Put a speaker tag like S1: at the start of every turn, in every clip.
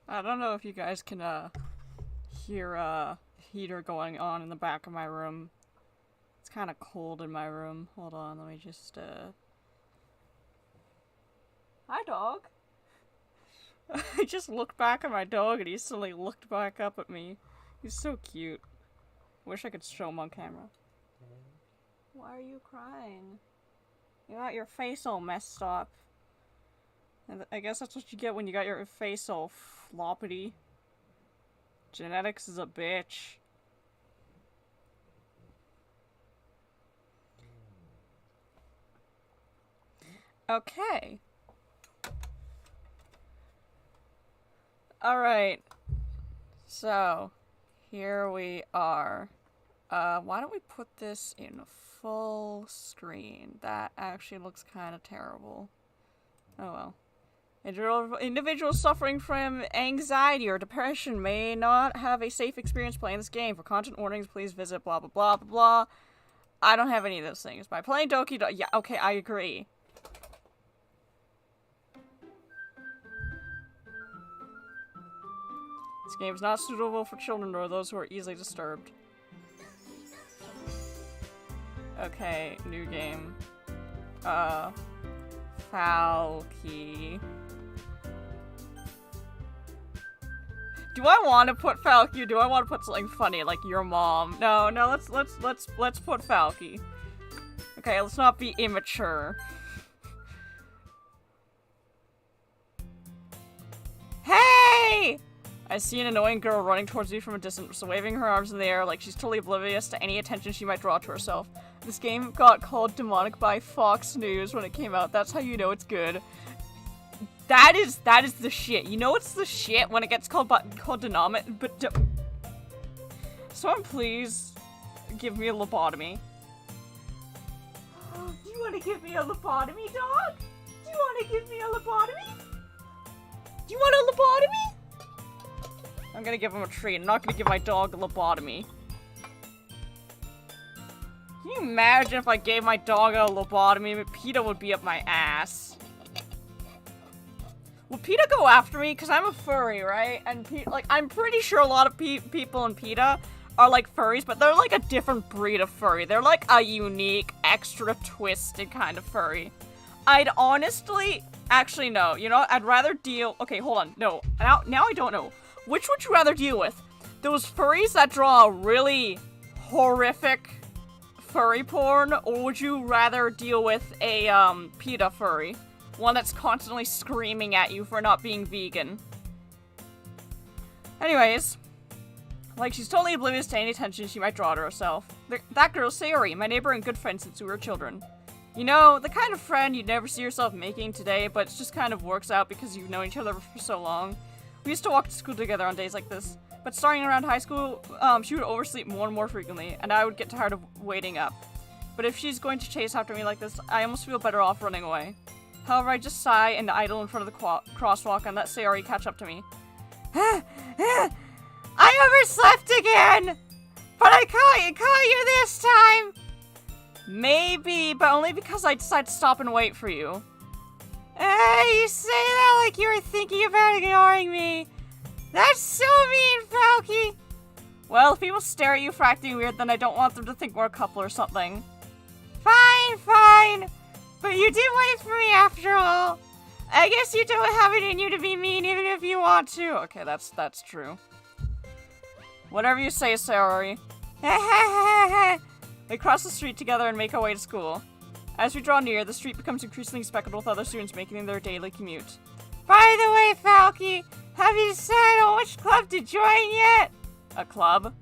S1: I don't know if you guys can, hear, heater going on in the back of my room. It's kind of cold in my room. Hold on, let me just, Hi, dog. I just looked back at my dog and he suddenly looked back up at me. He's so cute. Wish I could show him on camera. Why are you crying? You got your face all messed up. And I guess that's what you get when you got your face all floppity. Genetics is a bitch. Okay. Alright. So, here we are. Why don't we put this in full screen? That actually looks kind of terrible. Oh well. Individuals suffering from anxiety or depression may not have a safe experience playing this game. For content warnings, please visit blah blah blah blah blah. I don't have any of those things. By playing Doki, yeah, okay, I agree. This game is not suitable for children or those who are easily disturbed. Okay, new game. Falky. Do I want to put Falky or do I want to put something funny like your mom? No, let's put Falky. Okay, let's not be immature. Hey! I see an annoying girl running towards me from a distance, waving her arms in the air like she's totally oblivious to any attention she might draw to herself. This game got called demonic by Fox News when it came out. That's how you know it's good. That is the shit. You know it's the shit when it gets called demonic. Someone please give me a lobotomy. Do you want to give me a lobotomy, dog? Do you want to give me a lobotomy? Do you want a lobotomy? I'm gonna give him a treat. I'm not gonna give my dog a lobotomy. Can you imagine if I gave my dog a lobotomy? PETA would be up my ass. Will PETA go after me? Because I'm a furry, right? And I'm pretty sure a lot of people in PETA are like furries, but they're like a different breed of furry. They're like a unique, extra twisted kind of furry. I'd honestly... Actually, no. You know what? I'd rather deal... Okay, hold on. No. Now I don't know. Which would you rather deal with? Those furries that draw really horrific furry porn, or would you rather deal with a, PETA furry? One that's constantly screaming at you for not being vegan. Anyways, like she's totally oblivious to any attention she might draw to herself. That girl's Sayori, my neighbor and good friend since we were children. You know, the kind of friend you'd never see yourself making today, but it just kind of works out because you've known each other for so long. We used to walk to school together on days like this, but starting around high school, she would oversleep more and more frequently, and I would get tired of waiting up. But if she's going to chase after me like this, I almost feel better off running away. However, I just sigh and idle in front of the crosswalk and let Sayori catch up to me. I overslept again! But I caught you this time! Maybe, but only because I decided to stop and wait for you. You say that like you were thinking about ignoring me. That's so mean, Falky. Well, if people stare at you for acting weird, then I don't want them to think we're a couple or something. Fine. But you did wait for me after all. I guess you don't have it in you to be mean even if you want to. Okay, that's true. Whatever you say, Sayori. We cross the street together and make our way to school. As we draw near, the street becomes increasingly speckled with other students making their daily commute. By the way, Falky, have you decided on which club to join yet? A club?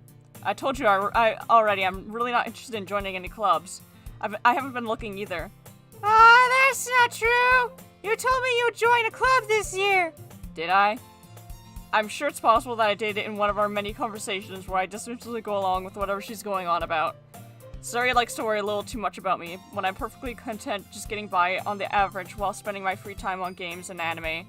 S1: I told you already, I'm really not interested in joining any clubs. I haven't been looking either. Oh, that's not true! You told me you would join a club this year! Did I? I'm sure it's possible that I did it in one of our many conversations where I just simply go along with whatever she's going on about. Sayori likes to worry a little too much about me, when I'm perfectly content just getting by on the average while spending my free time on games and anime.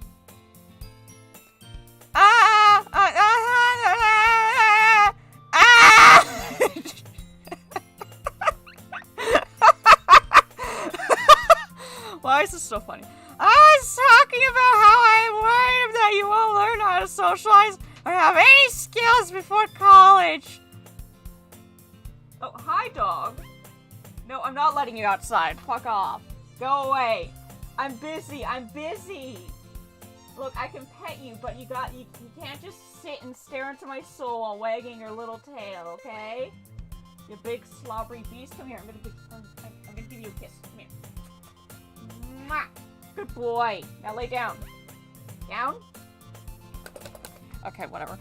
S1: Why is this so funny? I was talking about how I'm worried that you won't learn how to socialize or have any skills before college. Oh, hi, dog. No, I'm not letting you outside. Fuck off. Go away. I'm busy. Look, I can pet you, but you can't just sit and stare into my soul while wagging your little tail, okay? You big slobbery beast. Come here. I'm gonna give you a kiss. Come here. Mwah. Good boy. Now lay down. Down? Okay, whatever.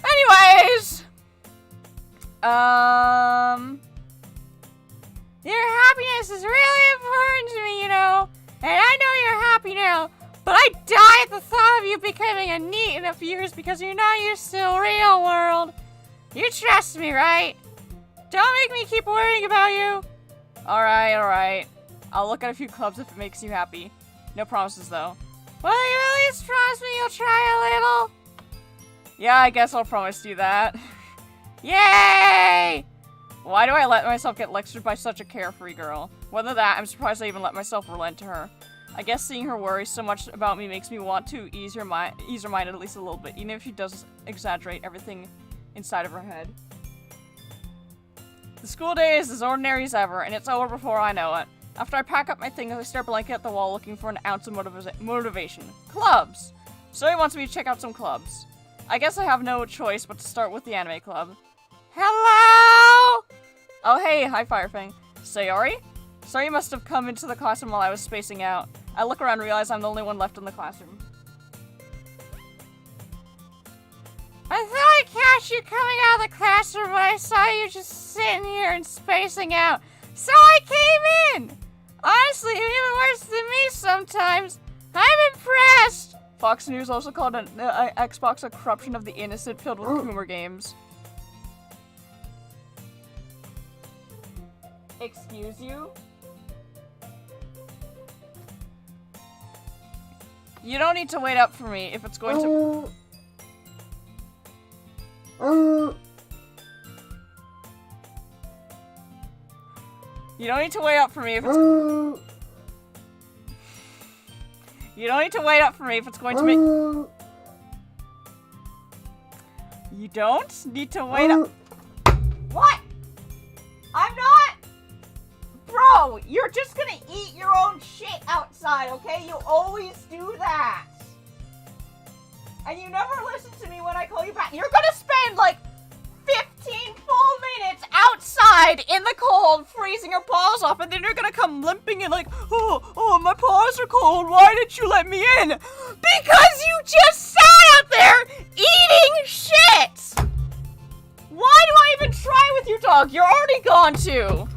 S1: Anyways! Your happiness is really important to me, you know. And I know you're happy now. But I die at the thought of you becoming a NEET in a few years because you're not used to the real world. You trust me, right? Don't make me keep worrying about you. Alright. I'll look at a few clubs if it makes you happy. No promises, though. Well, you at least promise me you'll try a little? Yeah, I guess I'll promise you that. Yay! Why do I let myself get lectured by such a carefree girl? Whether that, I'm surprised I even let myself relent to her. I guess seeing her worry so much about me makes me want to ease her mind at least a little bit, even if she does exaggerate everything inside of her head. The school day is as ordinary as ever, and it's over before I know it. After I pack up my things, I stare blankly at the wall looking for an ounce of motivation. Clubs! Zoe wants me to check out some clubs. I guess I have no choice but to start with the anime club. Hello! Oh hey, hi Firefang. Sayori? Sorry, you must have come into the classroom while I was spacing out. I look around and realize I'm the only one left in the classroom. I thought I catch you coming out of the classroom when I saw you just sitting here and spacing out. So I came in! Honestly, you're even worse than me sometimes. I'm impressed! Fox News also called an Xbox a corruption of the innocent filled with humor games. Excuse you? You don't need to wait up for me if it's going to... You don't need to wait up for me if it's... You don't need to wait up for me if it's going to make... You don't need to wait up... What? I'm not... Bro, you're just gonna eat your own shit outside, okay? You always do that. And you never listen to me when I call you back. You're gonna spend like 15 full minutes outside in the cold, freezing your paws off, and then you're gonna come limping in like, oh, my paws are cold. Why didn't you let me in? Because you just sat out there eating shit. Why do I even try with your dog? You're already gone too.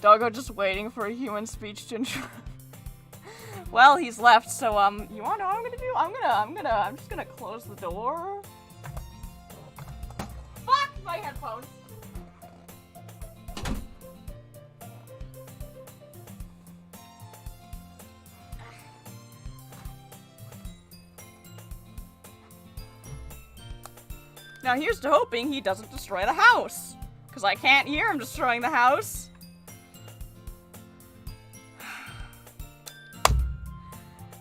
S1: Doggo just waiting for a human speech to intro. Well, he's left, so you wanna know what I'm gonna do? I'm just gonna close the door. Fuck my headphones. Now here's to hoping he doesn't destroy the house. Because I can't hear him destroying the house.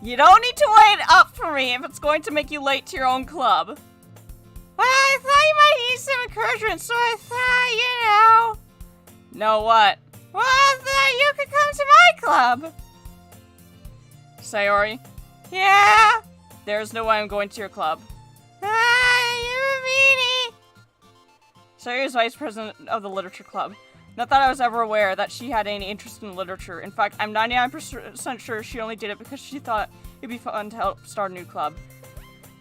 S1: You don't need to wait up for me if it's going to make you late to your own club. Well, I thought you might need some encouragement, so I thought, No what? Well, I thought you could come to my club. Sayori? Yeah? There's no way I'm going to your club. You're a meanie. Sayori's vice president of the literature club. Not that I was ever aware that she had any interest in literature. In fact, I'm 99% sure she only did it because she thought it'd be fun to help start a new club.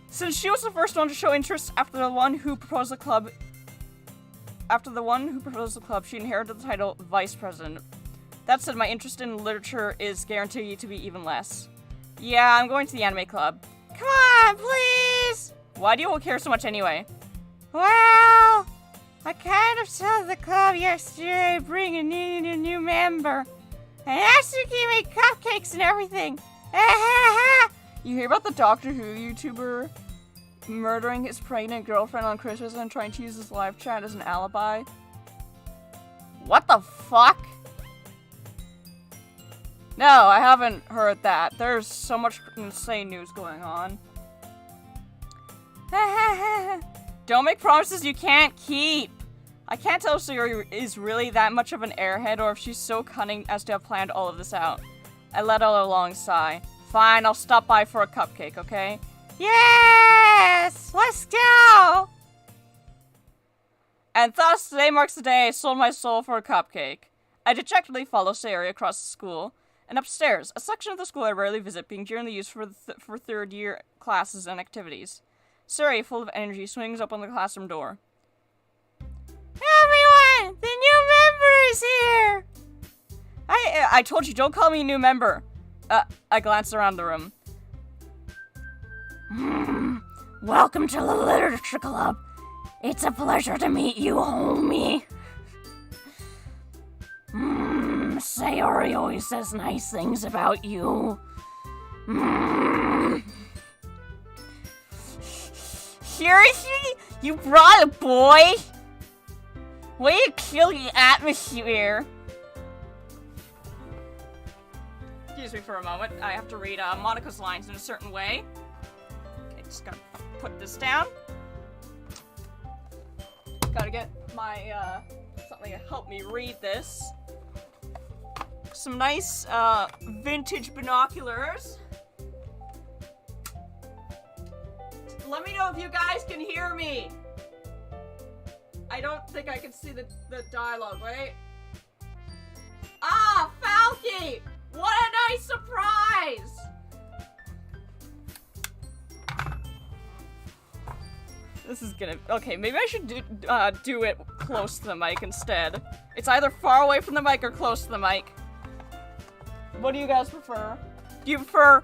S1: Since she was the first one to show interest after the one who proposed the club, she inherited the title vice president. That said, my interest in literature is guaranteed to be even less. Yeah, I'm going to the anime club. Come on, please! Why do you all care so much anyway? Well, I kind of told the club yesterday bringing in a new member. And asked to give me cupcakes and everything. You hear about the Doctor Who YouTuber murdering his pregnant girlfriend on Christmas and trying to use his live chat as an alibi? What the fuck? No, I haven't heard that. There's so much insane news going on. Don't make promises you can't keep. I can't tell if Sayori is really that much of an airhead or if she's so cunning as to have planned all of this out. I let out a long sigh. Fine, I'll stop by for a cupcake, okay? Yes! Let's go! And thus, today marks the day I sold my soul for a cupcake. I dejectedly follow Sayori across the school, and upstairs, a section of the school I rarely visit being generally used for third-year classes and activities. Sayori, full of energy, swings open the classroom door. Everyone! The new member is here! I told you, don't call me a new member. I glanced around the room. Welcome to the Literature Club. It's a pleasure to meet you, homie. Sayori always says nice things about you. Seriously? You brought a boy? Way to kill the atmosphere. Excuse me for a moment. I have to read Monica's lines in a certain way. Okay, just gotta put this down. Gotta get my, something to help me read this. Some nice, vintage binoculars. Let me know if you guys can hear me. I don't think I can see the dialogue, right? Ah, Falky! What a nice surprise! This is gonna... Okay, maybe I should do it close to the mic instead. It's either far away from the mic or close to the mic. What do you guys prefer? Do you prefer...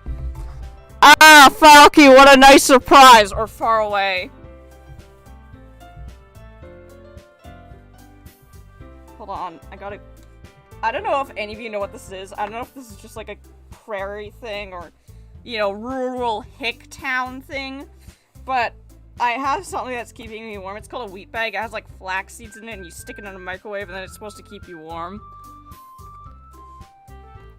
S1: Ah, Falky, what a nice surprise! Or far away? Hold on, I don't know if any of you know what this is. I don't know if this is just like a prairie thing or, you know, rural hick town thing. But I have something that's keeping me warm. It's called a wheat bag. It has like flax seeds in it and you stick it in a microwave and then it's supposed to keep you warm.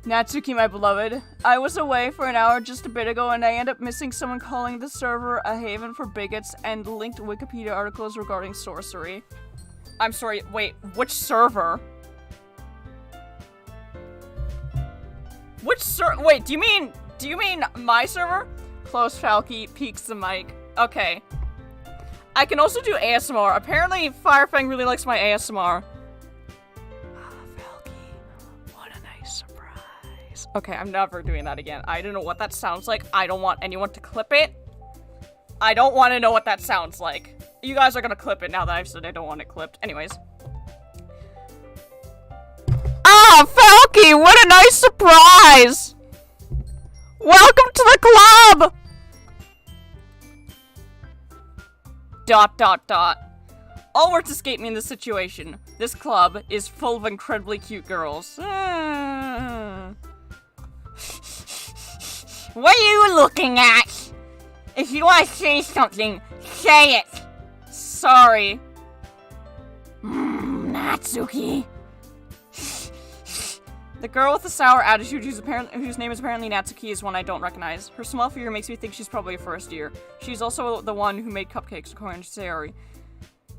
S1: Natsuki, my beloved, I was away for an hour just a bit ago and I ended up missing someone calling the server a haven for bigots and linked Wikipedia articles regarding sorcery. I'm sorry, wait, which server? Wait, do you mean my server? Close Falky, peeks the mic. Okay. I can also do ASMR. Apparently, Firefang really likes my ASMR. Falky, what a nice surprise. Okay, I'm never doing that again. I don't know what that sounds like. I don't want anyone to clip it. I don't want to know what that sounds like. You guys are gonna clip it now that I've said I don't want it clipped. Anyways. Ah, Falky, what a nice surprise! Welcome to the club! ... All words escape me in this situation. This club is full of incredibly cute girls. What are you looking at? If you want to say something, say it! Sorry. Natsuki. The girl with the sour attitude whose name is apparently Natsuki is one I don't recognize. Her small figure makes me think she's probably a first year. She's also the one who made cupcakes, according to Sayori.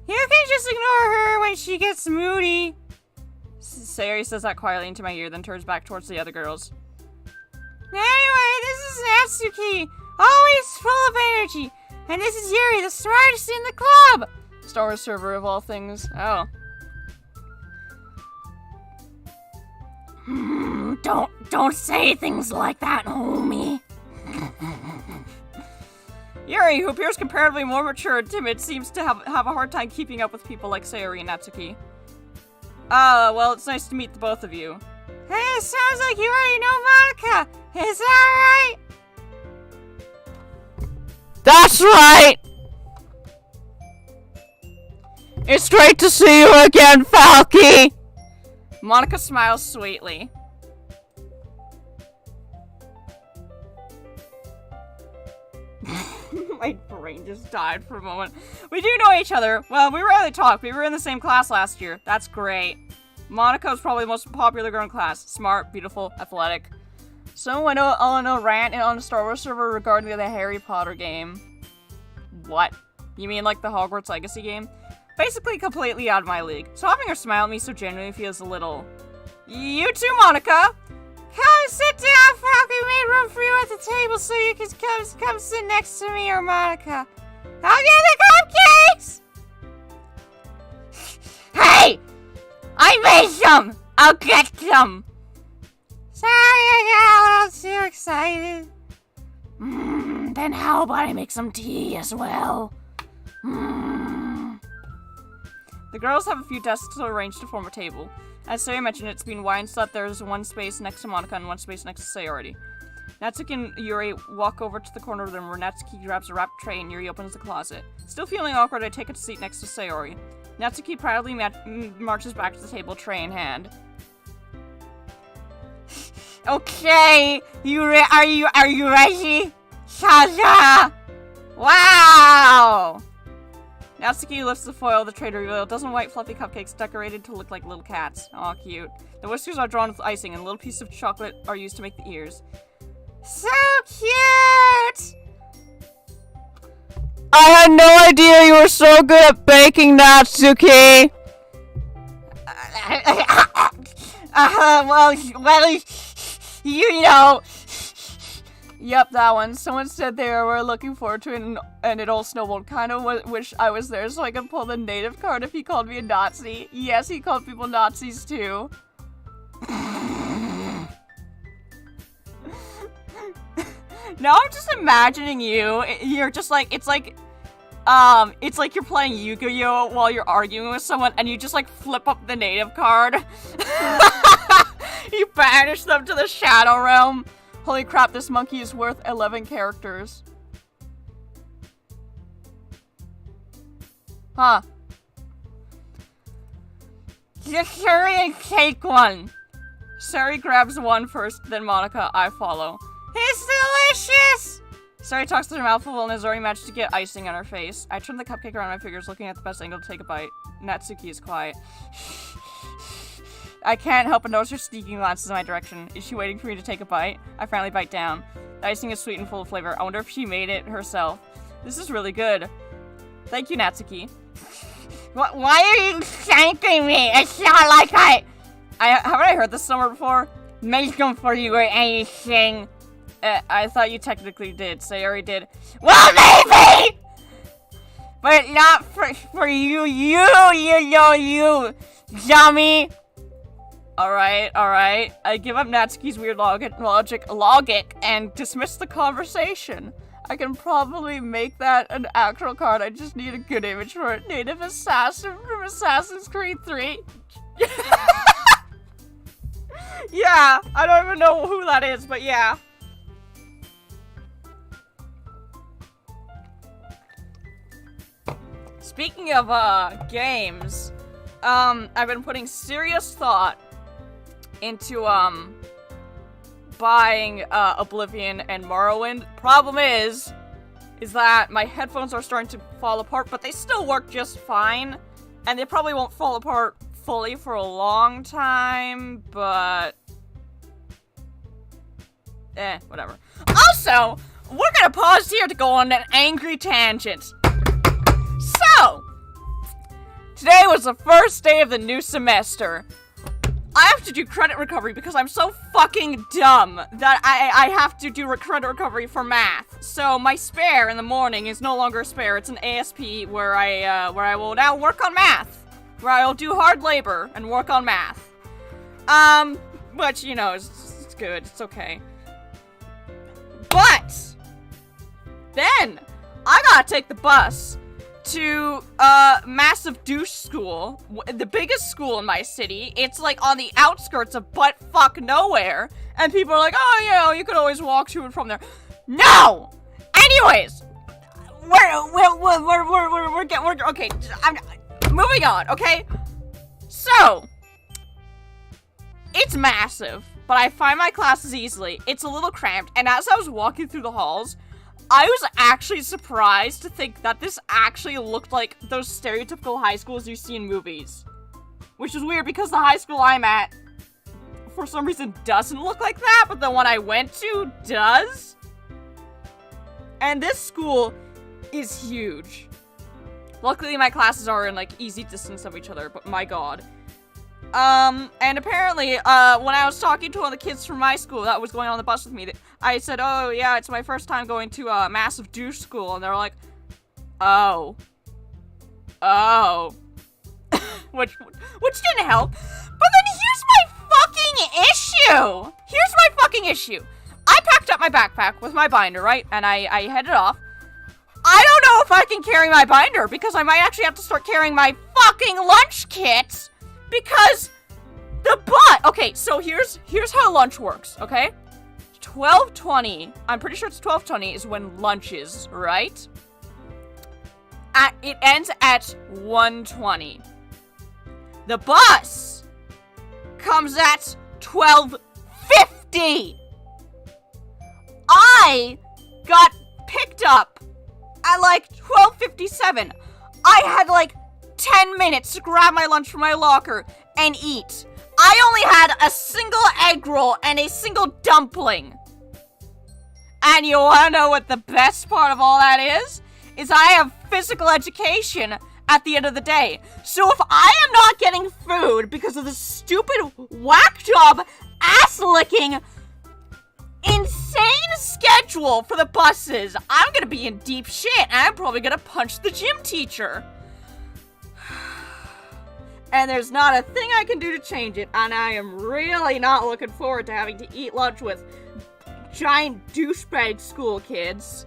S1: You can just ignore her when she gets moody. Sayori says that quietly into my ear, then turns back towards the other girls. Anyway, this is Natsuki, always full of energy. And this is Yuri, the smartest in the club! Star Wars server of all things. Oh. Don't say things like that, homie. Yuri, who appears comparatively more mature and timid, seems to have a hard time keeping up with people like Sayori and Natsuki. Well, it's nice to meet the both of you. Hey, it sounds like you already know Monica! Is that right? That's right! It's great to see you again, Falky! Monica smiles sweetly. My brain just died for a moment. We do know each other. Well, we rarely talk. We were in the same class last year. That's great. Monica was probably the most popular girl in class. Smart, beautiful, athletic. Someone went on a rant on a Star Wars server regarding the Harry Potter game. What? You mean like the Hogwarts Legacy game? Basically completely out of my league. So having her smile at me so genuinely feels a little... You too, Monica! Come sit down, Falcon. We made room for you at the table so you can come sit next to me or Monica. I'll get the cupcakes! Hey! I made some! I'll get some! Sorry, I got too excited. Then how about I make some tea as well? The girls have a few desks arranged to form a table. As Sayori mentioned, it's been wide so that there's one space next to Monica and one space next to Sayori. Natsuki and Yuri walk over to the corner of the room where Natsuki grabs a wrapped tray and Yuri opens the closet. Still feeling awkward, I take a seat next to Sayori. Natsuki proudly marches back to the table, tray in hand. Okay, are you ready? Shaja! Wow! Natsuki lifts the foil of the tray to reveal a dozen white fluffy cupcakes decorated to look like little cats. Aw, cute. The whiskers are drawn with icing and little pieces of chocolate are used to make the ears. So cute! I had no idea you were so good at baking, Natsuki! Well, you know... Yep, that one. Someone said they were looking forward to it and it all snowballed. Kind of wish I was there so I could pull the native card if he called me a Nazi. Yes, he called people Nazis too. Now I'm just imagining you. You're just like, it's like you're playing Yu-Gi-Oh! While you're arguing with someone and you just like flip up the native card. You banish them to the Shadow Realm. Holy crap, this monkey is worth 11 characters. Huh. Just Sari and take one. Sari grabs one first, then Monica, I follow. It's delicious! Sari talks to her mouth full and has already managed to get icing on her face. I turn the cupcake around my fingers, looking at the best angle to take a bite. Natsuki is quiet. I can't help but notice her sneaking glances in my direction. Is she waiting for me to take a bite? I finally bite down. The icing is sweet and full of flavor. I wonder if she made it herself. This is really good. Thank you, Natsuki. Why are you thanking me? It's not like haven't I heard this somewhere before? Make them for you or anything. I thought you technically did. Sayori did. Well, maybe! But not for you. You, dummy. Alright. I give up Natsuki's weird logic and dismiss the conversation. I can probably make that an actual card. I just need a good image for it. Native Assassin from Assassin's Creed 3. Yeah, I don't even know who that is, but yeah. Speaking of, games, I've been putting serious thought into, buying, Oblivion and Morrowind. Problem is that my headphones are starting to fall apart, but they still work just fine, and they probably won't fall apart fully for a long time, but... whatever. Also, we're gonna pause here to go on an angry tangent. So, today was the first day of the new semester. I have to do credit recovery because I'm so fucking dumb that I have to do credit recovery for math. So my spare in the morning is no longer a spare. It's an ASP where I will now work on math. Where I will do hard labor and work on math. But you know, it's good. It's okay. But then I gotta take the bus to massive douche school, the biggest school in my city. It's like on the outskirts of butt-fuck nowhere, and people are like, oh, you know, you could always walk to and from there. No! Anyways, we're okay, I'm moving on, okay? So, it's massive, but I find my classes easily. It's a little cramped, and as I was walking through the halls, I was actually surprised to think that this actually looked like those stereotypical high schools you see in movies. Which is weird because the high school I'm at for some reason doesn't look like that, but the one I went to does. And this school is huge. Luckily, my classes are in, like, easy distance of each other, but my god. And apparently, when I was talking to one of the kids from my school that was going on the bus with me, I said, oh, yeah, it's my first time going to a massive douche school, and they're like, oh. Oh. which didn't help. But then here's my fucking issue. I packed up my backpack with my binder, right? And I headed off. I don't know if I can carry my binder, because I might actually have to start carrying my fucking lunch kit, because okay, so here's how lunch works, okay? 12:20, I'm pretty sure it's 12:20 is when lunch is, right? It ends at 1:20. The bus comes at 12:50. I got picked up at like 12:57. I had like 10 minutes to grab my lunch from my locker and eat. I only had a single egg roll and a single dumpling. And you wanna know what the best part of all that is? Is I have physical education at the end of the day. So if I am not getting food because of the stupid whack job ass licking insane schedule for the buses, I'm gonna be in deep shit, and I'm probably gonna punch the gym teacher. And there's not a thing I can do to change it, and I am really not looking forward to having to eat lunch with giant douchebag school kids.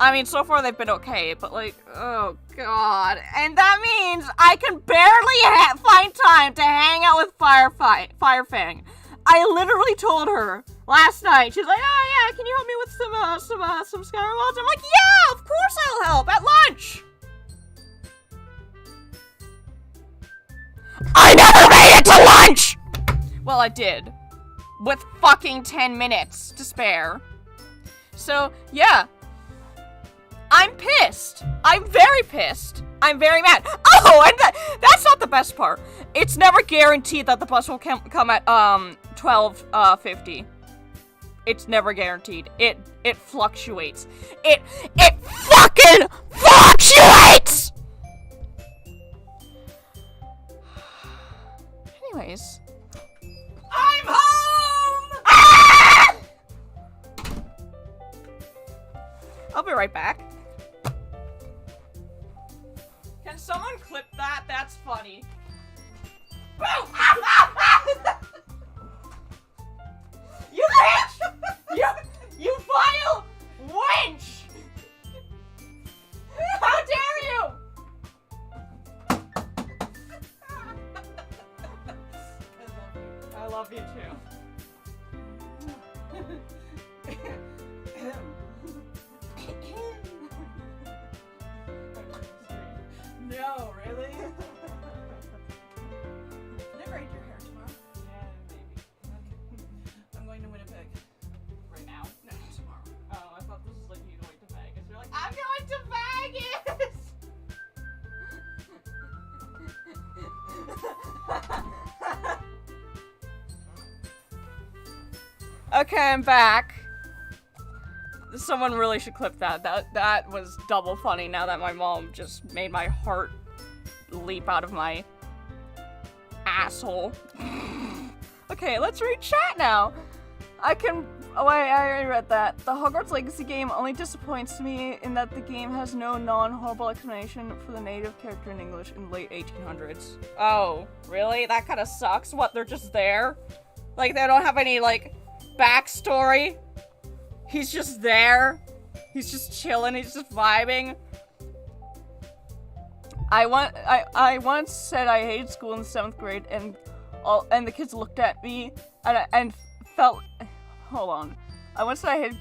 S1: I mean, so far they've been okay, but like, oh god. And that means I can barely find time to hang out with Firefang. I literally told her last night, she's like, oh yeah, can you help me with some Skywalls? I'm like, yeah, of course I'll help, at lunch! I never made it to lunch! Well, I did. With fucking 10 minutes to spare. So, yeah. I'm pissed. I'm very pissed. I'm very mad. Oh, and that's not the best part. It's never guaranteed that the bus will come at 12:50. It's never guaranteed. It fluctuates. It fucking fluctuates. Anyways, I'm home. Ah! I'll be right back. Can someone clip that? That's funny. You bitch! You vile wench! How dare you! I love you too. No, really? Can I braid your hair tomorrow? Yeah, maybe. Okay. I'm going to Winnipeg. Right now? No, tomorrow. Oh, I thought this was like you going to Vegas. You're like, I'm going to Vegas! Okay, I'm back. Someone really should clip that. That was double funny now that my mom just made my heart leap out of my asshole. Okay, let's read chat now. Oh, I already read that. The Hogwarts Legacy game only disappoints me in that the game has no non-horrible explanation for the native character in English in late 1800s. Oh, really? That kind of sucks. What, they're just there? Like, they don't have any, like, backstory? He's just there. He's just chilling. He's just vibing. I once said I hated school in the 7th grade, and the kids looked at me and felt. Hold on. I once said I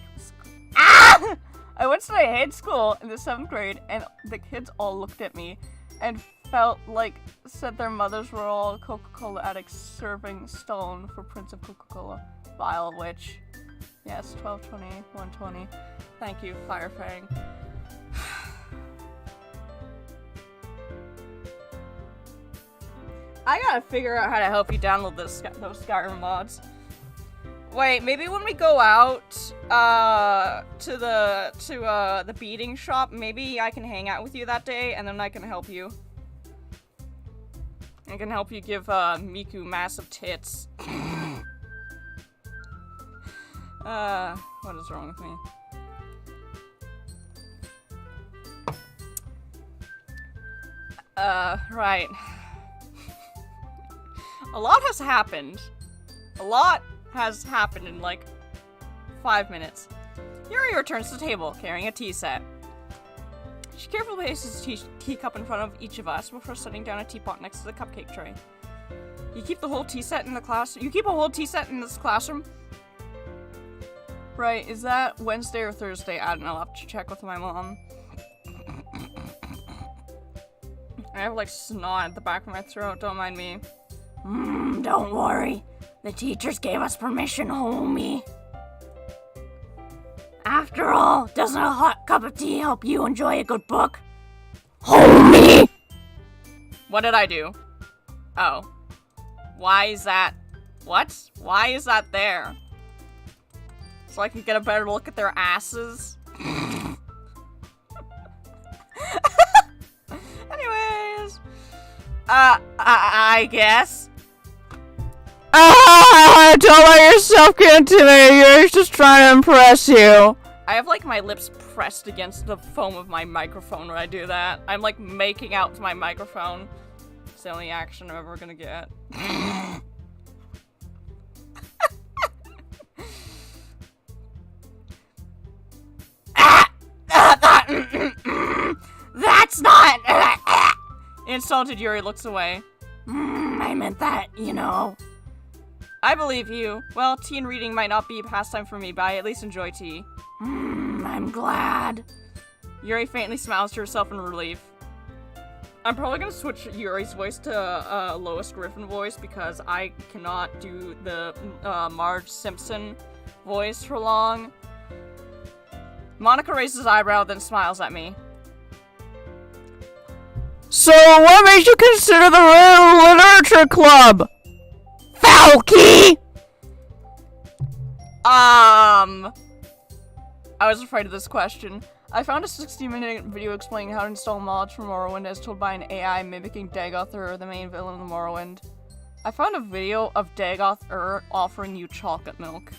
S1: hated school in the 7th grade, and the kids all looked at me and felt like said their mothers were all Coca-Cola addicts serving stone for Prince of Coca-Cola. Vile witch. Yes, 12:20, 1:20. Thank you, Firefang. I gotta figure out how to help you download those Skyrim mods. Wait, maybe when we go out, to the beading shop, maybe I can hang out with you that day, and then I can help you. I can help you give, Miku massive tits. What is wrong with me? Right. A lot has happened. A lot has happened in, like, 5 minutes. Yuri returns to the table, carrying a tea set. She carefully places a teacup in front of each of us before setting down a teapot next to the cupcake tray. You keep the whole tea set in the class. You keep a whole tea set in this classroom? Right, is that Wednesday or Thursday? I don't know, I'll have to check with my mom. I have, like, snot at the back of my throat, don't mind me. Don't worry. The teachers gave us permission, homie. After all, doesn't a hot cup of tea help you enjoy a good book? Homie! What did I do? Oh. Why is that? What? Why is that there? So I can get a better look at their asses? Anyways. I guess. Don't let yourself get intimidated. You're just trying to impress you. I have, like, my lips pressed against the foam of my microphone when I do that. I'm, like, making out to my microphone. It's the only action I'm ever gonna get. That's not. Insulted, Yuri looks away. I meant that, you know. I believe you. Well, tea and reading might not be a pastime for me, but I at least enjoy tea. I'm glad. Yuri faintly smiles to herself in relief. I'm probably gonna switch Yuri's voice to Lois Griffin voice because I cannot do the Marge Simpson voice for long. Monica raises his eyebrow, then smiles at me. So, what made you consider the literature club? Falky! I was afraid of this question. I found a 60-minute video explaining how to install mods for Morrowind as told by an AI mimicking Dagoth, the main villain of Morrowind. I found a video of Dagoth offering you chocolate milk.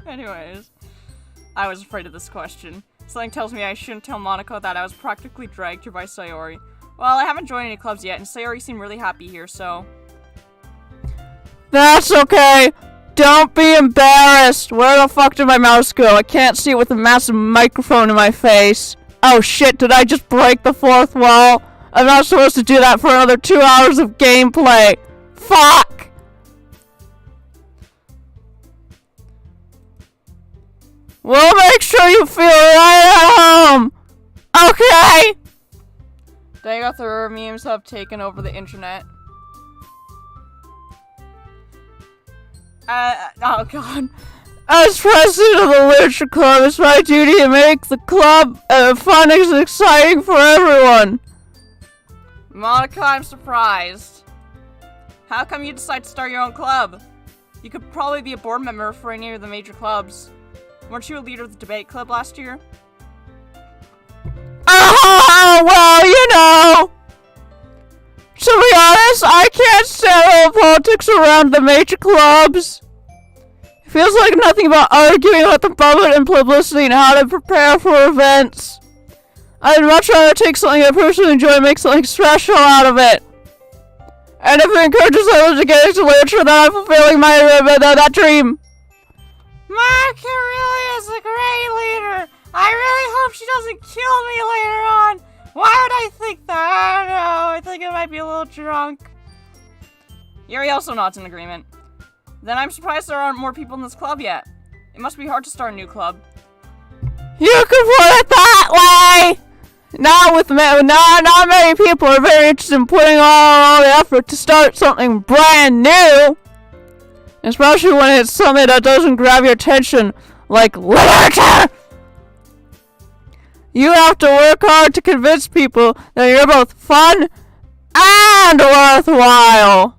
S1: Anyways, I was afraid of this question. Something tells me I shouldn't tell Monaco that I was practically dragged here by Sayori. Well, I haven't joined any clubs yet, and Sayori seemed really happy here, so... That's okay! Don't be embarrassed! Where the fuck did my mouse go? I can't see it with a massive microphone in my face. Oh shit, did I just break the fourth wall? I'm not supposed to do that for another 2 hours of gameplay! Fuck! We'll make sure you feel right at home! Okay! Dagoth memes have taken over the internet. Oh god. As president of the Literature Club, it's my duty to make the club fun and exciting for everyone. Monica, I'm surprised. How come you decide to start your own club? You could probably be a board member for any of the major clubs. Weren't you a leader of the debate club last year? Oh, well, you know. To be honest, I can't settle politics around the major clubs. It feels like nothing but arguing about the budget and publicity and how to prepare for events. I'd much rather take something I personally enjoy and make something special out of it. And if it encourages others to get into literature, then I'm fulfilling my that dream. Monica really is a great leader. I really hope she doesn't kill me later on. Why would I think that? I don't know. I think I might be a little drunk. Yuri also nods in agreement. Then I'm surprised there aren't more people in this club yet. It must be hard to start a new club. You could put it that way! Not many people are very interested in putting all the effort to start something brand new. Especially when it's something that doesn't grab your attention, like literature!
S2: You have to work hard to convince people that you're both fun and worthwhile.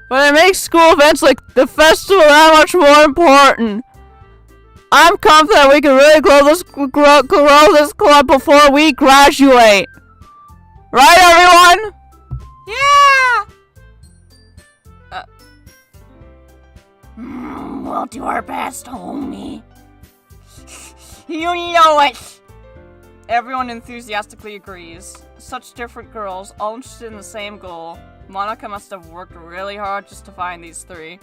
S2: But it makes school events like the festival that much more important. I'm confident we can really grow this club before we graduate. Right, everyone?
S1: Yeah!
S3: We'll do our best, homie.
S1: You know it! Everyone enthusiastically agrees. Such different girls, all interested in the same goal. Monica must have worked really hard just to find these three.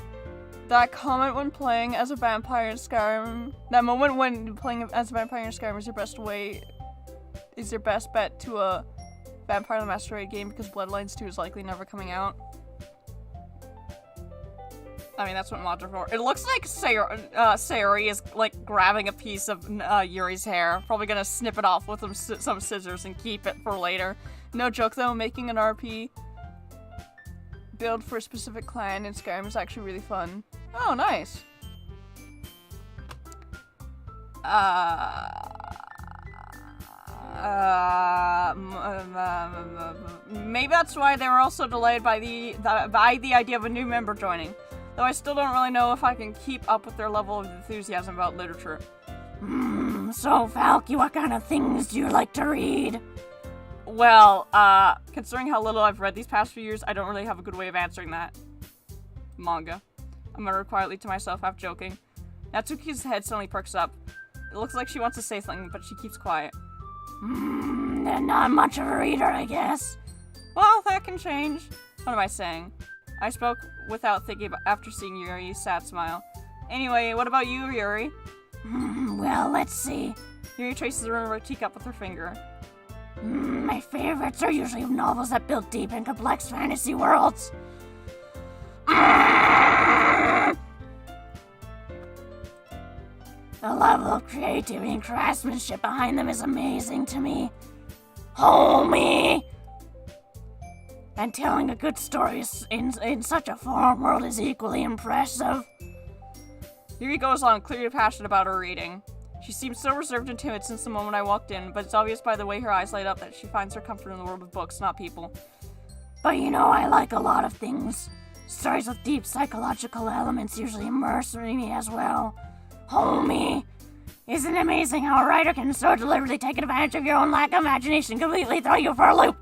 S1: That comment when playing as a vampire in Skyrim. That moment when playing as a vampire in Skyrim is your best bet to a Vampire the Masquerade game because Bloodlines 2 is likely never coming out. I mean, that's what mods are for. It looks like Sayori is like grabbing a piece of Yuri's hair. Probably gonna snip it off with some scissors and keep it for later. No joke though, making an RP build for a specific clan in Skyrim is actually really fun. Oh, nice. Maybe that's why they were also delayed by the idea of a new member joining. Though I still don't really know if I can keep up with their level of enthusiasm about literature.
S3: So Falky, what kind of things do you like to read?
S1: Well, considering how little I've read these past few years, I don't really have a good way of answering that. Manga. I muttered quietly to myself, half joking. Natsuki's head suddenly perks up. It looks like she wants to say something, but she keeps quiet.
S3: Then not much of a reader, I guess.
S1: Well, that can change. What am I saying? I spoke without thinking after seeing Yuri's sad smile. Anyway, what about you, Yuri?
S3: Well, let's see.
S1: Yuri traces the rim of her teacup with her finger.
S3: My favorites are usually novels that build deep and complex fantasy worlds. The level of creativity and craftsmanship behind them is amazing to me. Homie! And telling a good story in such a foreign world is equally impressive.
S1: Yuri goes on, clearly passionate about her reading. She seems so reserved and timid since the moment I walked in, but it's obvious by the way her eyes light up that she finds her comfort in the world of books, not people.
S3: But you know, I like a lot of things. Stories with deep psychological elements usually immerse me as well. Homie, isn't it amazing how a writer can so deliberately take advantage of your own lack of imagination, completely throw you for a loop?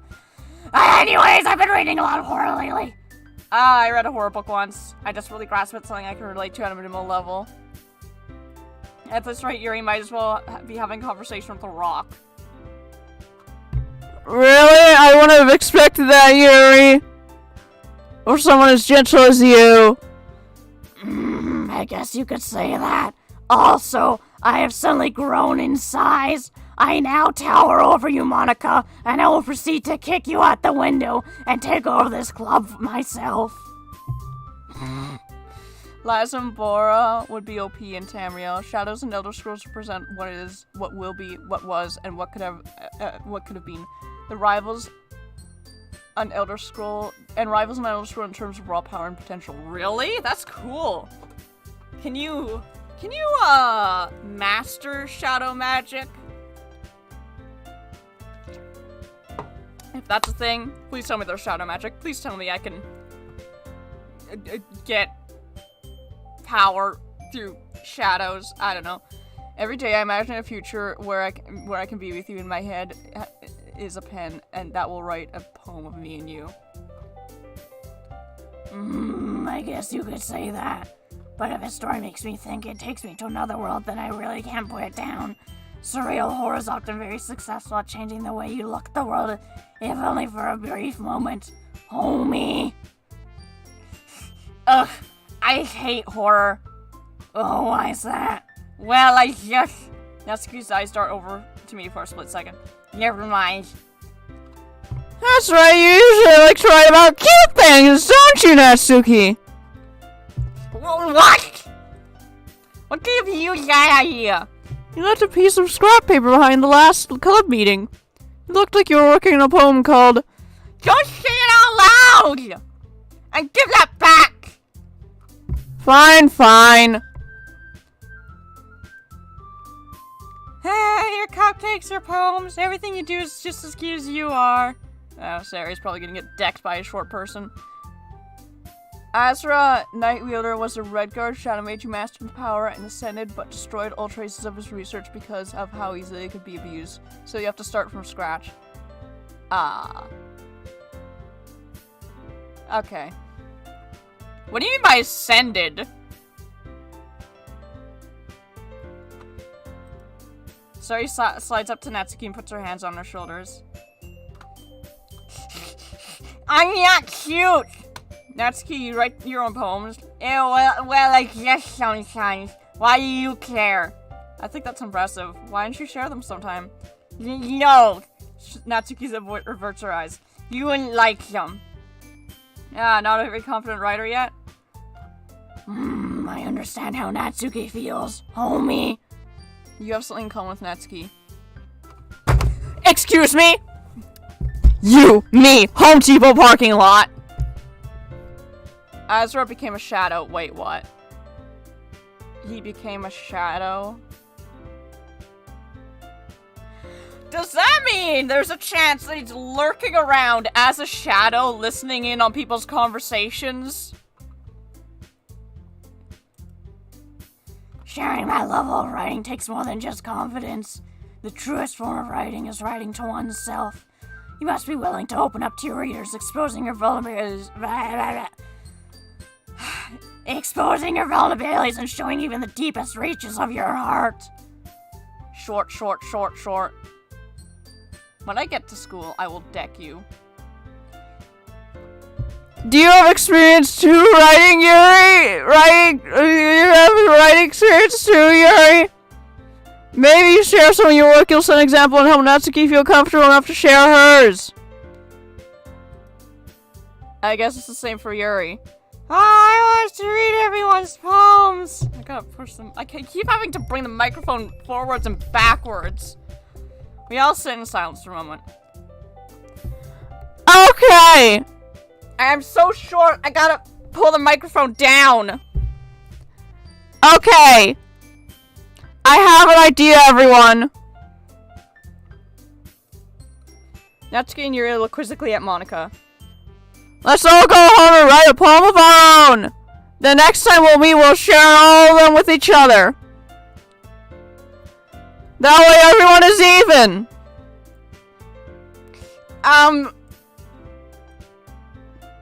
S3: Anyways, I've been reading a lot of horror lately.
S1: I read a horror book once. I just really grasped at something I can relate to at a minimal level. At this rate, Yuri might as well be having a conversation with a rock.
S2: Really? I wouldn't have expected that, Yuri. Or someone as gentle as you.
S3: I guess you could say that. Also, I have suddenly grown in size. I now tower over you, Monica, and I will proceed to kick you out the window and take over this club myself.
S1: Lazambora would be OP in Tamriel. Shadows and Elder Scrolls represent what is, what will be, what was, and what could have been. The rivals an Elder Scroll in terms of raw power and potential. Really? That's cool. Can you master shadow magic? If that's a thing, please tell me there's shadow magic. Please tell me I can get power through shadows. I don't know. Every day I imagine a future where I can be with you. In my head is a pen, and that will write a poem of me and you.
S3: I guess you could say that. But if a story makes me think, it takes me to another world, then I really can't put it down. Surreal horror is often very successful at changing the way you look at the world, if only for a brief moment. Homie.
S1: Ugh, I hate horror.
S3: Oh, why is that?
S1: Well, I just... Natsuki's eyes dart over to me for a split second. Never mind.
S2: That's right, you usually like to write about cute things, don't you, Natsuki?
S1: What? What gave you that idea?
S2: You left a piece of scrap paper behind the last club meeting. It looked like you were working on a poem called...
S1: Don't say it out loud! And give that back!
S2: Fine, fine.
S1: Hey, your cupcakes, your poems, everything you do is just as cute as you are. Oh, Sari's probably gonna get decked by a short person. Azra Nightwielder was a red guard shadow mage who mastered the power and ascended, but destroyed all traces of his research because of how easily it could be abused. So you have to start from scratch. Ah. Okay. What do you mean by ascended? Sari slides up to Natsuki and puts her hands on her shoulders. I'm not cute! Natsuki, you write your own poems? Well, I guess sometimes. Why do you care? I think that's impressive. Why don't you share them sometime? No! Natsuki reverts her eyes. You wouldn't like them. Yeah, not a very confident writer yet?
S3: I understand how Natsuki feels, homie.
S1: You have something in common with Natsuki.
S2: Excuse me? You, me, Home Depot parking lot.
S1: Azra became a shadow. Wait, what? He became a shadow? Does that mean there's a chance that he's lurking around as a shadow, listening in on people's conversations?
S3: Sharing my level of writing takes more than just confidence. The truest form of writing is writing to oneself. You must be willing to open up to your readers, exposing your vulnerabilities and showing even the deepest reaches of your heart.
S1: Short. When I get to school, I will deck you.
S2: Do you have experience too writing, Yuri? You have writing experience too, Yuri? Maybe you share some of your work, you'll set an example and help Natsuki feel comfortable enough to share hers.
S1: I guess it's the same for Yuri. I want to read everyone's poems. I gotta push them. I keep having to bring the microphone forwards and backwards. We all sit in silence for a moment.
S2: Okay.
S1: I am so short, I gotta pull the microphone down.
S2: Okay. I have an idea, everyone.
S1: Natsuki and Yuri look quizzically at Monica.
S2: Let's all go home and write a poem of our own. The next time we'll meet, we'll share all of them with each other. That way everyone is even.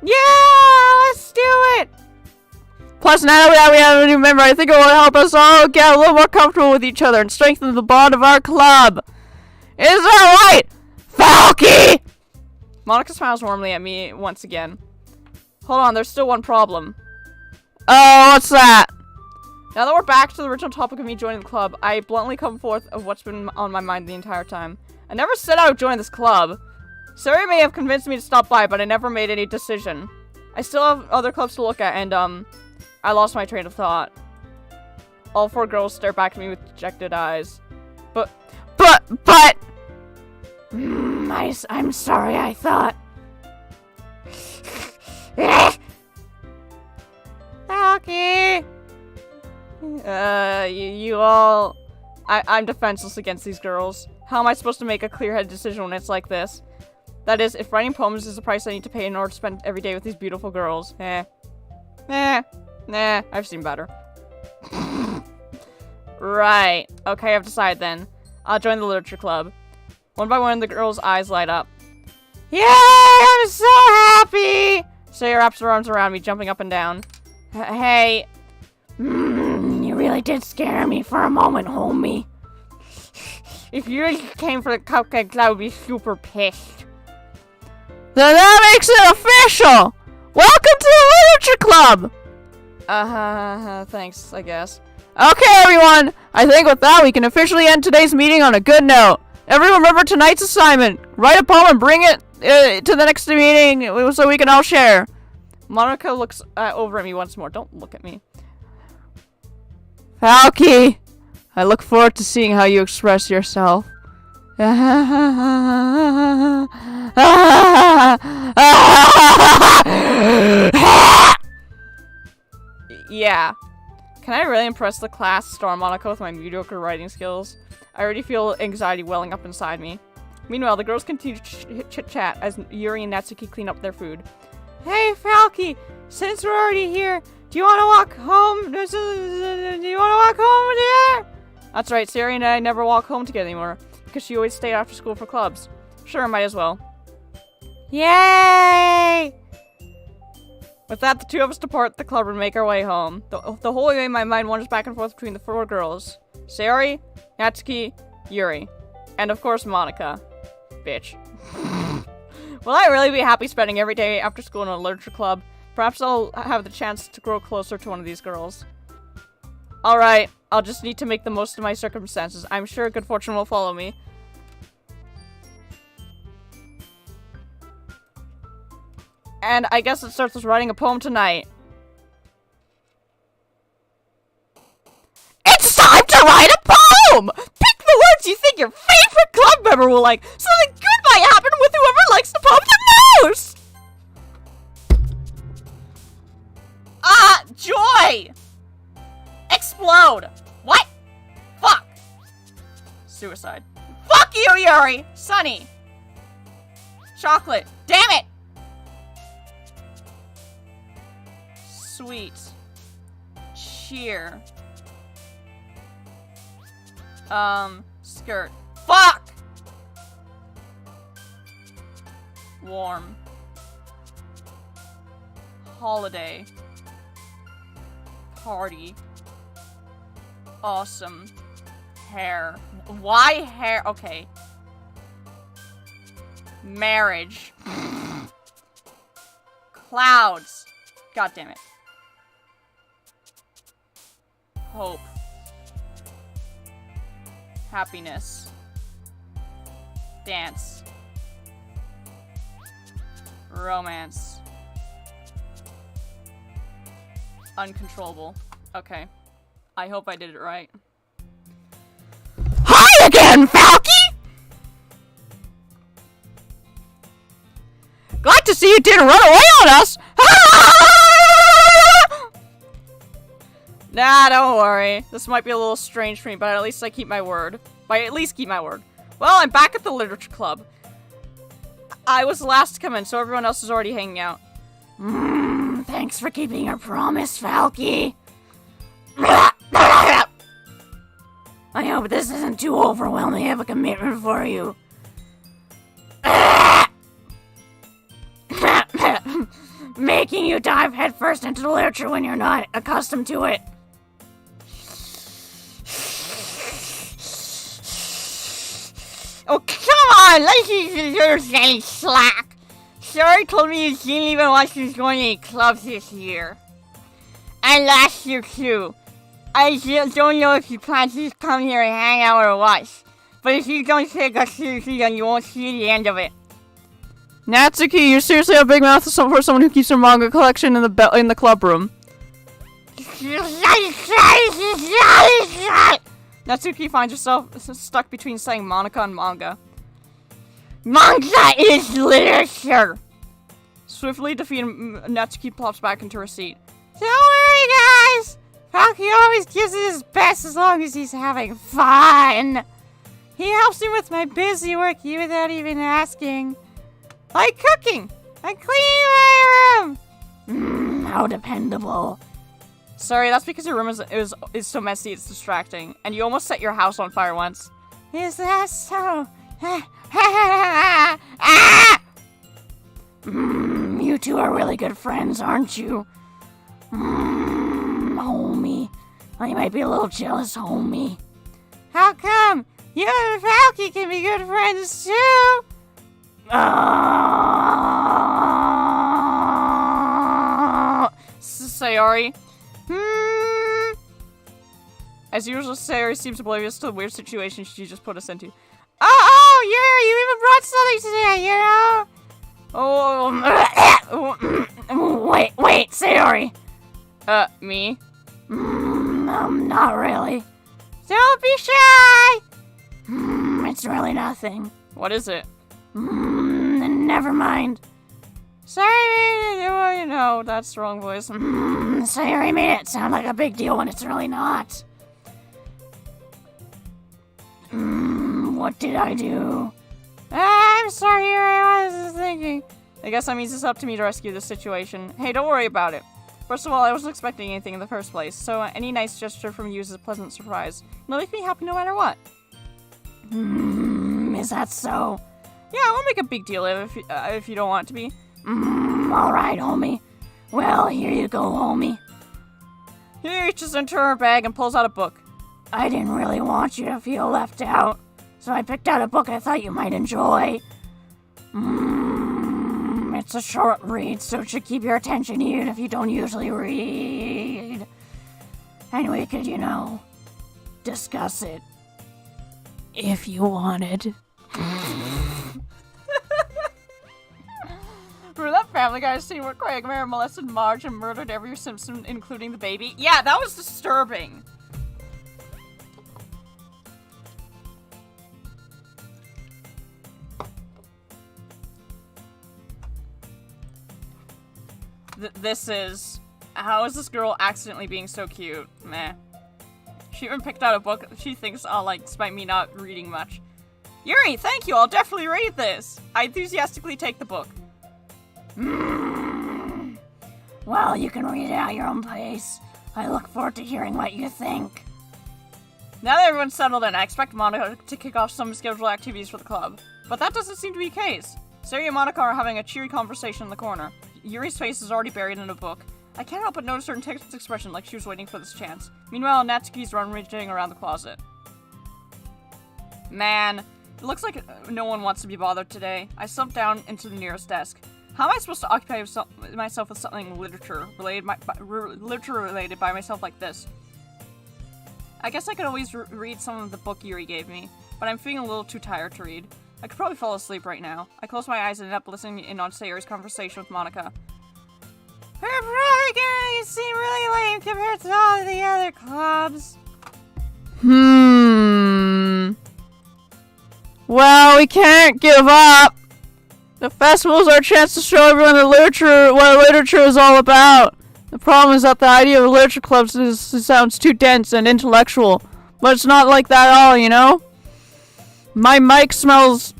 S1: Yeah, let's do it.
S2: Plus, now that we have a new member, I think it will help us all get a little more comfortable with each other and strengthen the bond of our club. Is that right, Falky?
S1: Monica smiles warmly at me once again. Hold on, there's still one problem.
S2: Oh, what's that?
S1: Now that we're back to the original topic of me joining the club, I bluntly come forth of what's been on my mind the entire time. I never said I would join this club. Sari may have convinced me to stop by, but I never made any decision. I still have other clubs to look at, and, I lost my train of thought. All four girls stare back at me with dejected eyes.
S2: But...
S3: I'm sorry, I thought.
S1: Okay. You all... I'm defenseless against these girls. How am I supposed to make a clear-headed decision when it's like this? That is, if writing poems is the price I need to pay in order to spend every day with these beautiful girls. Nah, I've seen better. Right. Okay, I've decided then. I'll join the literature club. One by one, the girls' eyes light up. Yay! I'm so happy! Saya wraps her arms around me, jumping up and down. Hey.
S3: You really did scare me for a moment, homie.
S1: If you really came for the cupcakes, I would be super pissed.
S2: Then that makes it official! Welcome to the literature club!
S1: Thanks, I guess.
S2: Okay, everyone! I think with that, we can officially end today's meeting on a good note. Everyone remember tonight's assignment. Write a poem and bring it to the next meeting so we can all share.
S1: Monica looks over at me once more. Don't look at me.
S2: Falky, I look forward to seeing how you express yourself.
S1: Yeah. Can I really impress the class, star Monica, with my mediocre writing skills? I already feel anxiety welling up inside me. Meanwhile, the girls continue to chit-chat as Yuri and Natsuki clean up their food. Hey, Falky! Since we're already here, do you want to walk home? Do you want to walk home together? That's right, Sayori and I never walk home together anymore, because she always stayed after school for clubs. Sure, might as well. Yay! With that, the two of us depart the club and make our way home. The whole way, my mind wanders back and forth between the 4 girls. Sayori, Natsuki, Yuri. And of course, Monica. Bitch. Will I really be happy spending every day after school in a literature club? Perhaps I'll have the chance to grow closer to one of these girls. Alright, I'll just need to make the most of my circumstances. I'm sure good fortune will follow me. And I guess it starts with writing a poem tonight. It's time to write a poem! Pick the words you think your favorite club member will like. Something good might happen with whoever likes the poem the most! Joy! Explode! What? Fuck! Suicide. Fuck you, Yuri! Sunny! Chocolate. Damn it! Sweet. Cheer. Skirt. Fuck! Warm. Holiday. Party. Awesome. Hair. Why hair? Okay. Marriage. Clouds. God damn it. Hope. Happiness. Dance. Romance. Uncontrollable. Okay. I hope I did it right. Hi again, Falky! Glad to see you didn't run away on us! Nah, don't worry. This might be a little strange for me, but at least I keep my word. I at least keep my word. Well, I'm back at the literature club. I was the last to come in, so everyone else is already hanging out.
S3: Thanks for keeping your promise, Falky. I hope this isn't too overwhelming of a commitment for you. Making you dive headfirst into the literature when you're not accustomed to it.
S2: Oh, come on! You're getting slack. Sorry told me you didn't even watch us going to any clubs this year. And last year, too. I just don't know if you plan to just come here and hang out or what. But if you don't take us seriously, then you won't see the end of it. Natsuki, you're seriously a big mouth for someone who keeps her manga collection in the club room. Natsuki finds herself stuck between saying Monica and manga. Manga is literature! Swiftly defeated, Natsuki plops back into her seat. Don't worry, guys! Falky always gives it his best as long as he's having fun! He helps me with my busy work without even asking. Like cooking and cleaning my room!
S3: How dependable.
S1: Sorry, that's because your room is so messy it's distracting. And you almost set your house on fire once.
S3: Is that so? You two are really good friends, aren't you? Homie. I might be a little jealous, homie.
S2: How come? You and Falky can be good friends too!
S1: Sayori. As usual, Sayori seems oblivious to the weird situation she just put us into.
S2: Oh, Yuri, you even brought something today, you know?
S3: Wait, Sayori.
S1: Me?
S3: Not really.
S2: Don't be shy!
S3: It's really nothing.
S1: What is it?
S3: Never mind.
S1: Sorry, no, that's the wrong voice.
S3: Sayori made it sound like a big deal when it's really not. What did I do?
S1: I'm sorry, here I was thinking. I guess that means it's up to me to rescue this situation. Hey, don't worry about it. First of all, I wasn't expecting anything in the first place, so any nice gesture from you is a pleasant surprise. It'll make me happy no matter what.
S3: Is that so?
S1: Yeah, I won't make a big deal if you don't want it to be.
S3: Alright, homie. Well, here you go, homie.
S1: He reaches into her bag and pulls out a book.
S3: I didn't really want you to feel left out, so I picked out a book I thought you might enjoy. It's a short read, so it should keep your attention even if you don't usually read. And we could, discuss it. If you wanted.
S1: Remember that Family Guy scene where Quagmire molested Marge and murdered every Simpson, including the baby? Yeah, that was disturbing. This is... How is this girl accidentally being so cute? Meh. She even picked out a book she thinks I'll like, despite me not reading much. Yuri, thank you! I'll definitely read this! I enthusiastically take the book.
S3: Well, you can read it at your own pace. I look forward to hearing what you think.
S1: Now that everyone's settled in, I expect Monica to kick off some scheduled activities for the club. But that doesn't seem to be the case. Sari and Monica are having a cheery conversation in the corner. Yuri's face is already buried in a book. I can't help but notice her intense expression like she was waiting for this chance. Meanwhile, Natsuki's rummaging around the closet. Man, it looks like no one wants to be bothered today. I slumped down into the nearest desk. How am I supposed to occupy myself with something literature-related by myself like this? I guess I could always read some of the book Yuri gave me, but I'm feeling a little too tired to read. I could probably fall asleep right now. I close my eyes and end up listening in on Sayori's conversation with Monica. Her probably seem really lame compared to all the other clubs.
S2: Well, we can't give up. The festival's our chance to show everyone what literature is all about. The problem is that the idea of literature clubs sounds too dense and intellectual. But it's not like that at all, My mic smells...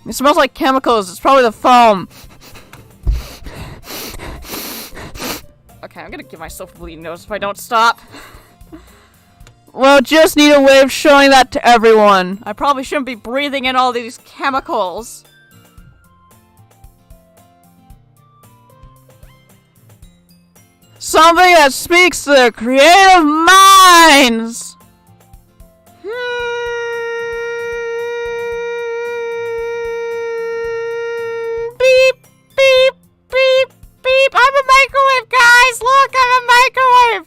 S2: It smells like chemicals. It's probably the foam.
S1: Okay, I'm gonna give myself a bleeding nose if I don't stop.
S2: Well, just need a way of showing that to everyone.
S1: I probably shouldn't be breathing in all these chemicals.
S2: Something that speaks to their creative minds.
S3: Beep, beep, beep, beep. I'm a microwave, guys. Look, I'm a microwave.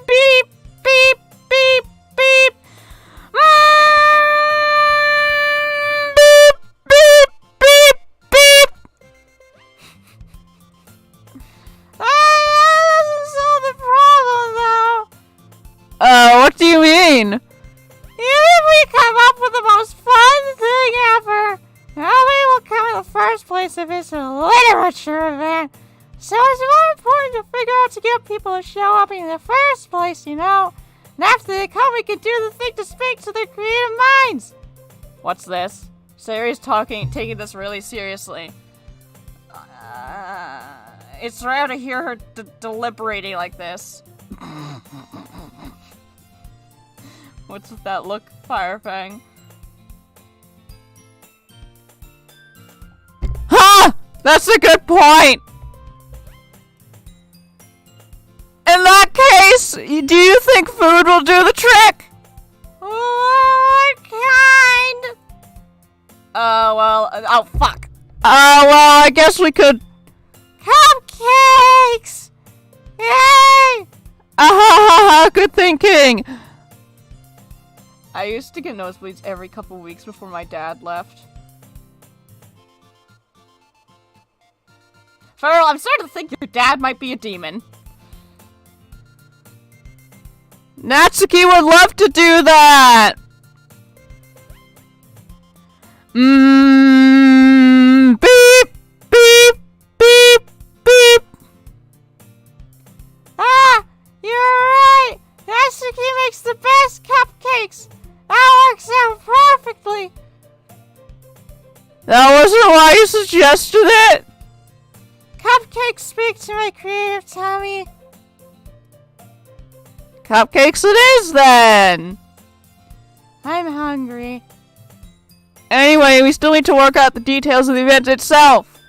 S3: Beep, beep, beep, beep. Beep, beep, beep, beep. That doesn't solve the problem, though.
S2: What do you mean?
S3: Even if we come up with the most fun thing ever, nobody will come in the first place if it's a literature event. So it's more important to figure out to get people to show up in the first place, And after they come, we can do the thing to speak to their creative minds.
S1: What's this? Sayori's taking this really seriously. It's rare to hear her deliberating like this. What's with that look, Firefang?
S2: Ha! That's a good point! In that case, do you think food will do the trick?
S3: What kind?
S1: Oh fuck.
S2: Well, I guess we could...
S3: Cupcakes! Yay!
S2: Good thinking.
S1: I used to get nosebleeds every couple weeks before my dad left. Farrell, I'm starting to think your dad might be a demon.
S2: Natsuki would love to do that! Beep, beep, beep, beep.
S3: Ah, you're right. Natsuki makes the best cupcakes.
S2: That wasn't why you suggested it?
S3: Cupcakes speak to my creative tummy.
S2: Cupcakes it is, then!
S3: I'm hungry.
S2: Anyway, we still need to work out the details of the event itself.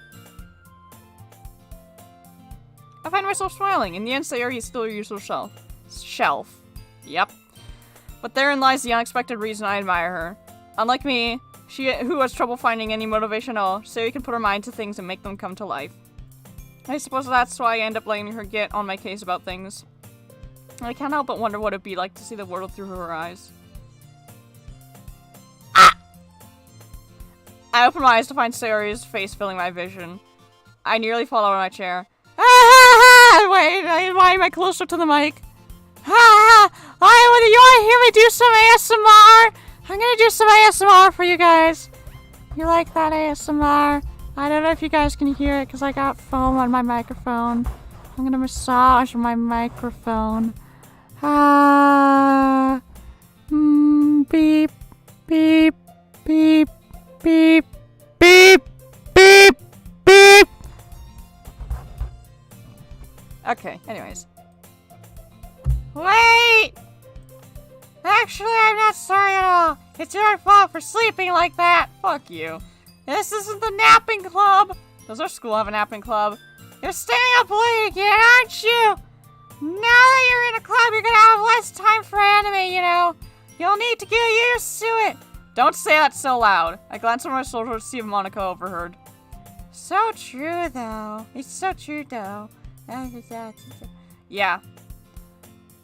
S1: I find myself smiling. In the end, Sayori is still your usual shelf. Yep. But therein lies the unexpected reason I admire her. Unlike me, who has trouble finding any motivation at all, Sayori can put her mind to things and make them come to life. I suppose that's why I end up letting her get on my case about things. I can't help but wonder what it'd be like to see the world through her eyes. I open my eyes to find Sayori's face filling my vision. I nearly fall out of my chair. Wait, why am I closer to the mic?
S3: You want to hear me do some ASMR? I'm gonna do some ASMR for you guys. You like that ASMR? I don't know if you guys can hear it because I got foam on my microphone. I'm gonna massage my microphone. Beep, beep, beep, beep, beep, beep, beep.
S1: Okay, anyways.
S3: Wait! Actually, I'm not sorry at all. It's your fault for sleeping like that.
S1: Fuck you.
S3: This isn't the napping club.
S1: Does our school have a napping club?
S3: You're staying up late again, aren't you? Now that you're in a club, you're gonna have less time for anime, you know. You'll need to get used to it.
S1: Don't say that so loud. I glance over my shoulder to see if Monica overheard.
S3: So true, though. It's so true, though.
S1: Yeah.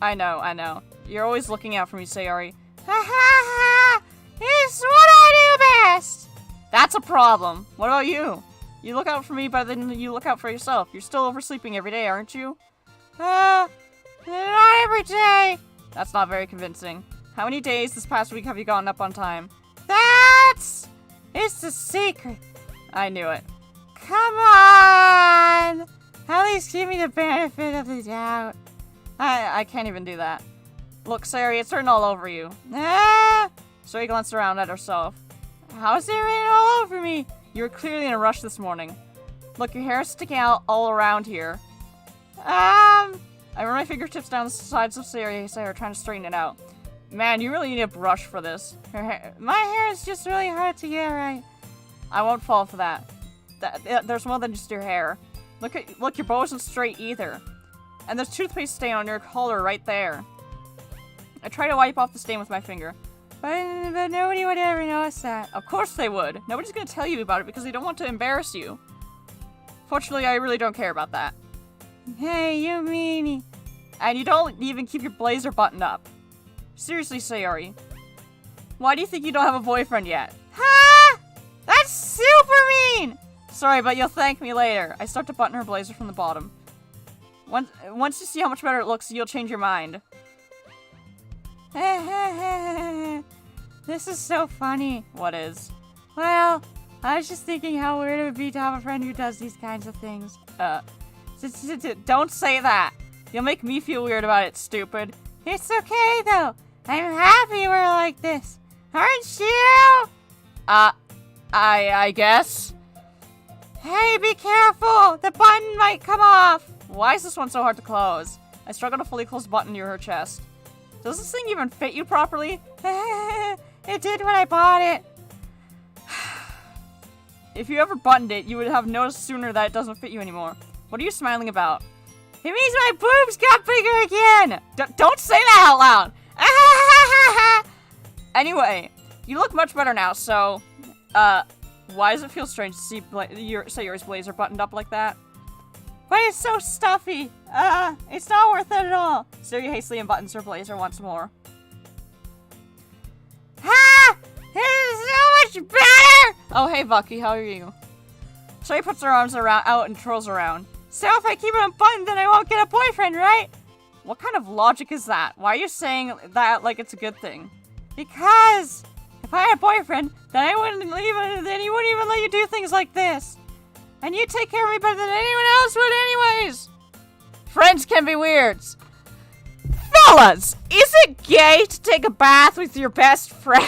S1: I know. You're always looking out for me, Sayori.
S3: Ha ha ha! It's what I do best!
S1: That's a problem. What about you? You look out for me better than you look out for yourself. You're still oversleeping every day, aren't you?
S3: Not every day.
S1: That's not very convincing. How many days this past week have you gotten up on time?
S3: It's a secret.
S1: I knew it.
S3: Come on! At least give me the benefit of the doubt.
S1: I can't even do that. Look, Sayori, it's written all over you. Sayori glanced around at herself.
S3: How is it written all over me?
S1: You were clearly in a rush this morning. Look, your hair is sticking out all around here. I run my fingertips down the sides of Sayori's hair, trying to straighten it out. Man, you really need a brush for this.
S3: My hair is just really hard to get right.
S1: I won't fall for that. There's more than just your hair. Look, your bow isn't straight either. And there's toothpaste stain on your collar right there. I try to wipe off the stain with my finger.
S3: But nobody would ever notice that.
S1: Of course they would. Nobody's gonna tell you about it because they don't want to embarrass you. Fortunately, I really don't care about that.
S3: Hey, you meanie.
S1: And you don't even keep your blazer buttoned up. Seriously, Sayori. Why do you think you don't have a boyfriend yet?
S3: Ha! That's super mean!
S1: Sorry, but you'll thank me later. I start to button her blazer from the bottom. Once you see how much better it looks, you'll change your mind.
S3: This is so funny.
S1: What is?
S3: Well, I was just thinking how weird it would be to have a friend who does these kinds of things.
S1: Don't say that. You'll make me feel weird about it, stupid.
S3: It's okay, though. I'm happy we're like this. Aren't you?
S1: I guess.
S3: Hey, be careful! The button might come off!
S1: Why is this one so hard to close? I struggle to fully close the button near her chest. Does this thing even fit you properly?
S3: It did when I bought it.
S1: If you ever buttoned it, you would have noticed sooner that it doesn't fit you anymore. What are you smiling about?
S3: It means my boobs got bigger again!
S1: Don't say that out loud! Anyway, you look much better now, so, why does it feel strange to see Sayori's blazer buttoned up like that?
S3: But it's so stuffy. It's not worth it at all.
S1: Sayori hastily unbuttons her blazer once more.
S3: Ha! This is so much better!
S1: Oh, hey, Bucky, how are you? Sayori puts her arms out and twirls around.
S3: So if I keep it unbuttoned, then I won't get a boyfriend, right?
S1: What kind of logic is that? Why are you saying that like it's a good thing?
S3: Because if I had a boyfriend, then he wouldn't even let you do things like this. And you take care of me better than anyone else would anyways.
S1: Friends can be weirds. Fellas, is it gay to take a bath with your best friend?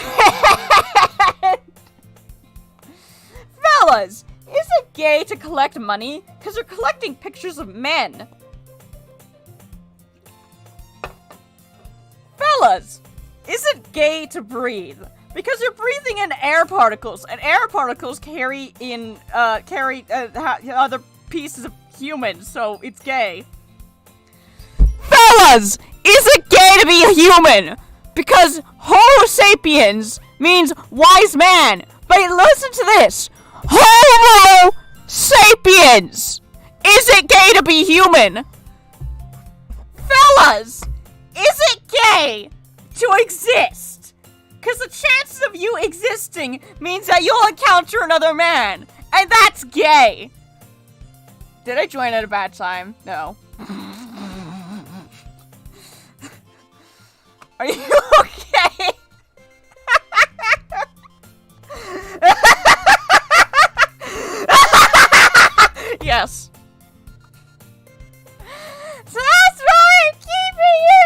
S1: Fellas, is it gay to collect money? Because you're collecting pictures of men. Fellas, is it gay to breathe? Because you're breathing in air particles, and air particles carry other pieces of humans, so it's gay.
S2: Fellas, is it gay to be a human? Because Homo sapiens means wise man. But listen to this. Homo sapiens. Is it gay to be human?
S1: Fellas, is it gay to exist? Because the chances of you existing means that you'll encounter another man. And that's gay. Did I join at a bad time? No. Are you okay? Yes. So that's why I'm keeping it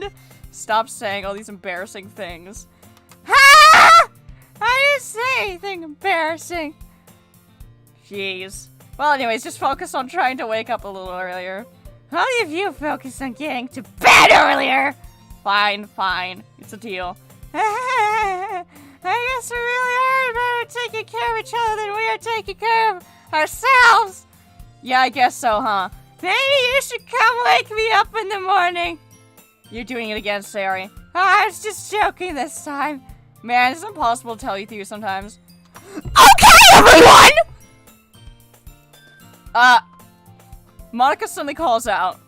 S1: unbuttoned. Stop saying all these embarrassing things. Ha! I didn't say anything embarrassing. Jeez. Well, anyways, just focus on trying to wake up a little earlier. How many of you focus on getting to bed earlier? Fine. It's a deal. I guess we really are better taking care of each other than we are taking care of ourselves. Yeah, I guess so, huh? Maybe you should come wake me up in the morning. You're doing it again, Sari. I was just joking this time. Man, it's impossible to tell you through sometimes.
S2: Okay, everyone!
S1: Monica suddenly calls out.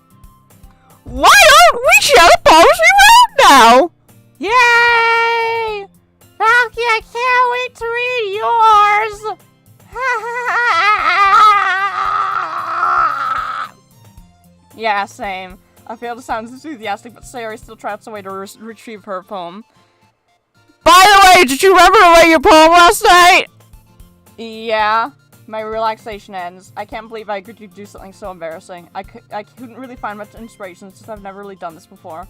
S2: Why don't we share the poems we wrote now?
S1: Yay! Falky, I can't wait to read yours! Yeah, same. I fail to sound enthusiastic, but Sayori still tries a way to retrieve her poem.
S2: By the way, did you remember to write your poem last night?
S1: Yeah. My relaxation ends. I can't believe I agreed to do something so embarrassing. I couldn't really find much inspiration since I've never really done this before.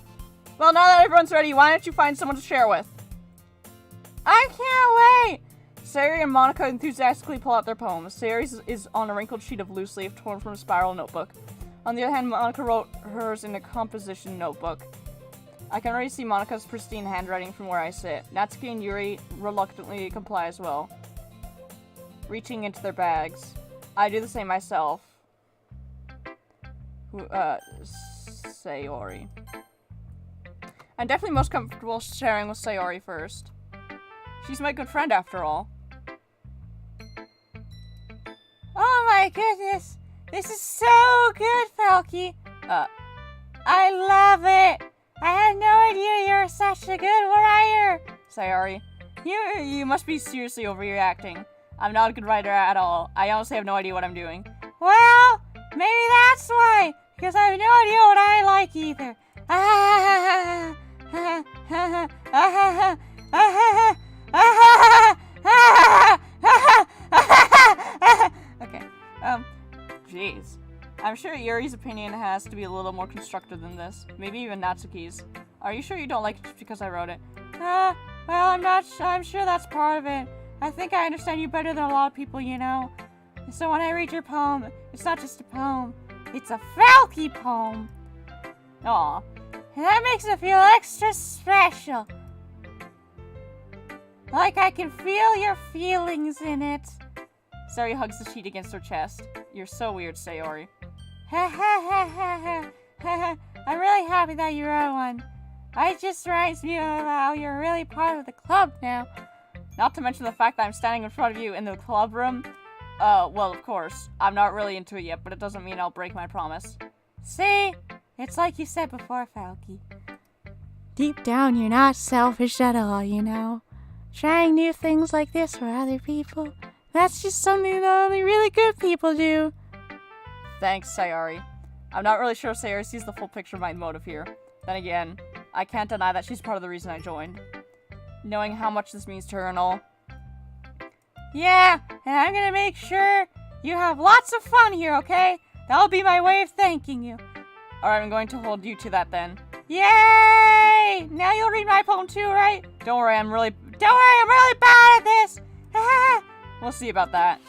S1: Well, now that everyone's ready, why don't you find someone to share with? I can't wait! Sayori and Monica enthusiastically pull out their poems. Sayori's is on a wrinkled sheet of loose leaf torn from a spiral notebook. On the other hand, Monica wrote hers in a composition notebook. I can already see Monica's pristine handwriting from where I sit. Natsuki and Yuri reluctantly comply as well, reaching into their bags. I do the same myself. Sayori. I'm definitely most comfortable sharing with Sayori first. She's my good friend after all. Oh my goodness! This is so good, Falky! I love it! I had no idea you were such a good writer! Sayori. You must be seriously overreacting. I'm not a good writer at all. I honestly have no idea what I'm doing. Well, maybe that's why! Because I have no idea what I like either. Okay, jeez. I'm sure Yuri's opinion has to be a little more constructive than this. Maybe even Natsuki's. Are you sure you don't like it just because I wrote it? Well, I'm sure that's part of it. I think I understand you better than a lot of people, you know. So when I read your poem, it's not just a poem. It's a Falky poem. Aw. And that makes it feel extra special. Like I can feel your feelings in it. Sayori hugs the sheet against her chest. You're so weird, Sayori. I'm really happy that you wrote one. It just reminds me of how you're really part of the club now. Not to mention the fact that I'm standing in front of you in the club room. Well, of course. I'm not really into it yet, but it doesn't mean I'll break my promise. See? It's like you said before, Falky. Deep down, you're not selfish at all, you know? Trying new things like this for other people, that's just something that only really good people do. Thanks, Sayori. I'm not really sure Sayori sees the full picture of my motive here. Then again, I can't deny that she's part of the reason I joined. Knowing how much this means to her and all. Yeah, and I'm gonna make sure you have lots of fun here, okay? That'll be my way of thanking you. Alright, I'm going to hold you to that then. Yay! Now you'll read my poem too, right? Don't worry, I'm really bad at this. We'll see about that.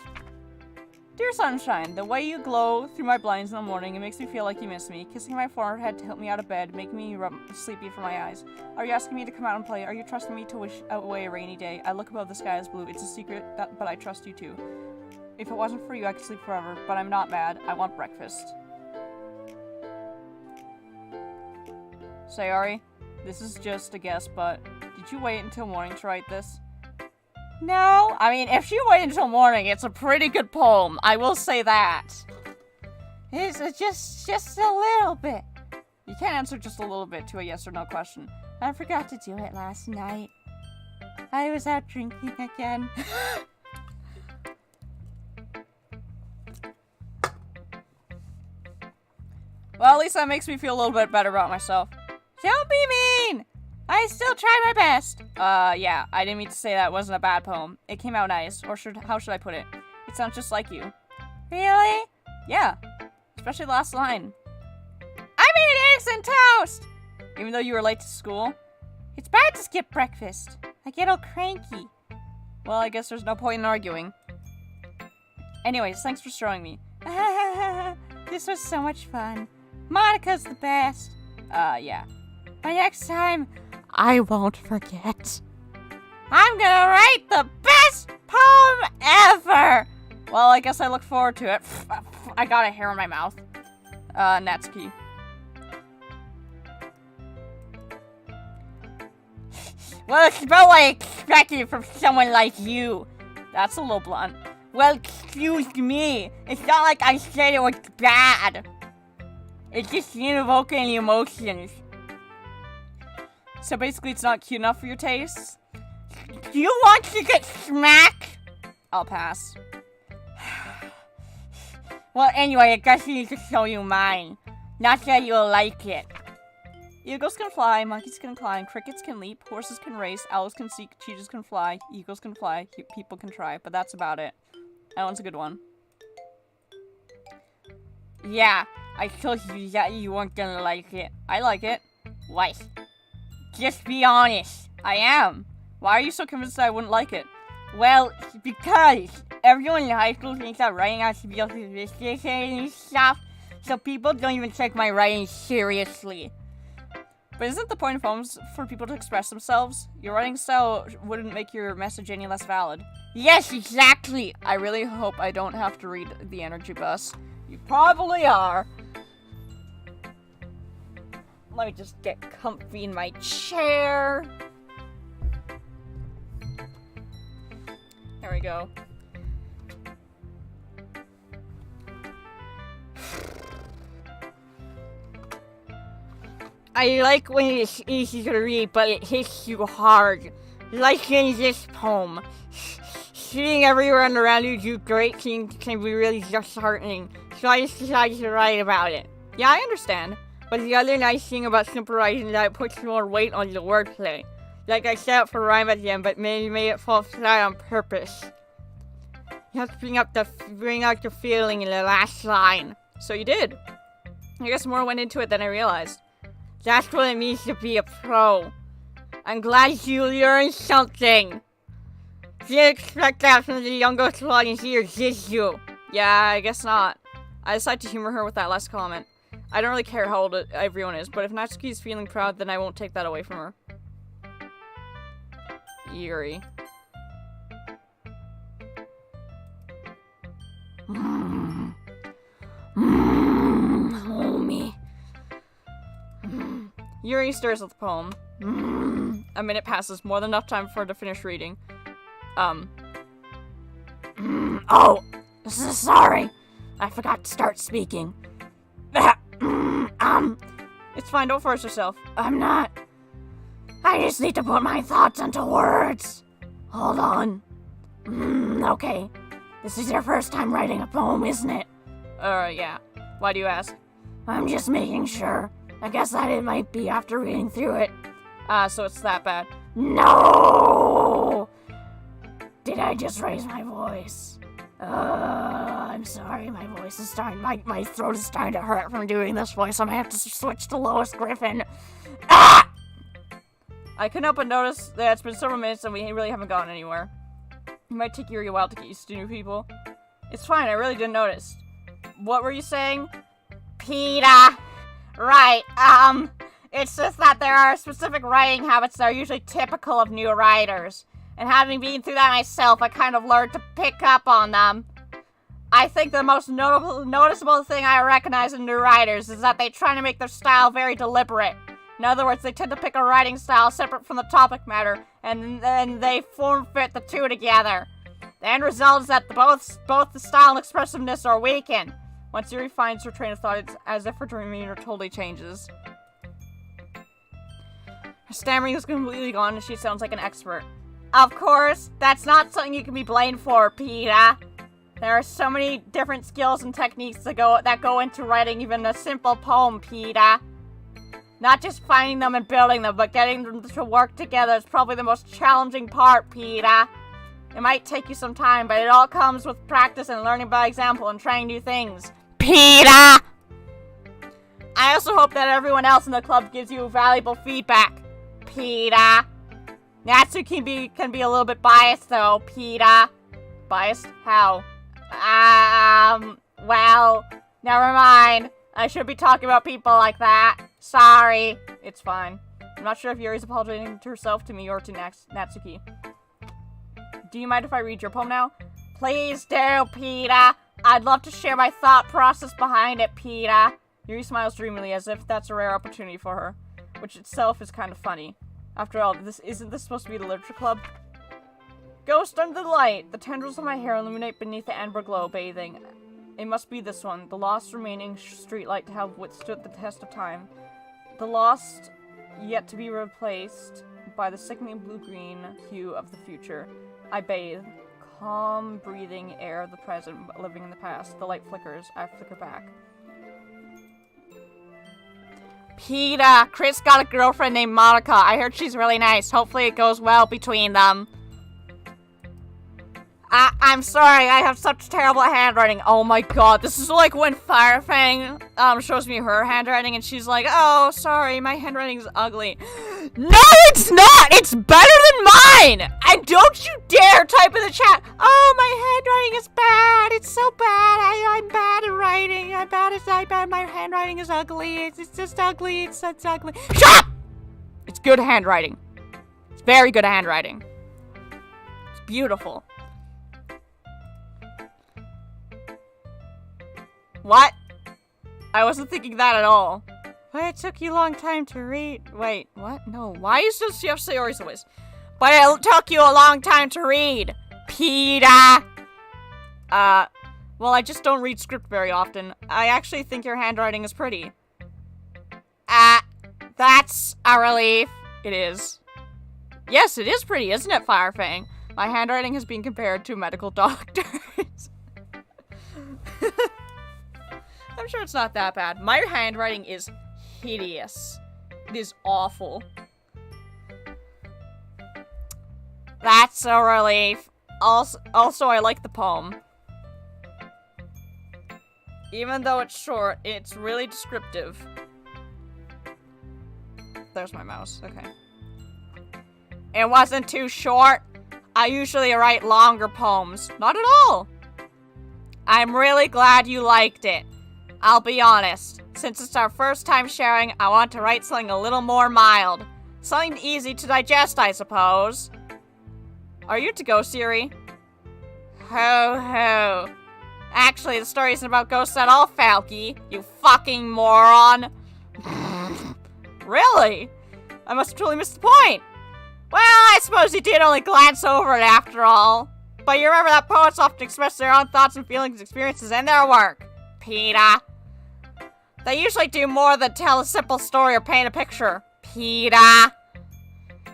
S1: Dear sunshine, the way you glow through my blinds in the morning, it makes me feel like you miss me. Kissing my forehead to help me out of bed, making me sleepy for my eyes. Are you asking me to come out and play? Are you trusting me to wish away a rainy day? I look above, the sky is blue. It's a secret, but I trust you too. If it wasn't for you, I could sleep forever, but I'm not mad. I want breakfast. Sayori, this is just a guess, but did you wait until morning to write this? No. I mean, if you wait until morning, it's a pretty good poem. I will say that. It's just a little bit. You can't answer just a little bit to a yes or no question. I forgot to do it last night. I was out drinking again. Well, at least that makes me feel a little bit better about myself. Don't be mean! I still try my best. Yeah, I didn't mean to say that wasn't a bad poem. It came out nice, or how should I put it? It sounds just like you. Really? Yeah, especially the last line. I made eggs and toast! Even though you were late to school? It's bad to skip breakfast. I get all cranky. Well, I guess there's no point in arguing. Anyways, thanks for showing me. This was so much fun. Monica's the best. Yeah. By next time, I won't forget. I'm gonna write the best poem ever! Well, I guess I look forward to it. I got a hair in my mouth. Natsuki. Well, it's about what I expected from someone like you. That's a little blunt. Well, excuse me. It's not like I said it was bad. It's just invoking any emotions. So basically, it's not cute enough for your tastes? Do you want to get smacked? I'll pass. Well, anyway, I guess I need to show you mine. Not that you'll like it. Eagles can fly, monkeys can climb, crickets can leap, horses can race, owls can seek, cheetahs can fly, eagles can fly, people can try, but that's about it. That one's a good one. Yeah, I told you that you weren't gonna like it. I like it. Why? Just be honest. I am. Why are you so convinced that I wouldn't like it? Well, because everyone in high school thinks that writing has to be sophisticated and stuff, so people don't even take my writing seriously. But isn't the point of poems for people to express themselves? Your writing style wouldn't make your message any less valid. Yes, exactly! I really hope I don't have to read the energy bus. You probably are. Let me just get comfy in my chair. There we go. I like when it's easy to read, but it hits you hard. Like in this poem. Seeing everyone around you do great things can be really disheartening, so I just decided to write about it. Yeah, I understand. But the other nice thing about simple writing is that it puts more weight on the wordplay. Like I set up for rhyme at the end, but maybe made it fall flat on purpose. You have to bring out the feeling in the last line. So you did. I guess more went into it than I realized. That's what it means to be a pro. I'm glad you learned something. Didn't expect that from the youngest audience here, did you? Yeah, I guess not. I decided to humor her with that last comment. I don't really care how old everyone is, but if Natsuki's feeling proud, then I won't take that away from her. Yuri.
S3: Homie.
S1: Yuri stares at the poem. A minute passes, more than enough time for her to finish reading.
S3: Oh, sorry. I forgot to start speaking.
S1: It's fine, don't force yourself.
S3: I'm not. I just need to put my thoughts into words. Hold on. Okay. This is your first time writing a poem, isn't it?
S1: Yeah. Why do you ask?
S3: I'm just making sure. I guess that it might be after reading through it.
S1: So it's that bad.
S3: No! Did I just raise my voice? I'm sorry, my voice is starting, my throat is starting to hurt from doing this voice. I might have to switch to Lois Griffin.
S1: I couldn't help but notice that it's been several minutes and we really haven't gotten anywhere. It might take you a while to get used to new people. It's fine, I really didn't notice. What were you saying?
S3: PETA. Right, it's just that there are specific writing habits that are usually typical of new writers. And having been through that myself, I kind of learned to pick up on them. I think the most noticeable thing I recognize in new writers is that they try to make their style very deliberate. In other words, they tend to pick a writing style separate from the topic matter, and then they form-fit the two together. The end result is that both the style and expressiveness are weakened. Once Yuri finds her train of thought, it's as if her demeanor totally changes. Her stammering is completely gone, and she sounds like an expert. Of course, that's not something you can be blamed for, PETA. There are so many different skills and techniques that go into writing even a simple poem, PETA. Not just finding them and building them, but getting them to work together is probably the most challenging part, PETA. It might take you some time, but it all comes with practice and learning by example and trying new things. PETA! I also hope that everyone else in the club gives you valuable feedback. PETA. Natsu can be a little bit biased though, PETA.
S1: Biased? How?
S3: Well, never mind. I should be talking about people like that. Sorry.
S1: It's fine. I'm not sure if Yuri's apologizing to herself, to me, or to Natsuki. Do you mind if I read your poem now?
S3: Please do, PETA. I'd love to share my thought process behind it, PETA.
S1: Yuri smiles dreamily as if that's a rare opportunity for her, which itself is kind of funny. After all, isn't this supposed to be the literature club? Ghost under the light. The tendrils of my hair illuminate beneath the amber glow, bathing. It must be this one, the lost remaining streetlight to have withstood the test of time. The lost, yet to be replaced by the sickening blue-green hue of the future. I bathe. Calm, breathing air of the present, living in the past. The light flickers. I flicker back.
S3: PETA, Chris got a girlfriend named Monica. I heard she's really nice. Hopefully it goes well between them. I'm sorry, I have such terrible handwriting.
S1: Oh my god, this is like when Firefang shows me her handwriting and she's like, oh, sorry, my handwriting is ugly. No, it's not! It's better than mine! And don't you dare type in the chat, oh, my handwriting is bad, it's so bad, I'm bad at writing, I'm bad at my handwriting is ugly, it's just ugly, it's ugly. Shut up! It's good handwriting. It's very good handwriting. It's beautiful. What? I wasn't thinking that at all. But it took you a long time to read. Wait, what? No. Why is this Chef Sayori's voice? But it took you a long time to read, PETA. Well, I just don't read script very often. I actually think your handwriting is pretty.
S3: That's a relief.
S1: It is. Yes, it is pretty, isn't it, Firefang? My handwriting has been compared to medical doctors. I'm sure it's not that bad. My handwriting is hideous. It is awful.
S3: That's a relief.
S1: Also, I like the poem. Even though it's short, it's really descriptive. There's my mouse. Okay.
S3: It wasn't too short. I usually write longer poems.
S1: Not at all.
S3: I'm really glad you liked it. I'll be honest. Since it's our first time sharing, I want to write something a little more mild. Something easy to digest, I suppose.
S1: Are you to go, Siri?
S3: Ho ho. Actually, the story isn't about ghosts at all, Falky. You fucking moron.
S1: Really? I must have totally missed the point.
S3: Well, I suppose you did only glance over it after all. But you remember that poets often express their own thoughts and feelings and experiences in their work, PETA. They usually do more than tell a simple story or paint a picture, PETA.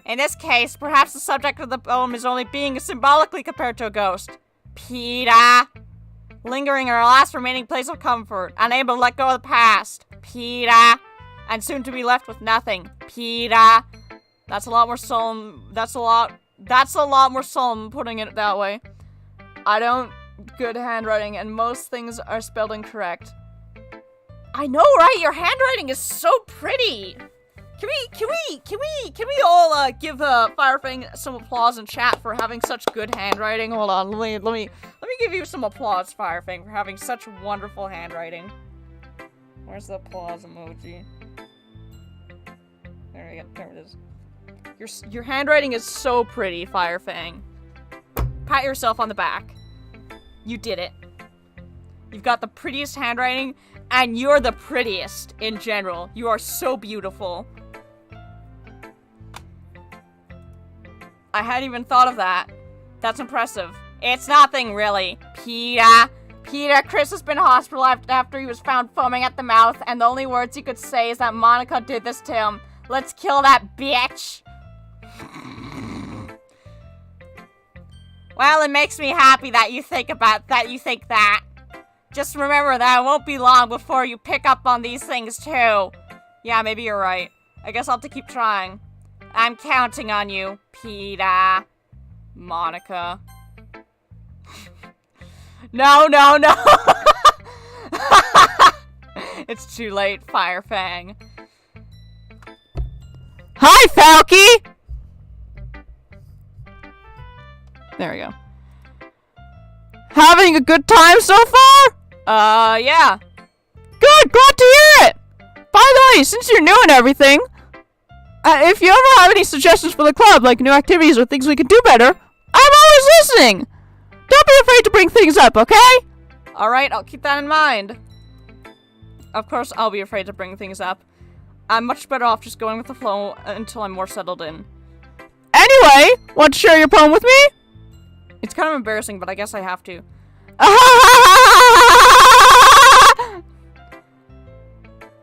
S3: In this case, perhaps the subject of the poem is only being symbolically compared to a ghost, PETA. Lingering in our last remaining place of comfort, unable to let go of the past, PETA. And soon to be left with nothing, PETA.
S1: That's a lot more solemn. That's a lot more solemn putting it that way. I don't good handwriting, and most things are spelled incorrect. I know, right? Your handwriting is so pretty. Can we all give Firefang some applause in chat for having such good handwriting? Hold on, let me give you some applause, Firefang, for having such wonderful handwriting. Where's the applause emoji? There it is. Your handwriting is so pretty, Firefang. Pat yourself on the back. You did it. You've got the prettiest handwriting, and you're the prettiest in general. You are so beautiful. I hadn't even thought of that. That's impressive. It's nothing, really. Peter, Chris has been hospitalized after he was found foaming at the mouth, and the only words he could say is that Monica did this to him. Let's kill that bitch. Well, it makes me happy that you think that. Just remember that it won't be long before you pick up on these things, too. Yeah, maybe you're right. I guess I'll have to keep trying. I'm counting on you, Peter. Monica. No. It's too late, Firefang.
S2: Hi, Falky! There we go. Having a good time so far?
S1: Yeah.
S2: Good, glad to hear it! By the way, since you're new and everything, if you ever have any suggestions for the club, like new activities or things we can do better, I'm always listening! Don't be afraid to bring things up, okay?
S1: Alright, I'll keep that in mind. Of course, I'll be afraid to bring things up. I'm much better off just going with the flow until I'm more settled in.
S2: Anyway, want to share your poem with me?
S1: It's kind of embarrassing, but I guess I have to.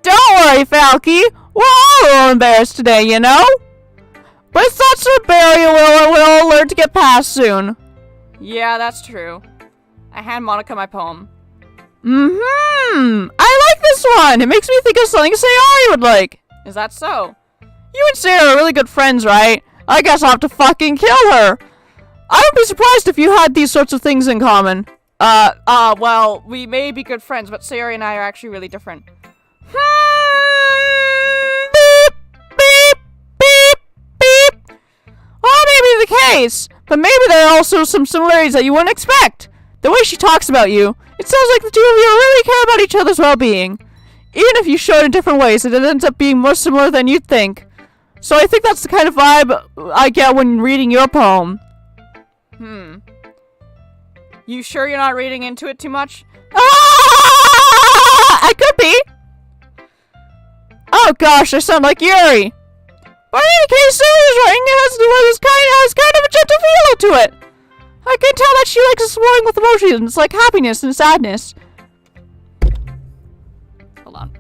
S2: Don't worry, Falky. We're all a little embarrassed today, you know? But it's not so barrier we'll all learn to get past soon.
S1: Yeah, that's true. I hand Monica my poem.
S2: I like this one. It makes me think of something Sayori would like.
S1: Is that so?
S2: You and Sarah are really good friends, right? I guess I'll have to fucking kill her. I would be surprised if you had these sorts of things in common.
S1: Well, we may be good friends, but Sayori and I are actually really different.
S2: Beep, beep, beep, beep. Well, maybe the case, but maybe there are also some similarities that you wouldn't expect. The way she talks about you, it sounds like the two of you really care about each other's well-being. Even if you show it in different ways, it ends up being more similar than you'd think. So I think that's the kind of vibe I get when reading your poem.
S1: You sure you're not reading into it too much?
S2: I could be. Oh gosh, I sound like Yuri. But in any case, Sarah's writing has kind of a gentle feel to it. I can tell that she likes exploring with emotions like happiness and sadness.
S1: Hold on.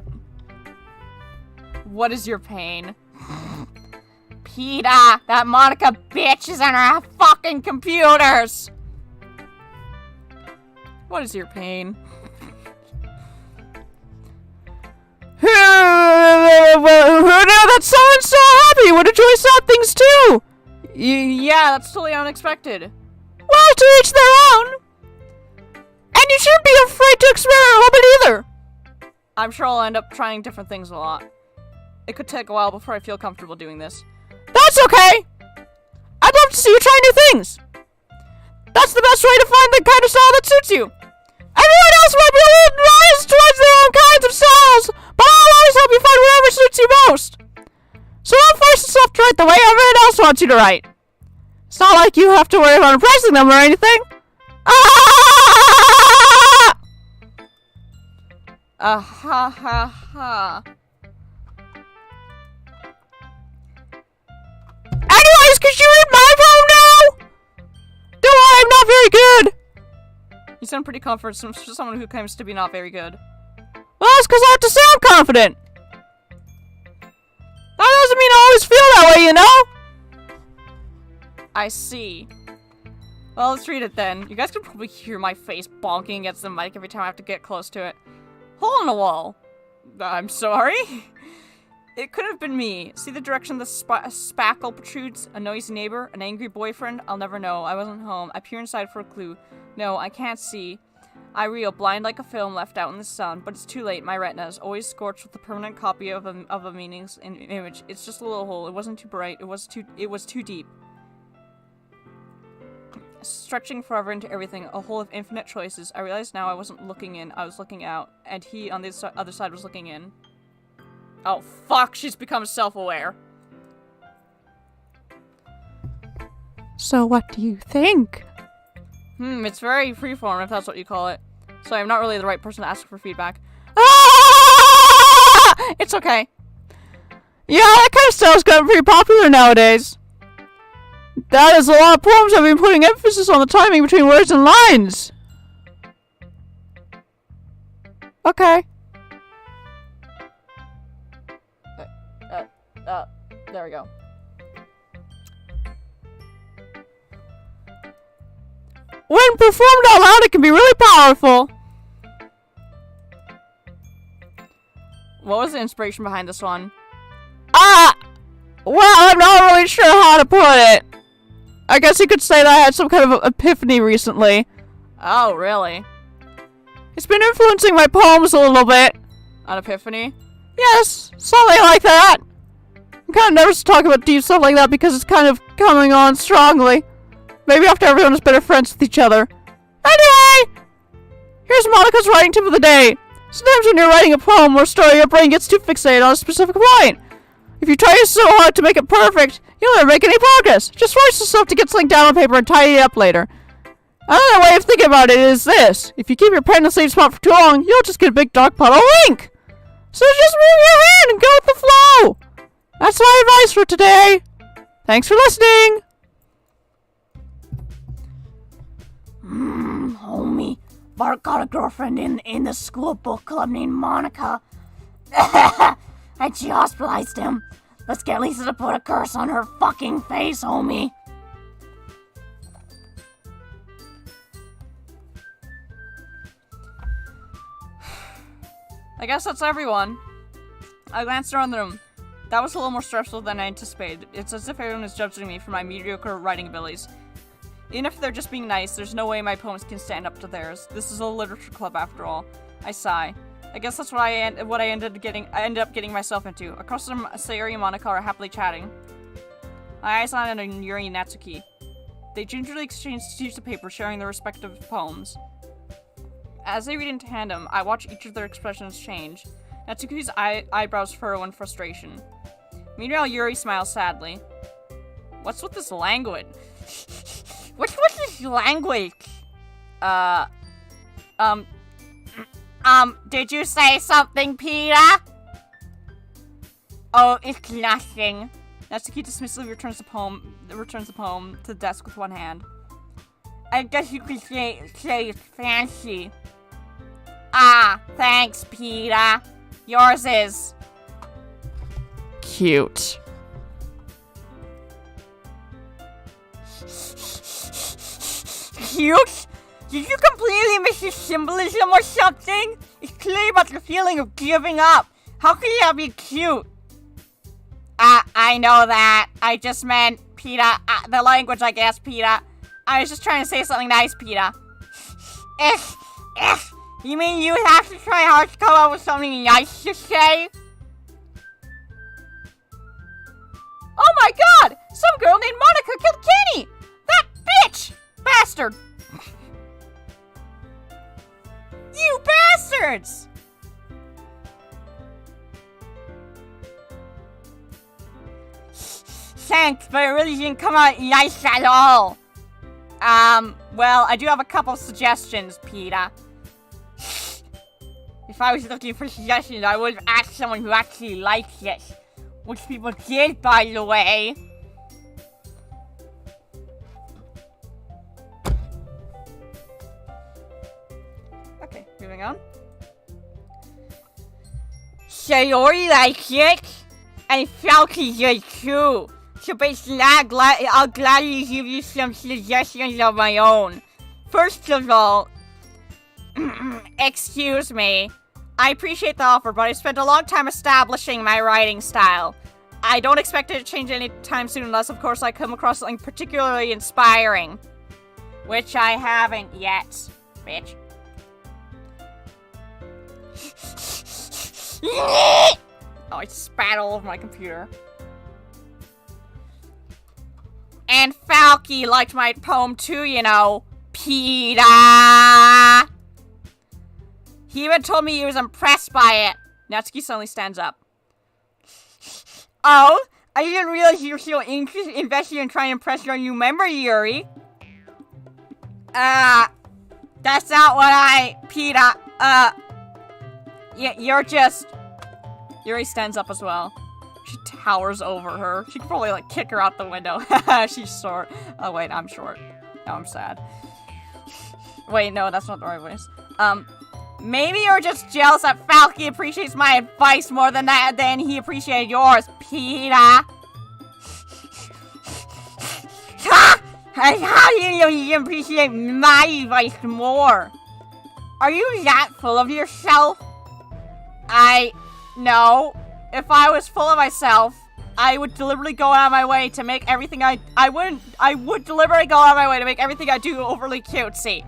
S1: What is your pain?
S3: Peter, that Monica bitch is on her fucking computers.
S1: What is your pain?
S2: Who knew that someone's so happy would enjoy sad things too?
S1: Yeah, that's totally unexpected.
S2: Well, to each their own. And you shouldn't be afraid to experiment a little bit either.
S1: I'm sure I'll end up trying different things a lot. It could take a while before I feel comfortable doing this.
S2: That's okay. I'd love to see you try new things. That's the best way to find the kind of style that suits you. Everyone else might be a little biased towards their own kinds of styles, but I'll always help you find whatever suits you most. So don't force yourself to write the way everyone else wants you to write. It's not like you have to worry about impressing them or anything. Anyways, could you read my poem now? Don't worry, I'm not very good.
S1: You sound pretty confident for someone who claims to be not very good.
S2: Well, that's because I have to sound confident. That doesn't mean I always feel that way, you know?
S1: I see. Well, let's read it then. You guys can probably hear my face bonking against the mic every time I have to get close to it. Hole in the wall. I'm sorry. It could have been me. See the direction the spackle protrudes? A noisy neighbor? An angry boyfriend? I'll never know. I wasn't home. I peer inside for a clue. No, I can't see. I reel, blind like a film left out in the sun, but it's too late. My retina is always scorched with a permanent copy of a meaningless image. It's just a little hole. It wasn't too bright. It was too deep. Stretching forever into everything, a hole of infinite choices. I realized now I wasn't looking in, I was looking out, and he on the other side was looking in. Oh fuck, she's become self-aware.
S2: So what do you think?
S1: It's very freeform, if that's what you call it. So I'm not really the right person to ask for feedback.
S2: Ah! It's okay. Yeah, that kind of style's gotten pretty popular nowadays. That is a lot of poems have been putting emphasis on the timing between words and lines. Okay.
S1: There we go.
S2: When performed out loud, it can be really powerful.
S1: What was the inspiration behind this one?
S2: Well, I'm not really sure how to put it. I guess you could say that I had some kind of epiphany recently.
S1: Oh, really?
S2: It's been influencing my poems a little bit.
S1: An epiphany?
S2: Yes, something like that. I'm kind of nervous to talk about deep stuff like that because it's kind of coming on strongly. Maybe after everyone is better friends with each other. Anyway! Here's Monica's writing tip of the day. Sometimes when you're writing a poem or story, your brain gets too fixated on a specific point. If you try so hard to make it perfect, you'll never make any progress. Just force yourself to get something down on paper and tidy it up later. Another way of thinking about it is this. If you keep your pen in the same spot for too long, you'll just get a big dark puddle of ink. So just move your hand and go with the flow. That's my advice for today. Thanks for listening.
S3: Homie, Bart got a girlfriend in the school book club named Monica. And she hospitalized him. Let's get Lisa to put a curse on her fucking face, homie.
S1: I guess that's everyone. I glanced around the room. That was a little more stressful than I anticipated. It's as if everyone is judging me for my mediocre writing abilities. Even if they're just being nice, there's no way my poems can stand up to theirs. This is a literature club after all. I sigh. I guess that's what I ended up getting myself into. Across the room, Sayori and Monica are happily chatting. My eyes landed on Yuri and Natsuki. They gingerly exchanged sheets of paper, sharing their respective poems. As they read in tandem, I watch each of their expressions change. Natsuki's eyebrows furrow in frustration. Meanwhile, Yuri smiles sadly. What's with this language? What's with this language?
S3: Did you say something, Peter?
S1: Oh, it's nothing. Natsuki dismissively returns the poem to the desk with one hand. I guess you could say it's fancy.
S3: Ah, thanks, Peter. Yours is
S2: Cute.
S1: Cute? Did you completely miss the symbolism or something? It's clearly about the feeling of giving up. How can that be cute?
S3: I know that. I just meant, Peter, the language, I guess, Peter. I was just trying to say something nice, Peter.
S1: You mean you have to try hard to come up with something nice to say? Oh my god! Some girl named Monica killed Kenny! That bitch! Bastard! You bastards! Thanks, but it really didn't come out nice at all. Well, I do have a couple suggestions, Peter. If I was looking for suggestions, I would have asked someone who actually likes it. Which people did, by the way. Okay, moving on. Sayori likes it, and Falky did too. So basically, I'll gladly give you some suggestions of my own. First of all, excuse me. I appreciate the offer, but I spent a long time establishing my writing style. I don't expect it to change anytime soon unless, of course, I come across something particularly inspiring. Which I haven't yet, bitch. Oh, I spat all over my computer. And Falky liked my poem too, you know. Peter! He even told me he was impressed by it. Natsuki suddenly stands up. Oh, I didn't realize you were so invested in trying to impress your new member, Yuri. That's not what Peter, yeah, you're just... Yuri stands up as well. She towers over her. She could probably, like, kick her out the window. She's short. Oh, wait, I'm short. Now I'm sad. Wait, no, that's not the right voice. Maybe you're just jealous that Falky appreciates my advice more than he appreciated yours, Peter. How do you know you appreciate my advice more? Are you that full of yourself? No. If I was full of myself, I would deliberately go out of my way to make everything I would deliberately go out of my way to make everything I do overly cutesy.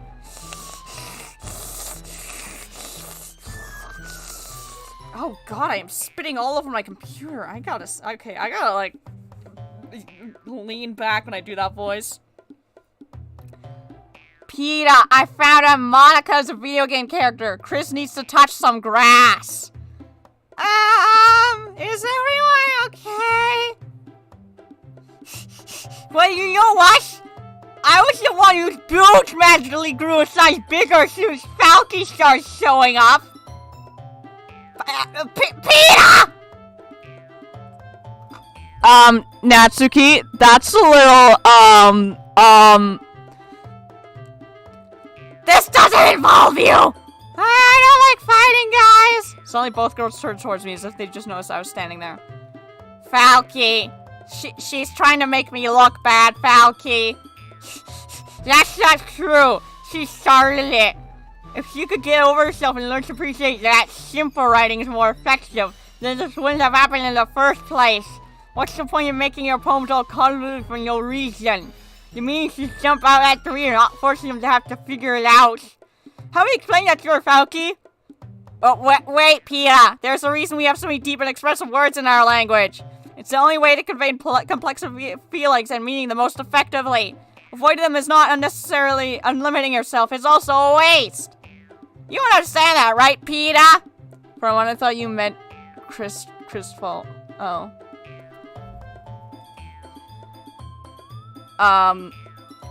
S1: Oh god, I am spitting all over my computer. I gotta, like, lean back when I do that voice. Peter, I found out Monica's a video game character. Chris needs to touch some grass. Is everyone okay? Well, you know what? I was the one whose boobs magically grew a size bigger as soon as Falky started showing up. Peter!
S2: Natsuki, that's a little,
S1: This doesn't involve you! I don't like fighting, guys! Suddenly both girls turned towards me as if they just noticed I was standing there. Falky. She's trying to make me look bad, Falky. That's not true. She started it. If she could get over herself and learn to appreciate that simple writing is more effective, then this wouldn't have happened in the first place. What's the point of making your poems all convoluted for no reason? You mean you jump out at 3 and not forcing them to have to figure it out? How do you explain that to her, Falky? Oh, wait, Peter. There's a reason we have so many deep and expressive words in our language. It's the only way to convey complex feelings and meaning the most effectively. Avoiding them is not unnecessarily unlimiting yourself. It's also a waste. You don't understand that, right, Peter? For a moment, I thought you meant Chris fault. Oh.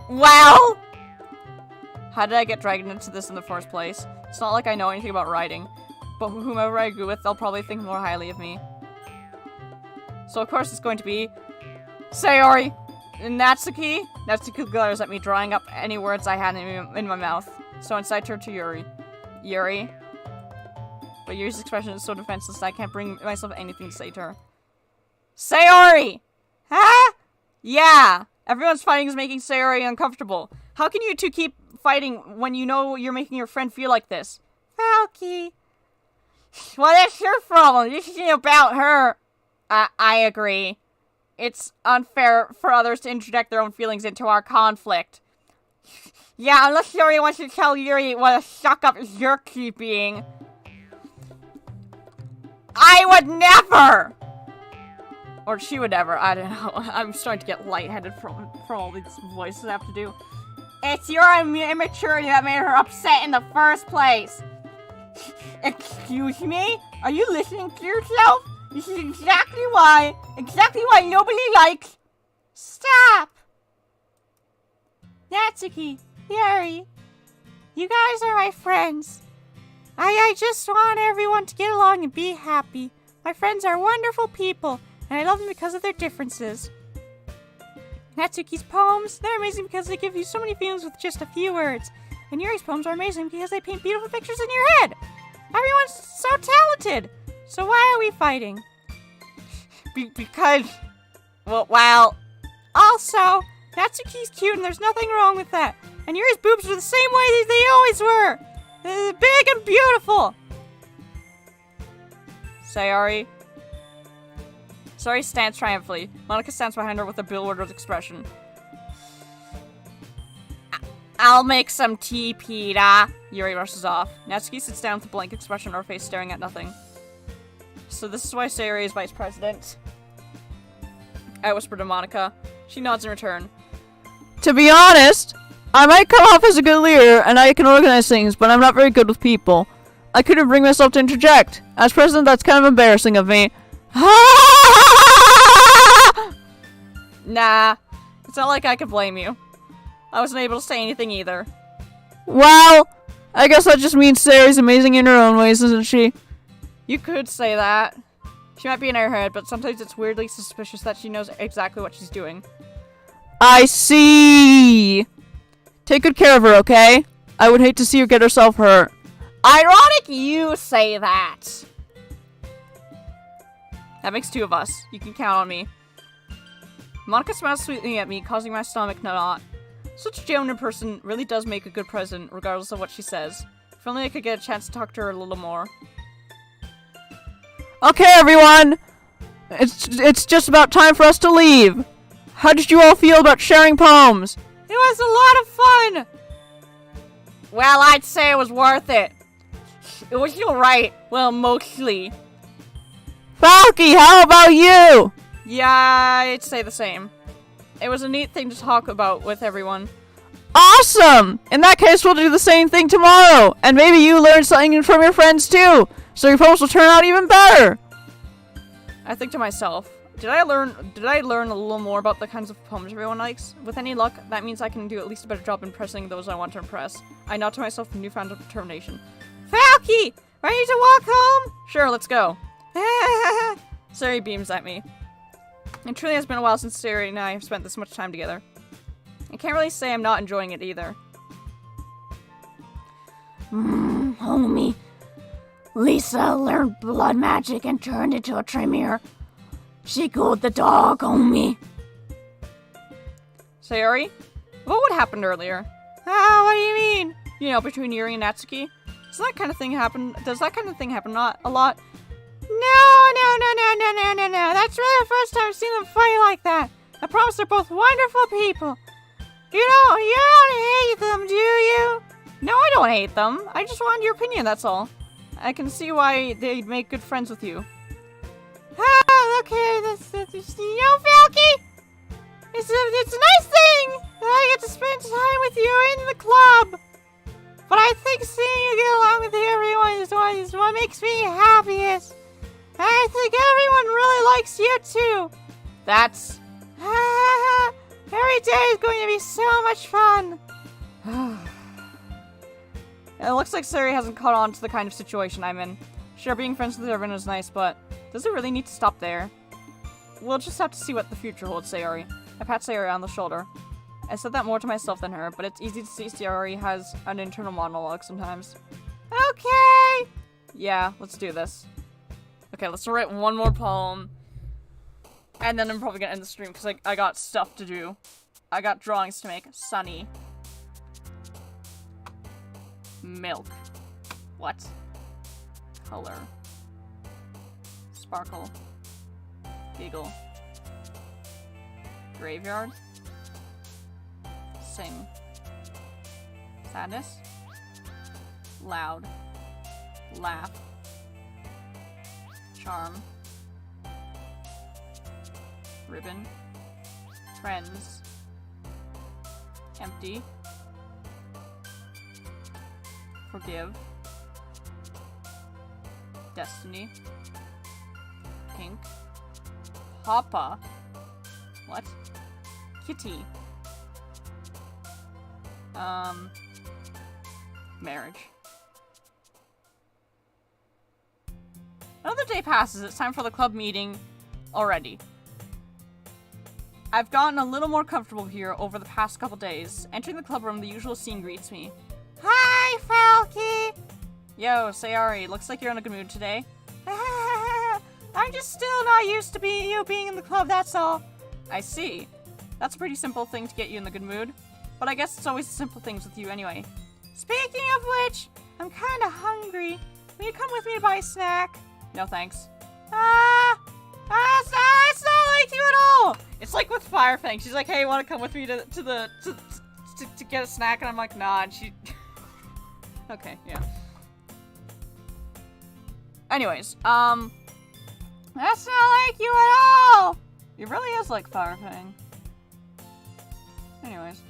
S1: Well? How did I get dragged into this in the first place? It's not like I know anything about writing. But whomever I agree with, they'll probably think more highly of me. So of course it's going to be Sayori. Natsuki. Natsuki glares at me, drawing up any words I had in my mouth. So instead I turn to Yuri. Yuri? But Yuri's expression is so defenseless that I can't bring myself anything to say to her. Sayori! Huh? Yeah! Everyone's fighting is making Sayori uncomfortable. How can you two keep fighting when you know you're making your friend feel like this? Falky. Well, that's your problem. This isn't about her. I agree. It's unfair for others to interject their own feelings into our conflict. Yeah, unless Yuri wants to tell Yuri what a suck-up you're keeping. I would never! Or she would never, I don't know. I'm starting to get lightheaded from all these voices I have to do. It's your immaturity that made her upset in the first place. Excuse me? Are you listening to yourself? This is exactly why nobody likes... Stop! Natsuki, Yuri, you guys are my friends. I just want everyone to get along and be happy. My friends are wonderful people, and I love them because of their differences. Natsuki's poems, they're amazing because they give you so many feelings with just a few words. And Yuri's poems are amazing because they paint beautiful pictures in your head. Everyone's so talented. So why are we fighting? Because... Well... Also, Natsuki's cute and there's nothing wrong with that. And Yuri's boobs are the same way as they always were. They're big and beautiful. Sayori. Sayori stands triumphantly. Monica stands behind her with a bewildered expression. I'll make some tea, Peter. Yuri rushes off. Natsuki sits down with a blank expression on her face, staring at nothing. So this is why Sayori is vice president. I whisper to Monica. She nods in return.
S2: To be honest, I might come off as a good leader and I can organize things, but I'm not very good with people. I couldn't bring myself to interject. As president, that's kind of embarrassing of me.
S1: Nah, it's not like I could blame you. I wasn't able to say anything either.
S2: Well, I guess that just means Sayori's amazing in her own ways, isn't she?
S1: You could say that. She might be an airhead, but sometimes it's weirdly suspicious that she knows exactly what she's doing.
S2: I see. Take good care of her, okay? I would hate to see her get herself hurt.
S1: Ironic you say that. That makes 2 of us. You can count on me. Monica smiles sweetly at me, causing my stomach to knot. Such a genuine person really does make a good president, regardless of what she says. If only I could get a chance to talk to her a little more.
S2: Okay, everyone! It's just about time for us to leave. How did you all feel about sharing poems?
S1: It was a lot of fun! Well, I'd say it was worth it. It was alright. Well, mostly.
S2: Falky, how about you?
S1: Yeah, I'd say the same. It was a neat thing to talk about with everyone.
S2: Awesome! In that case, we'll do the same thing tomorrow. And maybe you learn something from your friends too. So your poems will turn out even better.
S1: I think to myself, did I learn a little more about the kinds of poems everyone likes? With any luck, that means I can do at least a better job impressing those I want to impress. I nod to myself with newfound determination. Falky! Ready to walk home? Sure, let's go. Sari beams at me. It truly has been a while since Sari and I have spent this much time together. I can't really say I'm not enjoying it either.
S3: Homie. Lisa learned blood magic and turned into a Tremere. She cooled the dog, homie.
S1: Sayori? What happened earlier? Ah, what do you mean? You know, between Yuri and Natsuki? Does that kind of thing happen not a lot? No. That's really the first time I've seen them fight like that. I promise they're both wonderful people. You don't hate them, do you? No, I don't hate them. I just wanted your opinion, that's all. I can see why they'd make good friends with you. Ah, okay, that's you know, Falky? It's a nice thing that I get to spend time with you in the club. But I think seeing you get along with everyone is what makes me happiest. I think everyone really likes you too. That's... every day is going to be so much fun. It looks like Sari hasn't caught on to the kind of situation I'm in. Sure, being friends with everyone is nice, but does it really need to stop there? We'll just have to see what the future holds, Sayori. I pat Sayori on the shoulder. I said that more to myself than her, but it's easy to see Sayori has an internal monologue sometimes. Okay! Yeah, let's do this. Okay, let's write one more poem. And then I'm probably gonna end the stream because I got stuff to do. I got drawings to make. Sunny. Milk. What? Color. Sparkle. Giggle. Graveyard. Sing. Sadness. Loud. Laugh. Charm. Ribbon. Friends. Empty. Forgive. Destiny. Pink. Papa. What? Kitty. Marriage. Another day passes. It's time for the club meeting already. I've gotten a little more comfortable here over the past couple days. Entering the club room, the usual scene greets me. Hi, Falky! Yo, Sayori, looks like you're in a good mood today. I'm just still not used to you being in the club, that's all. I see. That's a pretty simple thing to get you in the good mood. But I guess it's always the simple things with you anyway. Speaking of which, I'm kinda hungry. Will you come with me to buy a snack? No thanks. It's not like you at all! It's like with Firefang. She's like, hey, wanna come with me to get a snack? And I'm like, nah, and she... Okay, yeah. Anyways, That's not like you at all! It really is like Fire Fang. Anyways.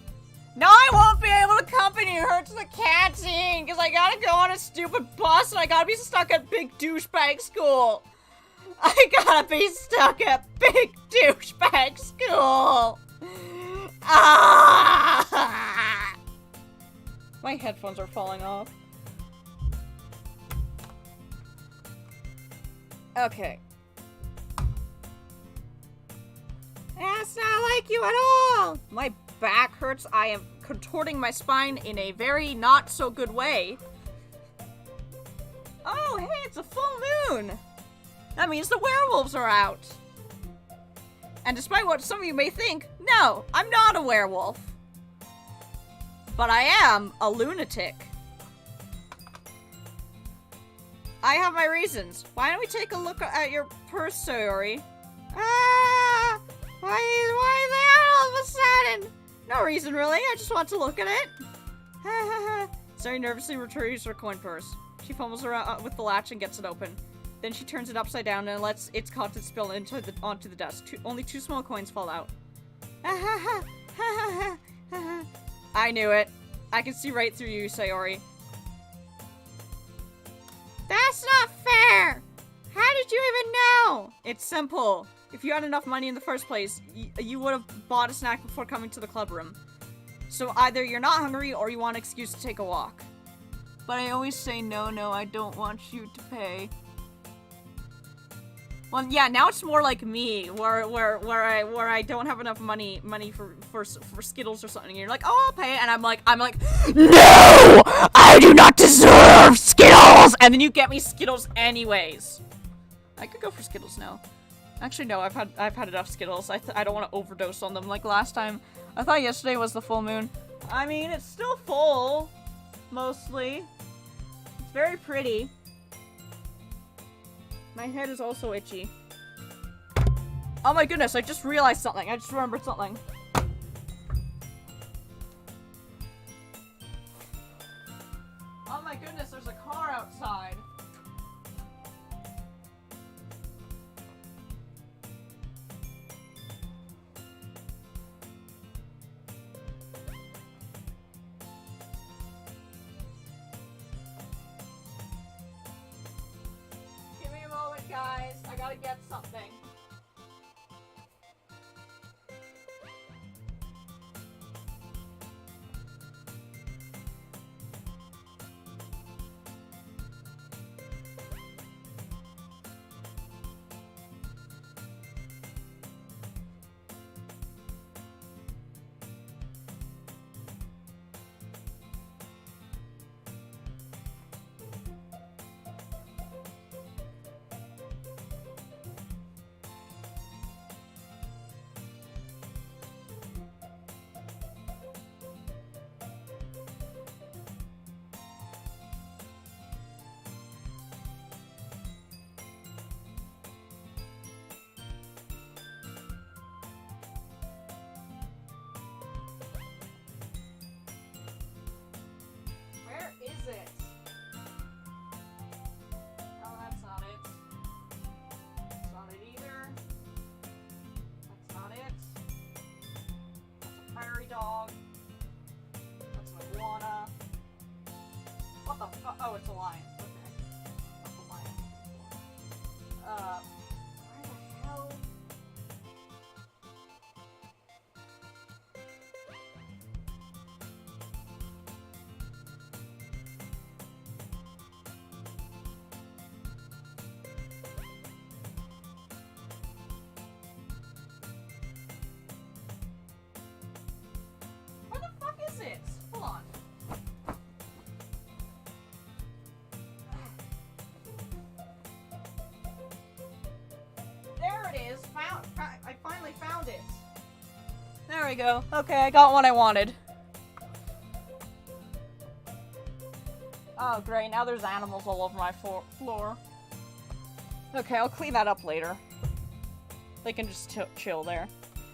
S1: Now I won't be able to accompany her to the canteen because I gotta go on a stupid bus and I gotta be stuck at big douchebag school. I gotta be stuck at big douchebag school. Ah! My headphones are falling off. Okay. That's not like you at all! My back hurts. I am contorting my spine in a very not so good way. Oh, hey, it's a full moon! That means the werewolves are out! And despite what some of you may think, no, I'm not a werewolf. But I am a lunatic. I have my reasons. Why don't we take a look at your purse, Sayori? Ah! Why is that all of a sudden? No reason, really. I just want to look at it. Sayori nervously retrieves her coin purse. She fumbles around with the latch and gets it open. Then she turns it upside down and lets its contents spill onto the desk. Only 2 small coins fall out. I knew it. I can see right through you, Sayori. That's not fair! How did you even know? It's simple. If you had enough money in the first place, you would have bought a snack before coming to the club room. So either you're not hungry or you want an excuse to take a walk. But I always say no, I don't want you to pay. Well, yeah, now it's more like me, where I don't have enough money for Skittles or something. And you're like, oh, I'll pay, and I'm like, no, I do not deserve Skittles. And then you get me Skittles anyways. I could go for Skittles now. Actually, no, I've had enough Skittles. I don't want to overdose on them like last time. I thought yesterday was the full moon. I mean, it's still full, mostly. It's very pretty. My head is also itchy. Oh my goodness, I just realized something. I just remembered something. Oh my goodness, there's a car outside. Guys, I gotta get something. Is it? No, that's not it. That's not it either. That's not it. That's a prairie dog. That's an iguana. What the fuck? Oh, it's a lion. Okay. That's a lion. Where the hell? It? Hold on. There it is. I finally found it. There we go. Okay, I got what I wanted. Oh, great. Now there's animals all over my floor. Okay, I'll clean that up later. They can just chill there.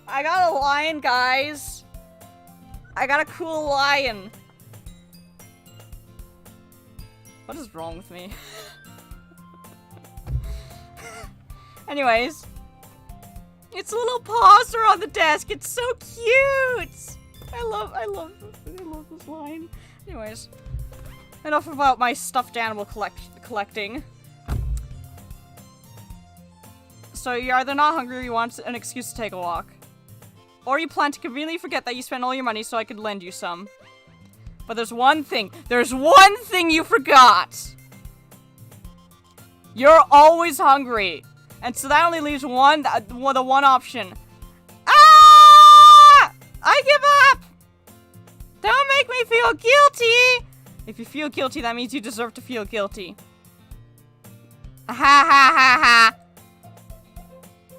S1: I got a lion, guys. I got a cool lion. What is wrong with me? Anyways. Its little paws are on the desk. It's so cute. I love this line. Anyways. Enough about my stuffed animal collecting. So you're either not hungry or you want an excuse to take a walk. Or you plan to conveniently forget that you spent all your money so I could lend you some. But there's one thing. There's one thing you forgot. You're always hungry. And so that only leaves the one option. Ah! I give up! Don't make me feel guilty! If you feel guilty, that means you deserve to feel guilty. Ha ha ha ha!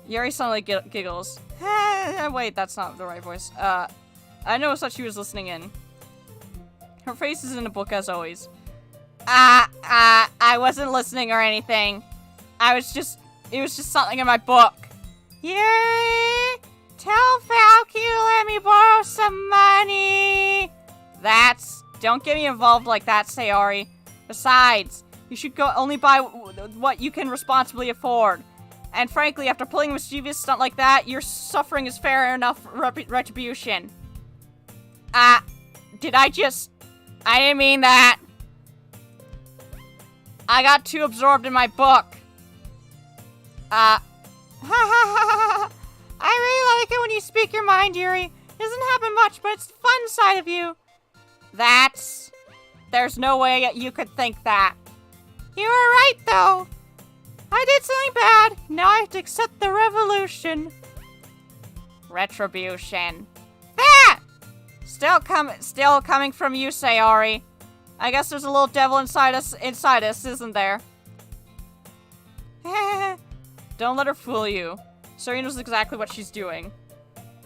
S1: Yuri suddenly giggles. Wait, that's not the right voice. I noticed that she was listening in. Her face is in a book as always. I wasn't listening or anything. It was just something in my book. Yuri, tell Falky to let me borrow some money. Don't get me involved like that, Sayori. Besides, you should only buy what you can responsibly afford. And frankly, after pulling a mischievous stunt like that, your suffering is fair enough retribution. I didn't mean that. I got too absorbed in my book. I really like it when you speak your mind, Yuri. It doesn't happen much, but it's the fun side of you. There's no way you could think that. You were right, though. I did something bad. Now I have to accept the revolution. Retribution. That! Still coming from you, Sayori. I guess there's a little devil inside us, isn't there? Don't let her fool you. Sayori knows exactly what she's doing.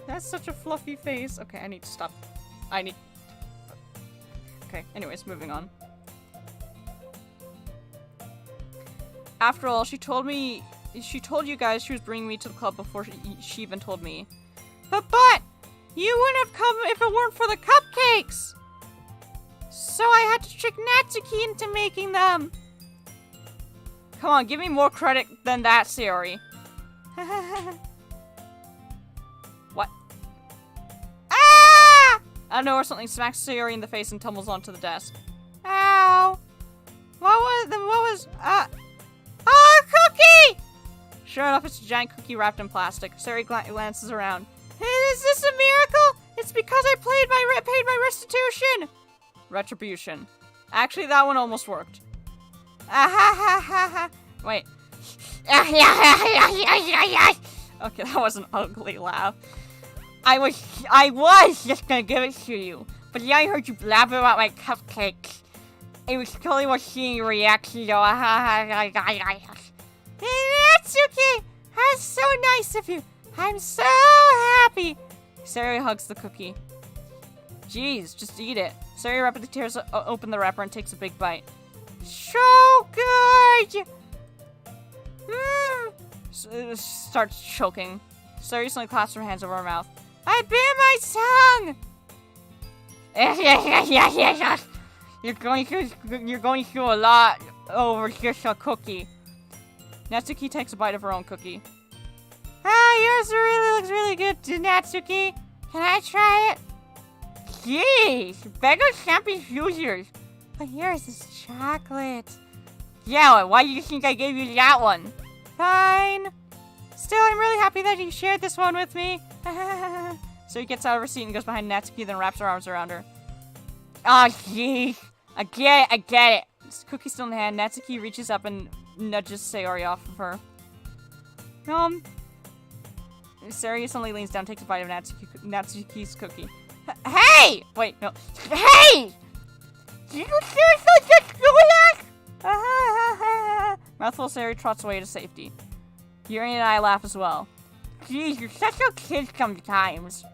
S1: That's such a fluffy face. Okay, I need to stop. Okay, anyways, moving on. After all, she told you guys she was bringing me to the club before she even told me. But you wouldn't have come if it weren't for the cupcakes! So I had to trick Natsuki into making them! Come on, give me more credit than that, Sayori. What? Ah! I know where something smacks Sayori in the face and tumbles onto the desk. Ow! Oh, cookie! Sure enough, it's a giant cookie wrapped in plastic. Sayori glances around. Is this a miracle? It's because I paid my restitution! Retribution. Actually, that one almost worked. Wait. Okay, that was an ugly laugh. I was just gonna give it to you, but then I heard you laugh about my cupcakes. It was totally worth seeing your reaction, though. That's okay. That's so nice of you. I'm so happy. Sayori hugs the cookie. Jeez, just eat it. Sayori rapidly tears open the wrapper and takes a big bite. So good! Starts choking. Sayori suddenly clasps her hands over her mouth. I bit my tongue! You're going through a lot over just a cookie. Natsuki takes a bite of her own cookie. Yours looks really good, Natsuki. Can I try it? Jeez, beggars can't be choosers. But yours is chocolate. Yeah, why do you think I gave you that one? Fine. Still, I'm really happy that you shared this one with me. So he gets out of her seat and goes behind Natsuki, then wraps her arms around her. Oh, jeez. I get it. Cookie still in hand, Natsuki reaches up and nudges Sayori off of her. Sayori suddenly leans down, takes a bite of Natsuki's cookie. Hey! Wait, no. Hey! Did you seriously just do that? Mouthful Sayori trots away to safety. Yuri and I laugh as well. Jeez, you're such a kid sometimes.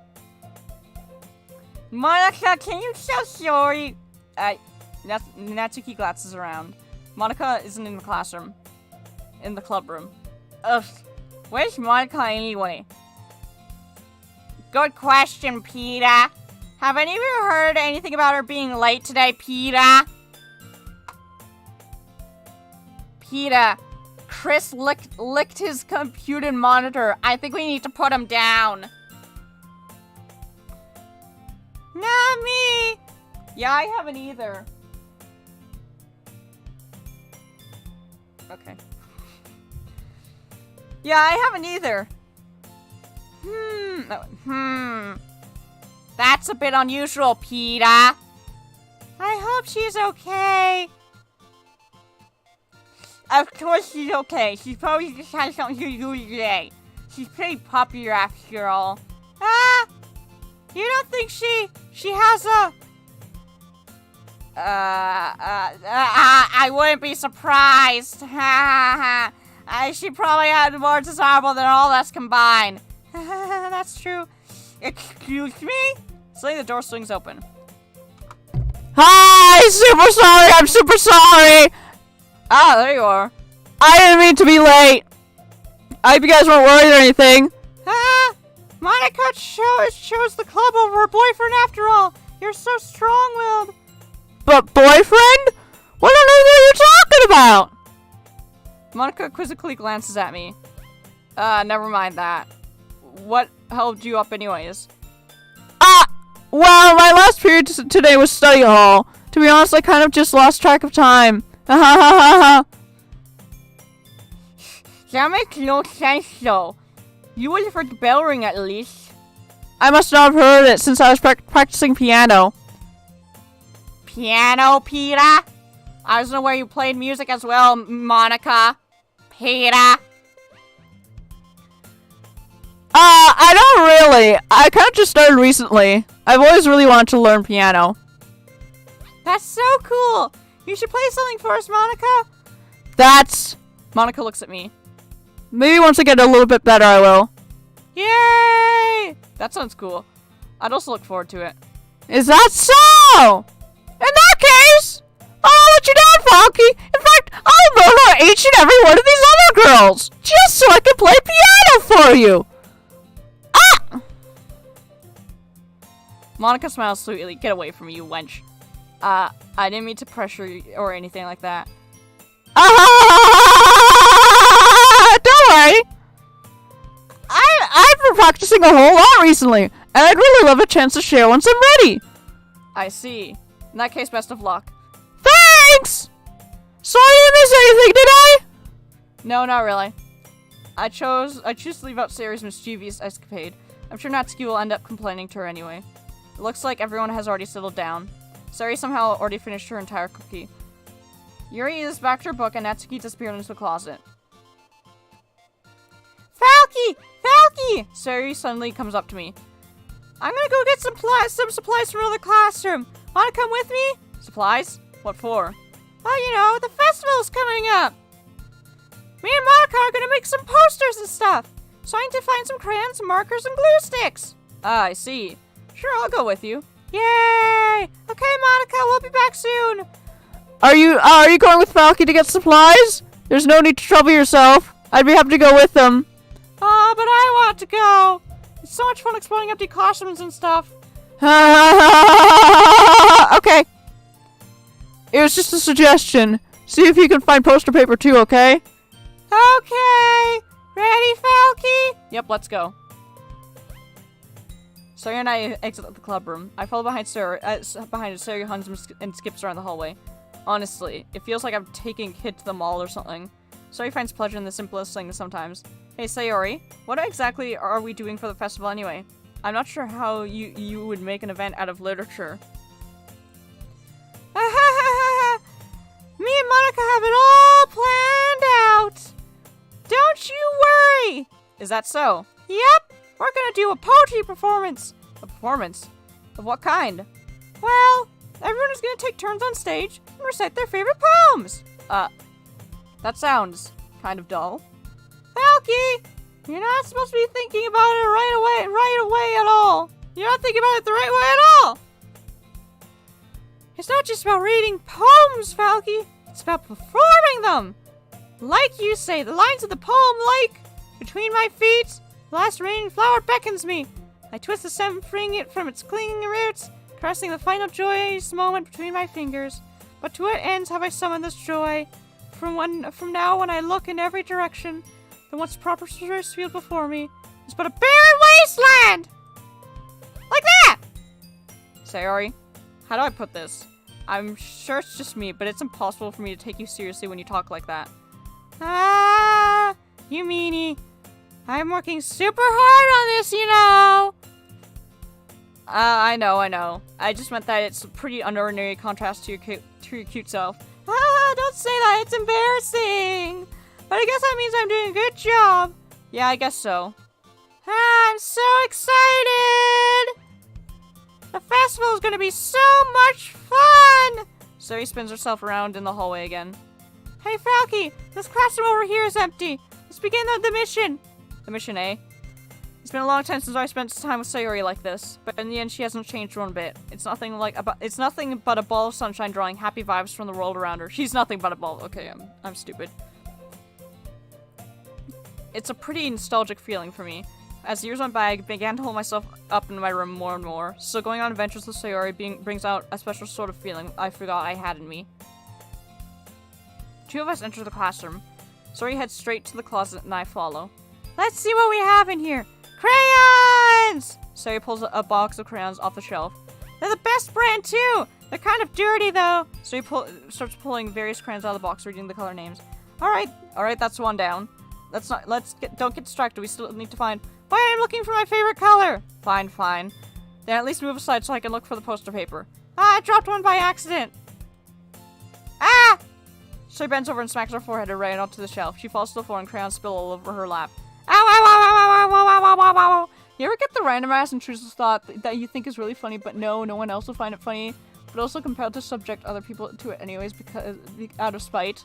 S1: Monica, can you tell Sayori? Natsuki glances around. Monica isn't in the classroom. In the club room. Ugh. Where's Monica anyway? Good question, Peter. Have any of you heard anything about her being late today, Peter? Peter, Chris licked his computer monitor. I think we need to put him down. Not me. Yeah, I haven't either. Okay. Yeah, I haven't either. That's a bit unusual, Peter. I hope she's okay. Of course she's okay. She probably just had something to do today. She's pretty popular after all. You don't think she has a... I wouldn't be surprised. She probably had more desirable than all of us combined. That's true. Excuse me? Suddenly the door swings open.
S2: Hi! Super sorry! I'm super sorry!
S1: Ah, there you are.
S2: I didn't mean to be late. I hope you guys weren't worried or anything.
S1: Monica chose the club over her boyfriend after all. You're so strong-willed.
S2: But boyfriend? What on earth are you talking about?
S1: Monica quizzically glances at me. Never mind that. What held you up anyways?
S2: Well, my last period today was study hall. To be honest, I kind of just lost track of time.
S1: That makes no sense, though. You would have heard the bell ring at least.
S2: I must not have heard it since I was practicing piano.
S1: Piano, Peter? I was aware you played music as well, Monica. Peter.
S2: I don't really. I kind of just started recently. I've always really wanted to learn piano.
S1: That's so cool. You should play something for us, Monica.
S2: That's...
S1: Monica looks at me.
S2: Maybe once I get a little bit better, I will.
S1: Yay! That sounds cool. I'd also look forward to it.
S2: Is that so? In that case, I'll let you down, Falky. In fact, I'll murder each and every one of these other girls, just so I can play piano for you.
S1: Monica smiles sweetly. Get away from me, you wench. I didn't mean to pressure you or anything like that.
S2: Don't worry. I've been practicing a whole lot recently, and I'd really love a chance to share once I'm ready.
S1: I see. In that case, best of luck.
S2: Thanks! Sorry I didn't miss anything, did I?
S1: No, not really. I choose to leave out Sari's mischievous escapade. I'm sure Natsuki will end up complaining to her anyway. It looks like everyone has already settled down. Sari somehow already finished her entire cookie. Yuri is back to her book and Natsuki disappeared into the closet. Falky! Falky! Sari suddenly comes up to me. I'm gonna go get some supplies from another classroom. Wanna come with me? Supplies? What for? Oh, you know, the festival's coming up. Me and Monica are gonna make some posters and stuff. So I need to find some crayons, markers, and glue sticks. Ah, I see. Sure, I'll go with you. Yay! Okay, Monica, we'll be back soon.
S2: Are you going with Falky to get supplies? There's no need to trouble yourself. I'd be happy to go with them.
S1: Oh, but I want to go. It's so much fun exploring empty classrooms and stuff.
S2: Okay. It was just a suggestion. See if you can find poster paper too, okay?
S1: Okay. Ready, Falky? Yep, let's go. Sari and I exit the club room. I follow behind Sari, Sari huns and skips around the hallway. Honestly, it feels like I'm taking a kid to the mall or something. Sari finds pleasure in the simplest things sometimes. Hey, Sayori, what exactly are we doing for the festival anyway? I'm not sure how you would make an event out of literature. Me and Monica have it all planned out. Don't you worry. Is that so? Yep. We're gonna do a poetry performance. A performance? Of what kind? Well, everyone is gonna take turns on stage and recite their favorite poems. That sounds kind of dull. Falky, you're not supposed to be thinking about it right away at all. You're not thinking about it the right way at all. It's not just about reading poems, Falky. It's about performing them. Like you say, the lines of the poem like, between my feet, the last remaining flower beckons me. I twist the stem, freeing it from its clinging roots, caressing the final joyous moment between my fingers. But to what ends have I summoned this joy?
S2: from now when I look in every direction, the once proper resource field before me is but a barren wasteland! Like that! Sayori, how do I put this? I'm sure it's just me, but it's impossible for me to take you seriously when you talk like that. Ah, you meanie. I'm working super hard on this, you know! I know. I just meant that it's a pretty unordinary contrast to your cute self. Ah, don't say that, it's embarrassing! But I guess that means I'm doing a good job. Yeah, I guess so. Ah, I'm so excited! The festival is gonna be so much fun! Suri spins herself around in the hallway again. Hey, Falky, this classroom over here is empty. Let's begin the mission. The mission, eh? It's been a long time since I spent time with Sayori like this, but in the end she hasn't changed one bit. It's nothing but a ball of sunshine drawing happy vibes from the world around her. She's nothing but a ball. Okay, I'm stupid. It's a pretty nostalgic feeling for me. As the years went by, I began to hold myself up in my room more and more, so going on adventures with Sayori brings out a special sort of feeling I forgot I had in me. Two of us enter the classroom. Sayori heads straight to the closet and I follow. Let's see what we have in here! Crayons! Sayori pulls a box of crayons off the shelf. They're the best brand too! They're kind of dirty though! Starts pulling various crayons out of the box, reading the color names. Alright, that's one down. Don't get distracted, we still need to find... Why, I'm looking for my favorite color! Fine. Then at least move aside so I can look for the poster paper. Ah, I dropped one by accident! Ah! She bends over and smacks her forehead right onto the shelf. She falls to the floor and crayons spill all over her lap. Ow! You ever get the random ass intrusive thought that you think is really funny, but no one else will find it funny, but also compelled to subject other people to it anyways because out of spite?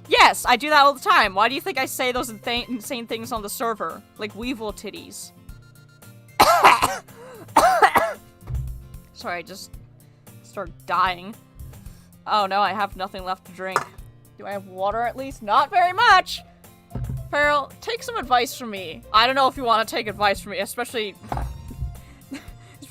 S2: Yes, I do that all the time. Why do you think I say those insane things on the server? Like weevil titties. Sorry, I just started dying. Oh no, I have nothing left to drink. Do I have water at least? Not very much! Farrell, take some advice from me. I don't know if you want to take advice from me, especially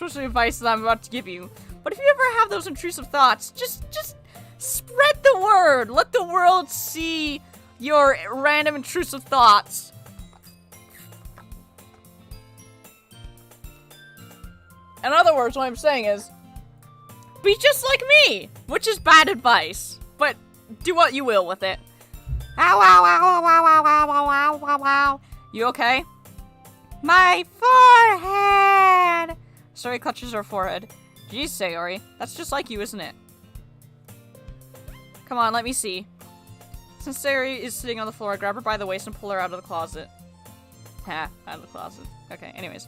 S2: advice that I'm about to give you. But if you ever have those intrusive thoughts, just spread the word. Let the world see your random intrusive thoughts. In other words, what I'm saying is, be just like me, which is bad advice, but do what you will with it. Ow. You okay? My forehead! Sayori clutches her forehead. Jeez, Sayori, that's just like you, isn't it? Come on, let me see. Since Sayori is sitting on the floor, I grab her by the waist and pull her out of the closet. Out of the closet. Okay, anyways.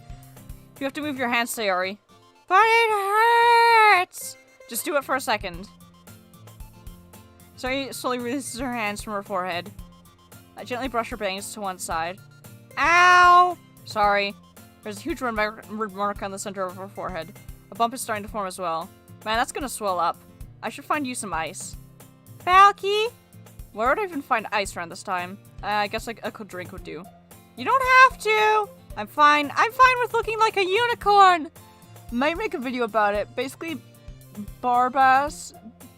S2: You have to move your hands, Sayori. But it hurts! Just do it for a second. Sayori slowly releases her hands from her forehead. I gently brush her bangs to one side. Ow! Sorry. There's a huge red mark on the center of her forehead. A bump is starting to form as well. Man, that's gonna swell up. I should find you some ice. Falky? Where would I even find ice around this time? I guess like a cold drink would do. You don't have to! I'm fine with looking like a unicorn! Might make a video about it. Basically, Barbass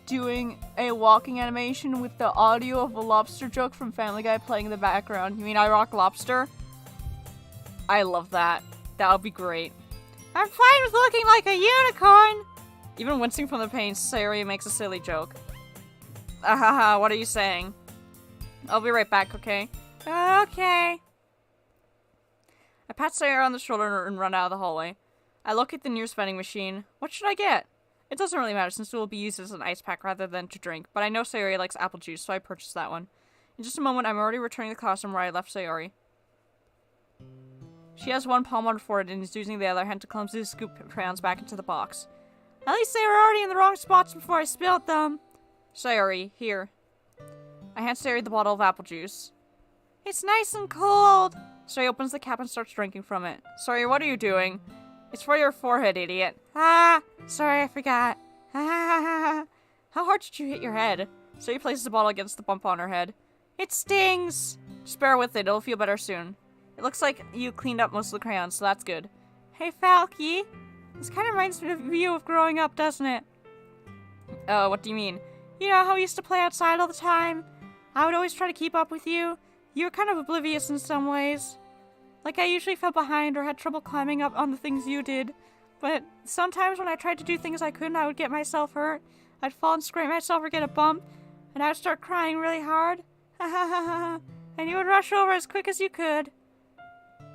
S2: doing a walking animation with the audio of a lobster joke from Family Guy playing in the background. You mean I rock lobster? I love that. That would be great. I'm fine with looking like a unicorn! Even wincing from the pain, Sayori makes a silly joke. Ahaha, what are you saying? I'll be right back, okay? Okay. I pat Sayori on the shoulder and run out of the hallway. I look at the nearest vending machine. What should I get? It doesn't really matter since it will be used as an ice pack rather than to drink, but I know Sayori likes apple juice, so I purchased that one. In just a moment, I'm already returning to the classroom where I left Sayori. She has one palm on her forehead and is using the other hand to clumsily scoop crayons back into the box. At least they were already in the wrong spots before I spilled them. Sayori, here. I hand Sayori the bottle of apple juice. It's nice and cold. Sayori opens the cap and starts drinking from it. Sayori, what are you doing? It's for your forehead, idiot. Sorry, I forgot. How hard did you hit your head? Sayori places the bottle against the bump on her head. It stings. Just bear with it, it'll feel better soon. It looks like you cleaned up most of the crayons, so that's good. Hey, Falky. This kind of reminds me of you of growing up, doesn't it? Oh, what do you mean? You know how we used to play outside all the time? I would always try to keep up with you. You were kind of oblivious in some ways. Like, I usually fell behind or had trouble climbing up on the things you did. But sometimes when I tried to do things I couldn't, I would get myself hurt. I'd fall and scrape myself or get a bump, and I would start crying really hard. Ha ha ha ha. And you would rush over as quick as you could.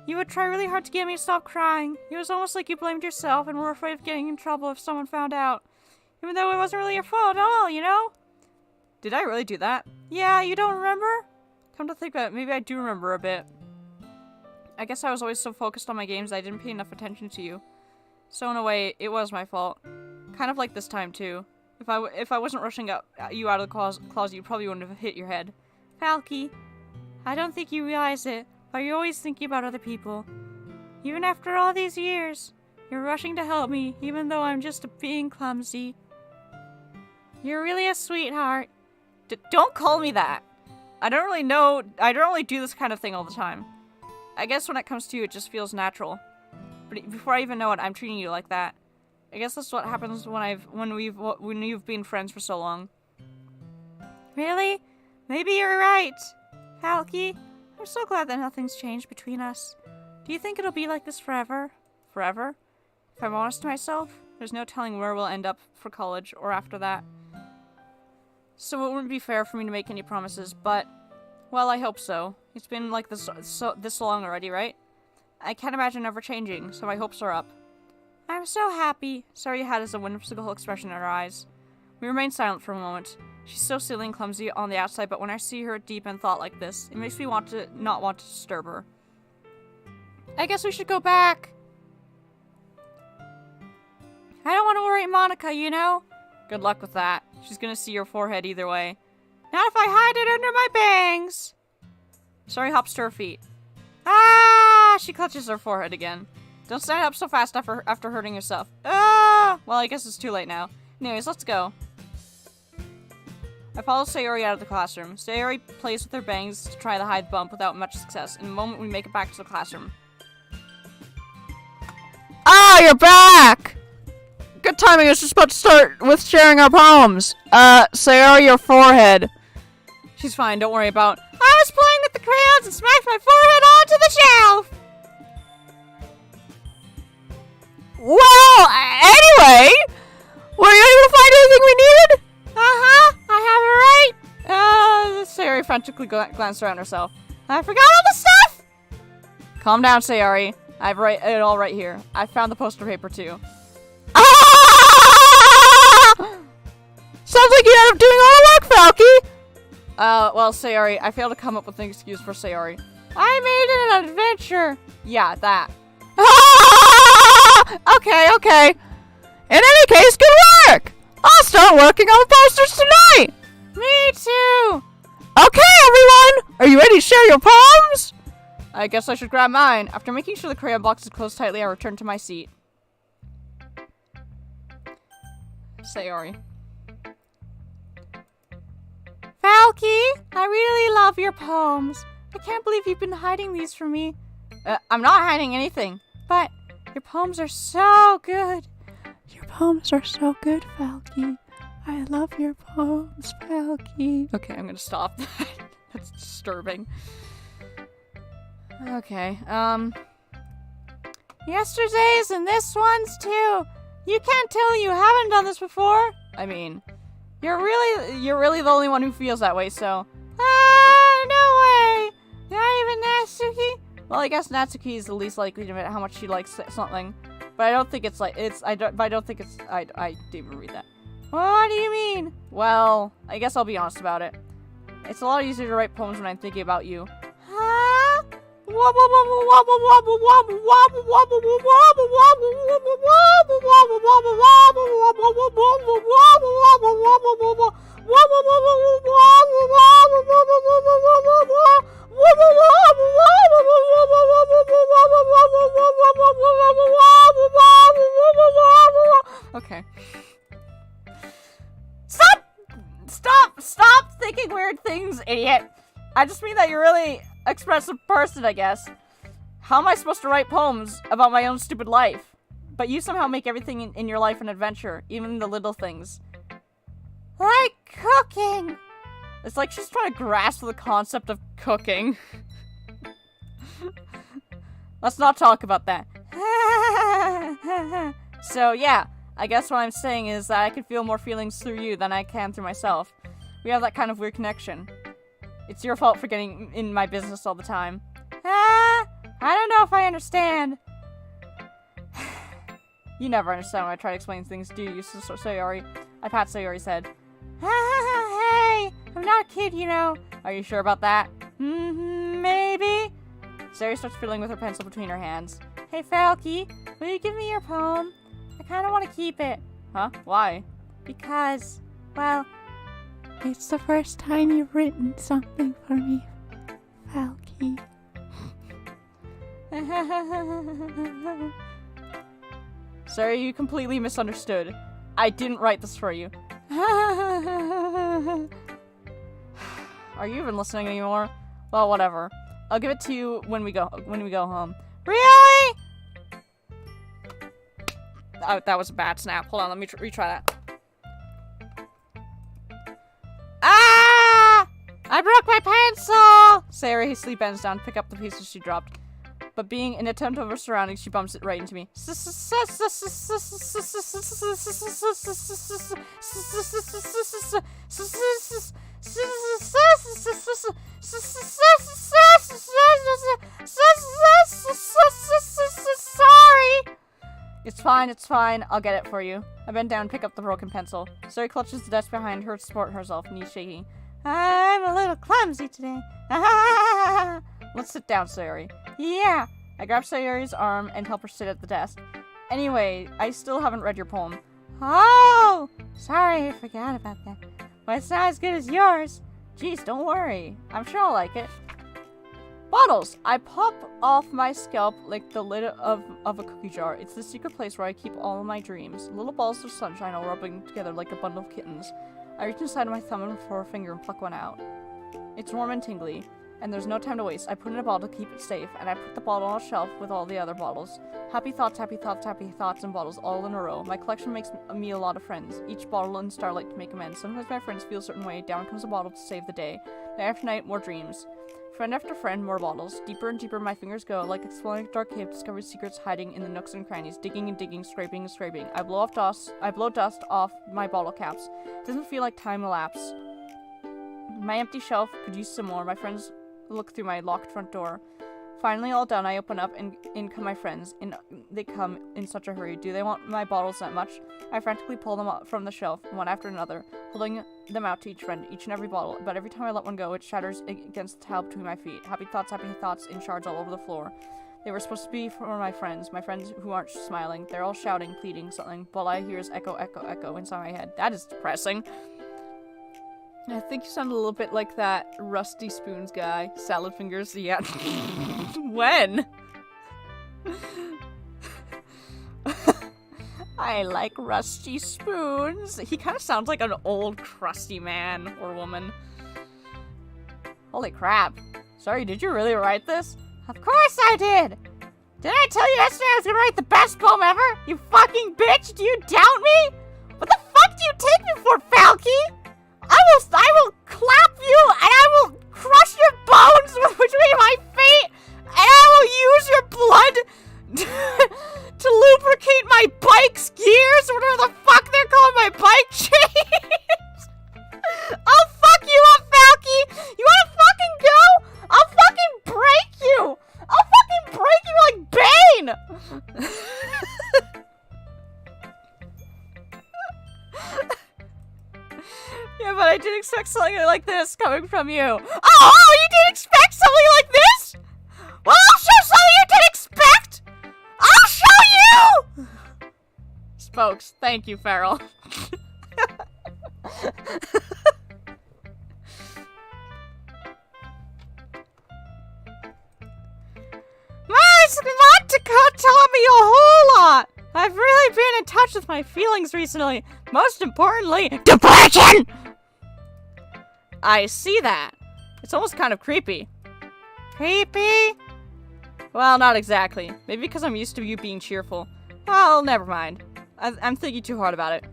S2: You would try really hard to get me to stop crying. It was almost like you blamed yourself and were afraid of getting in trouble if someone found out. Even though it wasn't really your fault at all, you know?
S1: Did I really do that?
S2: Yeah, you don't remember?
S1: Come to think about it, maybe I do remember a bit. I guess I was always so focused on my games I didn't pay enough attention to you. So in a way, it was my fault. Kind of like this time too. If I wasn't rushing you out of the closet, you probably wouldn't have hit your head.
S2: Falky, I don't think you realize it, but you're always thinking about other people. Even after all these years, you're rushing to help me, even though I'm just being clumsy. You're really a sweetheart.
S1: Don't call me that. I don't really do this kind of thing all the time. I guess when it comes to you, it just feels natural. But before I even know it, I'm treating you like that. I guess that's what happens when you've been friends for so long.
S2: Really? Maybe you're right. Falky, I'm so glad that nothing's changed between us. Do you think it'll be like this forever?
S1: Forever? If I'm honest to myself, there's no telling where we'll end up for college or after that. So it wouldn't be fair for me to make any promises, but, well, I hope so. It's been like this long already, right? I can't imagine ever changing, so my hopes are up.
S2: I'm so happy.
S1: Sarah had a whimsical expression in her eyes. We remained silent for a moment. She's so silly and clumsy on the outside, but when I see her deep in thought like this, it makes me not want to disturb her.
S2: I guess we should go back. I don't want to worry Monica, you know?
S1: Good luck with that. She's gonna see your forehead either way.
S2: Not if I hide it under my bangs.
S1: Sorry hops to her feet.
S2: Ah!
S1: She clutches her forehead again. Don't stand up so fast after hurting yourself. Ah! Well, I guess it's too late now. Anyways, let's go. I follow Sayori out of the classroom. Sayori plays with her bangs to try to hide the bump without much success. In a moment, we make it back to the classroom.
S2: Ah, you're back! Good timing, I was just about to start with sharing our poems. Sayori, your forehead.
S1: She's fine, don't worry about.
S2: I was playing with the crayons and smashed my forehead onto the shelf! Well, anyway, were you able to find anything we needed? Uh-huh, I have it right.
S1: Sayori frantically glanced around herself.
S2: I forgot all the stuff!
S1: Calm down, Sayori. I have it all right here. I found the poster paper too.
S2: Ah! Sounds like you ended up doing all the work, Falky!
S1: Well, Sayori, I failed to come up with an excuse for Sayori.
S2: I made it an adventure.
S1: Yeah, that.
S2: Okay. In any case, good work! I'll start working on the posters tonight! Me too! Okay, everyone! Are you ready to share your poems?
S1: I guess I should grab mine. After making sure the crayon box is closed tightly, I return to my seat. Sayori.
S2: Falky, I really love your poems. I can't believe you've been hiding these from me.
S1: I'm not hiding anything.
S2: But your poems are so good. Your poems are so good, Falky. I love your poems, Falky.
S1: Okay, I'm gonna stop that. That's disturbing. Okay,
S2: Yesterday's and this one's too. You can't tell you haven't done this before.
S1: I mean, you're really the only one who feels that way, so.
S2: No way. Not even Natsuki?
S1: Well, I guess Natsuki is the least likely to admit how much she likes something, but I don't think it's like I didn't even read that.
S2: What do you mean?
S1: Well, I guess I'll be honest about it. It's a lot easier to write poems when I'm thinking about you.
S2: Huh?
S1: Okay.
S2: Stop thinking weird things, idiot.
S1: I just mean that you're really expressive person, I guess. How am I supposed to write poems about my own stupid life? But you somehow make everything in your life an adventure, even the little things.
S2: Like cooking.
S1: It's like she's trying to grasp the concept of cooking. Let's not talk about that. So yeah, I guess what I'm saying is that I can feel more feelings through you than I can through myself. We have that kind of weird connection. It's your fault for getting in my business all the time. I don't know if I understand. You never understand when I try to explain things, do you, Sayori? I pat Sayori's head. Hey, I'm not a kid, you know. Are you sure about that? Maybe. Sayori starts fiddling with her pencil between her hands. Hey, Falky, will you give me your poem? I kind of want to keep it. Huh? Why? Because, well, it's the first time you've written something for me, Falky. Sorry, you completely misunderstood. I didn't write this for you. Are you even listening anymore? Well, whatever. I'll give it to you when we go home. Really? Oh, that was a bad snap. Hold on, let me retry that. Ah! I broke my pencil! Sayori hastily bends down to pick up the pieces she dropped. But being an attempt over surroundings, she bumps it right into me. Sorry! It's fine. I'll get it for you. I bend down and pick up the broken pencil. Sayori clutches the desk behind her to support herself, knees shaking. I'm a little clumsy today. Let's sit down, Sayori. Yeah! I grab Sayori's arm and help her sit at the desk. Anyway, I still haven't read your poem. Oh! Sorry, I forgot about that. But it's not as good as yours. Jeez, don't worry. I'm sure I'll like it. Bottles! I pop off my scalp like the lid of a cookie jar. It's the secret place where I keep all of my dreams. Little balls of sunshine all rubbing together like a bundle of kittens. I reach inside my thumb and forefinger and pluck one out. It's warm and tingly. And there's no time to waste. I put in a bottle to keep it safe, and I put the bottle on a shelf with all the other bottles. Happy thoughts, and bottles all in a row. My collection makes me a lot of friends. Each bottle in starlight to make amends. Sometimes my friends feel a certain way. Down comes a bottle to save the day. Night after night, more dreams. Friend after friend, more bottles. Deeper and deeper my fingers go, like exploring a dark cave, discovering secrets hiding in the nooks and crannies. Digging and digging, scraping and scraping. I blow dust off my bottle caps. It doesn't feel like time elapsed. My empty shelf could use some more. My friends look through my locked front door. Finally all done, I open up and in come my friends. They come in such a hurry. Do they want my bottles that much? I frantically pull them up from the shelf, one after another, holding them out to each friend, each and every bottle. But every time I let one go, it shatters against the tile between my feet. Happy thoughts in shards all over the floor. They were supposed to be for my friends who aren't smiling. They're all shouting, pleading, something. But all I hear is echo, echo, echo inside my head. That is depressing. I think you sound a little bit like that Rusty Spoons guy. Salad Fingers, yeah. When? I like Rusty Spoons. He kind of sounds like an old crusty man or woman. Holy crap. Sorry, did you really write this? Of course I did! Didn't I tell you yesterday I was gonna write the best poem ever? You fucking bitch! Do you doubt me? What the fuck do you take me for, Falky? I will clap you, and I will crush your bones between my feet, and I will use your blood to lubricate my bike's gears, or whatever the fuck they're calling my bike chains. I'll fuck you up, Falky. You wanna fucking go? I'll fucking break you. I'll fucking break you like Bane. Yeah, but I didn't expect something like this coming from you. Oh, you didn't expect something like this? Well, I'll show something you didn't expect! I'll show you! Spokes. Thank you, Farrell. Vodka taught me a whole lot. I've really been in touch with my feelings recently. Most importantly, depression! I see that. It's almost kind of creepy. Creepy? Well, not exactly. Maybe because I'm used to you being cheerful. Well, never mind. I'm thinking too hard about it.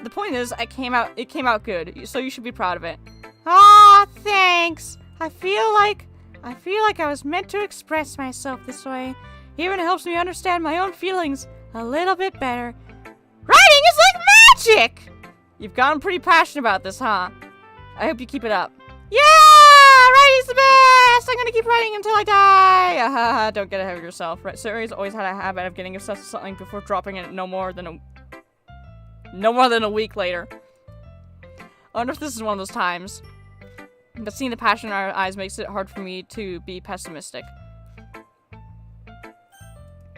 S1: The point is, it came out good, so you should be proud of it.
S2: Ah, thanks. I feel like I was meant to express myself this way. Even helps me understand my own feelings a little bit better. Writing is like magic! You've gotten pretty passionate about this, huh? I hope you keep it up. Yeah! Writing's the best! I'm gonna keep writing until I die! Don't get ahead of yourself. Right? Sari's always had a habit of getting obsessed with something before dropping it no more than a week later. I wonder if this is one of those times. But seeing the passion in our eyes makes it hard for me to be pessimistic.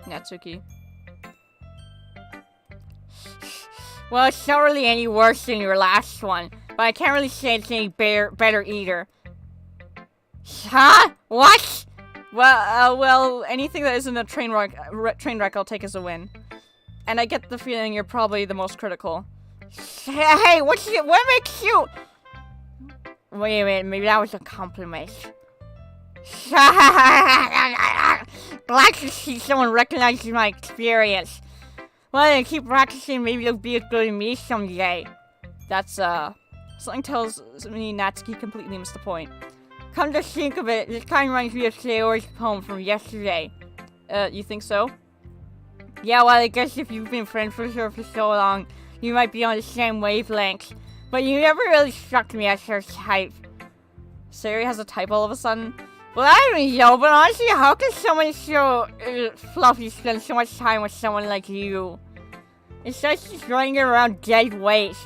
S2: Natsuki. Well, it's not really any worse than your last one, but I can't really say it's any better either. Huh? What? Well, anything that isn't a train wreck I'll take as a win. And I get the feeling you're probably the most critical. Hey, what makes you... Wait a minute, maybe that was a compliment. Glad to see someone recognizes my experience. Well, then keep practicing, maybe you'll be as good as me someday. That's, something tells me Natsuki completely missed the point. Come to think of it, this kind of reminds me of Sayori's poem from yesterday. You think so? Yeah, well, I guess if you've been friends with her for so long, you might be on the same wavelength. But you never really struck me as her type. Sayori has a type all of a sudden? Well, I don't know, but honestly, how can someone so fluffy spend so much time with someone like you? It's just running around dead weight.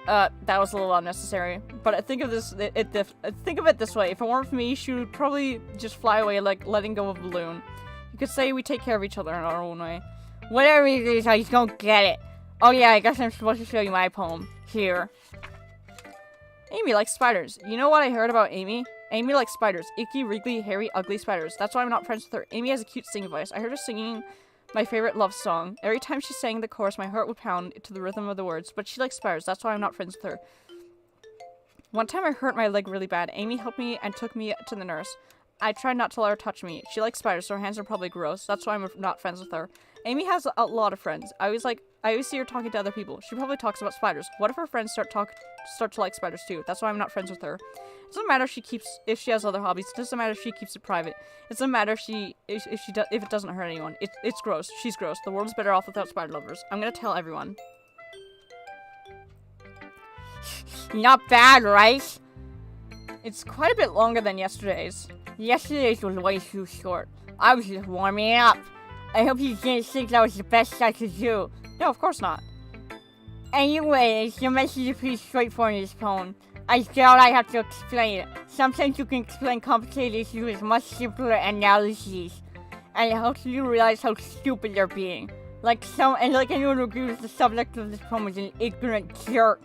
S2: That was a little unnecessary. But I think of it this way: if it weren't for me, she would probably just fly away like letting go of a balloon. You could say we take care of each other in our own way. Whatever it is, I just don't get it. Oh yeah, I guess I'm supposed to show you my poem. Here. Amy likes spiders. You know what I heard about Amy? Amy likes spiders. Icky, wriggly, hairy, ugly spiders. That's why I'm not friends with her. Amy has a cute singing voice. I heard her singing my favorite love song. Every time she sang the chorus, my heart would pound to the rhythm of the words. But she likes spiders. That's why I'm not friends with her. One time I hurt my leg really bad. Amy helped me and took me to the nurse. I tried not to let her touch me. She likes spiders, so her hands are probably gross. That's why I'm not friends with her. Amy has a lot of friends. I always see her talking to other people. She probably talks about spiders. What if her friends start to like spiders too? That's why I'm not friends with her. It doesn't matter if she has other hobbies. It doesn't matter if she keeps it private. It doesn't matter if it doesn't hurt anyone. It's gross. She's gross. The world's better off without spider lovers. I'm gonna tell everyone. Not bad, right? It's quite a bit longer than yesterday's. Yesterday's was way too short. I was just warming up. I hope you didn't think that was the best I could do. No, of course not. Anyways, your message is pretty straightforward in this poem. I doubt I have to explain it. Sometimes you can explain complicated issues with much simpler analogies. And it helps you realize how stupid you're being. Like anyone who agrees with the subject of this poem is an ignorant jerk.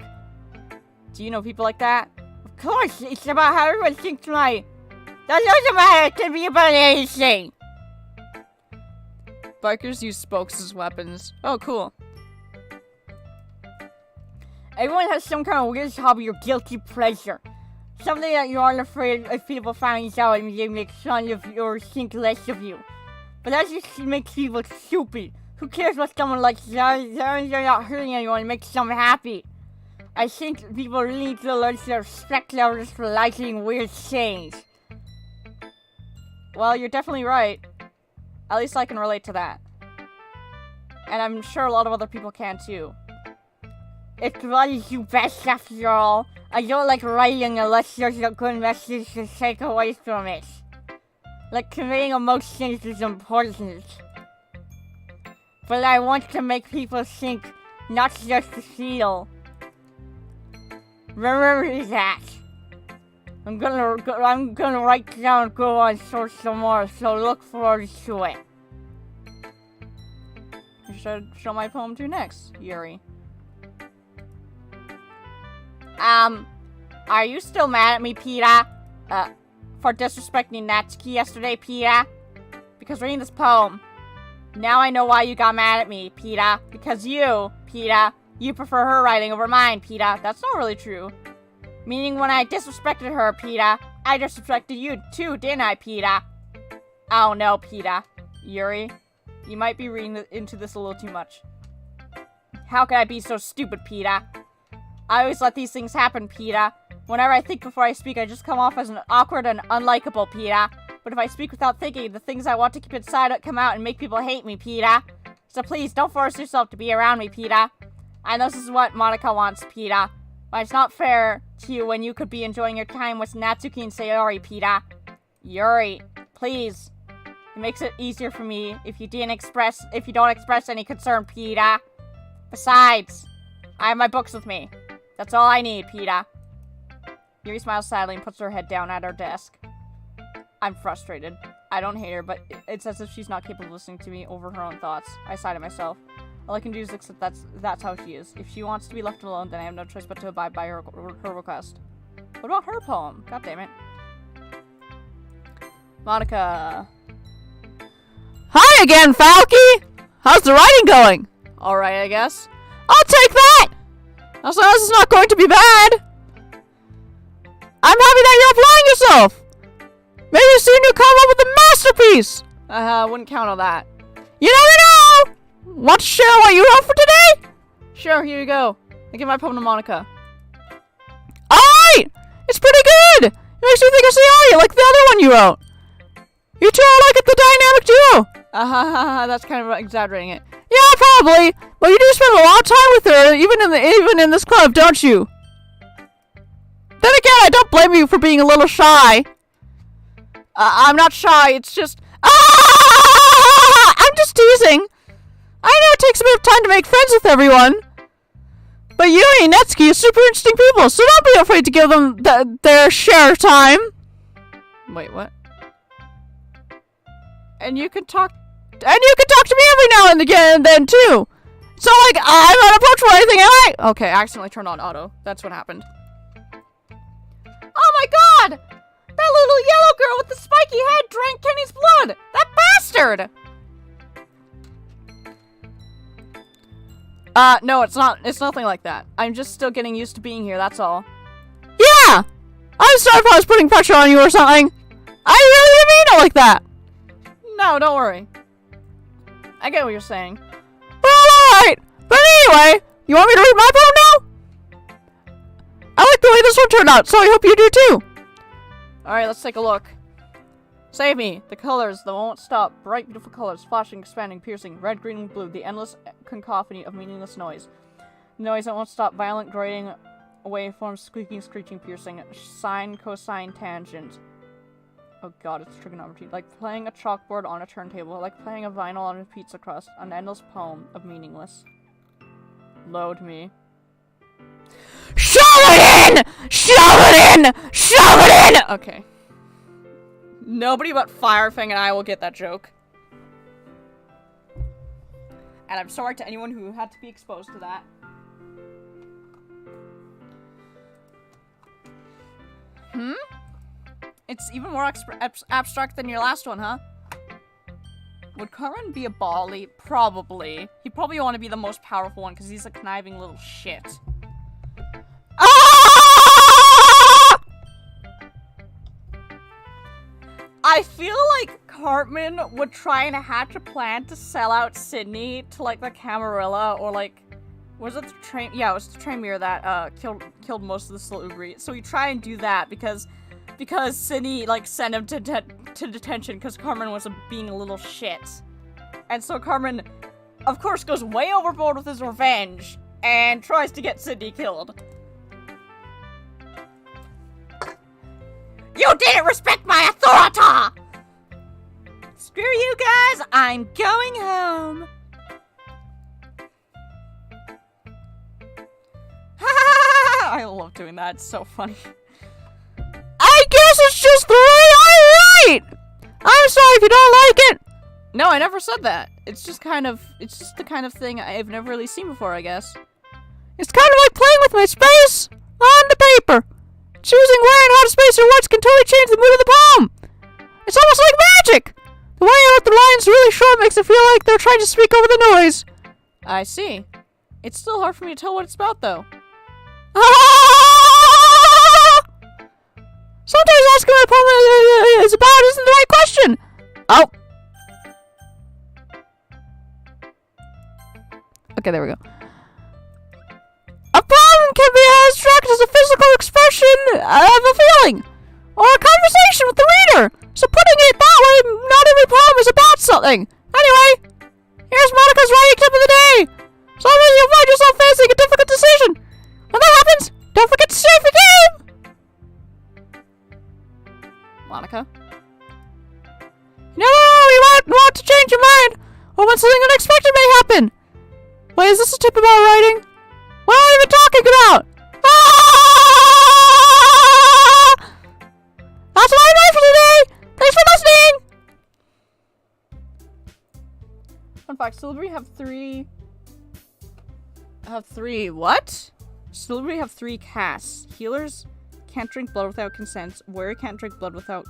S2: Do you know people like that? Of course, it's about how everyone thinks That doesn't matter, it can be about anything! Bikers use spokes as weapons. Oh, cool. Everyone has some kind of weird hobby or guilty pleasure. Something that you aren't afraid if people find out and they make fun of you or think less of you. But that just makes people stupid. Who cares what someone likes? They're not hurting anyone, it makes them happy. I think people really need to learn to respect others for liking weird things. Well, you're definitely right. At least I can relate to that. And I'm sure a lot of other people can too. It's what is you best after all. I don't like writing unless there's a good message to take away from it. Like conveying emotions is important. But I want to make people think, not just feel. Remember that. I'm gonna write down and go on search some more, so look forward to it. You should show my poem to next, Yuri. Are you still mad at me, Peter? For disrespecting Natsuki yesterday, Peter? Because reading this poem, now I know why you got mad at me, Peter. Because you, Peter, you prefer her writing over mine, Peter. That's not really true. Meaning when I disrespected her, Peter, I disrespected you too, didn't I, Peter? Oh no, Peter. Yuri, you might be reading into this a little too much. How could I be so stupid, Peter? I always let these things happen, Peter.
S1: Whenever I think before I speak, I just come off as an awkward and unlikable, Peter. But if I speak without thinking, the things I want to keep inside come out and make people hate me, Peter. So please, don't force yourself to be around me, Peter. I know this is what Monica wants, Peter. But it's not fair to you when you could be enjoying your time with Natsuki and Sayori, Peter. Yuri, please. It makes it easier for me if you don't express any concern, Peter. Besides, I have my books with me. That's all I need, Peter. Yuri smiles sadly and puts her head down at her desk. I'm frustrated. I don't hate her, but it's as if she's not capable of listening to me over her own thoughts. I sigh to myself. All I can do is accept that's how she is. If she wants to be left alone, then I have no choice but to abide by her request. What about her poem? God damn it. Monica.
S2: Hi again, Falky! How's the writing going?
S1: Alright, I guess.
S2: I'll take that! As long as it's not going to be bad. I'm happy that you're applying yourself! Maybe soon you'll come up with a masterpiece!
S1: I wouldn't count on that.
S2: You never know! Want to share what you wrote for today?
S1: Sure, here you go. I give my poem to Monica.
S2: Alright! It's pretty good! It makes me think of Sayori, like the other one you wrote. You two are like the dynamic duo.
S1: That's kind of exaggerating it.
S2: Yeah, probably. But you do spend a lot of time with her, even in this club, don't you? Then again, I don't blame you for being a little shy.
S1: I'm not shy, it's just...
S2: I'm just teasing. I know it takes a bit of time to make friends with everyone. But Yuri and Netsuki are super interesting people, so don't be afraid to give them their share of time.
S1: Wait, what?
S2: And you can talk to me every now and again then too. So like, I'm not approachable or anything, am I?
S1: Okay, I accidentally turned on auto. That's what happened.
S2: Oh my god! That little yellow girl with the spiky head drank Kenny's blood! That bastard!
S1: No, it's not. It's nothing like that. I'm just still getting used to being here, that's all.
S2: Yeah! I'm sorry if I was putting pressure on you or something. I really didn't mean it like that.
S1: No, don't worry. I get what you're saying.
S2: Well, alright. But anyway, you want me to read my poem now? I like the way this one turned out, so I hope you do too.
S1: Alright, let's take a look. Save me. The colors that won't stop. Bright, beautiful colors. Flashing, expanding, piercing. Red, green, and blue. The endless cacophony of meaningless noise. Noise that won't stop. Violent, grating, waveforms. Squeaking, screeching, piercing. Sine, cosine, tangent. Oh god, it's trigonometry. Like playing a chalkboard on a turntable. Like playing a vinyl on a pizza crust. An endless poem of meaningless. Load me.
S2: Shove it in! Shove it in! Shove it in!
S1: Okay. Nobody but Firefang and I will get that joke. And I'm sorry to anyone who had to be exposed to that. It's even more abstract than your last one, huh? Would Carmen be a Bali? Probably. He'd probably want to be the most powerful one because he's a conniving little shit. I feel like Cartman would try and hatch a plan to sell out Sydney to, like, the Camarilla, or, like, was it the train? Yeah, it was the Tremere that, killed most of the Salubri. So he'd try and do that because Sydney, like, sent him to detention because Cartman was being a little shit. And so Cartman, of course, goes way overboard with his revenge and tries to get Sydney killed.
S3: You didn't respect my authority!
S1: Screw you guys, I'm going home. I love doing that, it's so funny.
S2: I guess it's just the way I write! I'm sorry if you don't like it!
S1: No, I never said that. It's just the kind of thing I've never really seen before, I guess.
S2: It's kind of like playing with my space on the paper. Choosing where and how to space your words can totally change the mood of the poem. It's almost like magic. The way I wrote the lines really short makes it feel like they're trying to speak over the noise.
S1: I see. It's still hard for me to tell what it's about, though.
S2: Sometimes asking what a poem is about isn't the right question. Oh. Okay, there we go. A poem can be as abstract as a physical physical expression of a feeling, or a conversation with the reader. So putting it that way, not every poem is about something. Anyway, here's Monica's writing tip of the day. Sometimes you'll find yourself facing a difficult decision. When that happens, don't forget to save the game!
S1: Monica?
S2: No, you might want to change your mind, or when something unexpected may happen. Wait, is this a tip about writing? What are you even talking about? Ah! That's my advice for today! Thanks for listening!
S1: Fun fact, Celebrity have three what? Celebrity have 3 casts. Healers can't drink blood without consent, warriors can't drink blood without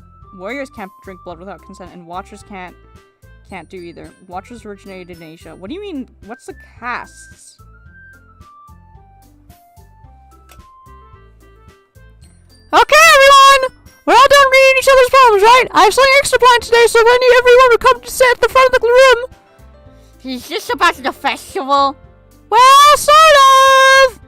S1: consent, and watchers can't do either. Watchers originated in Asia. What do you mean? What's the castes?
S2: Okay, everyone! We're all done reading each other's poems, right? I have something extra planned today, so when everyone will come to sit at the front of the room.
S3: Is this about the festival?
S2: Well, sort of!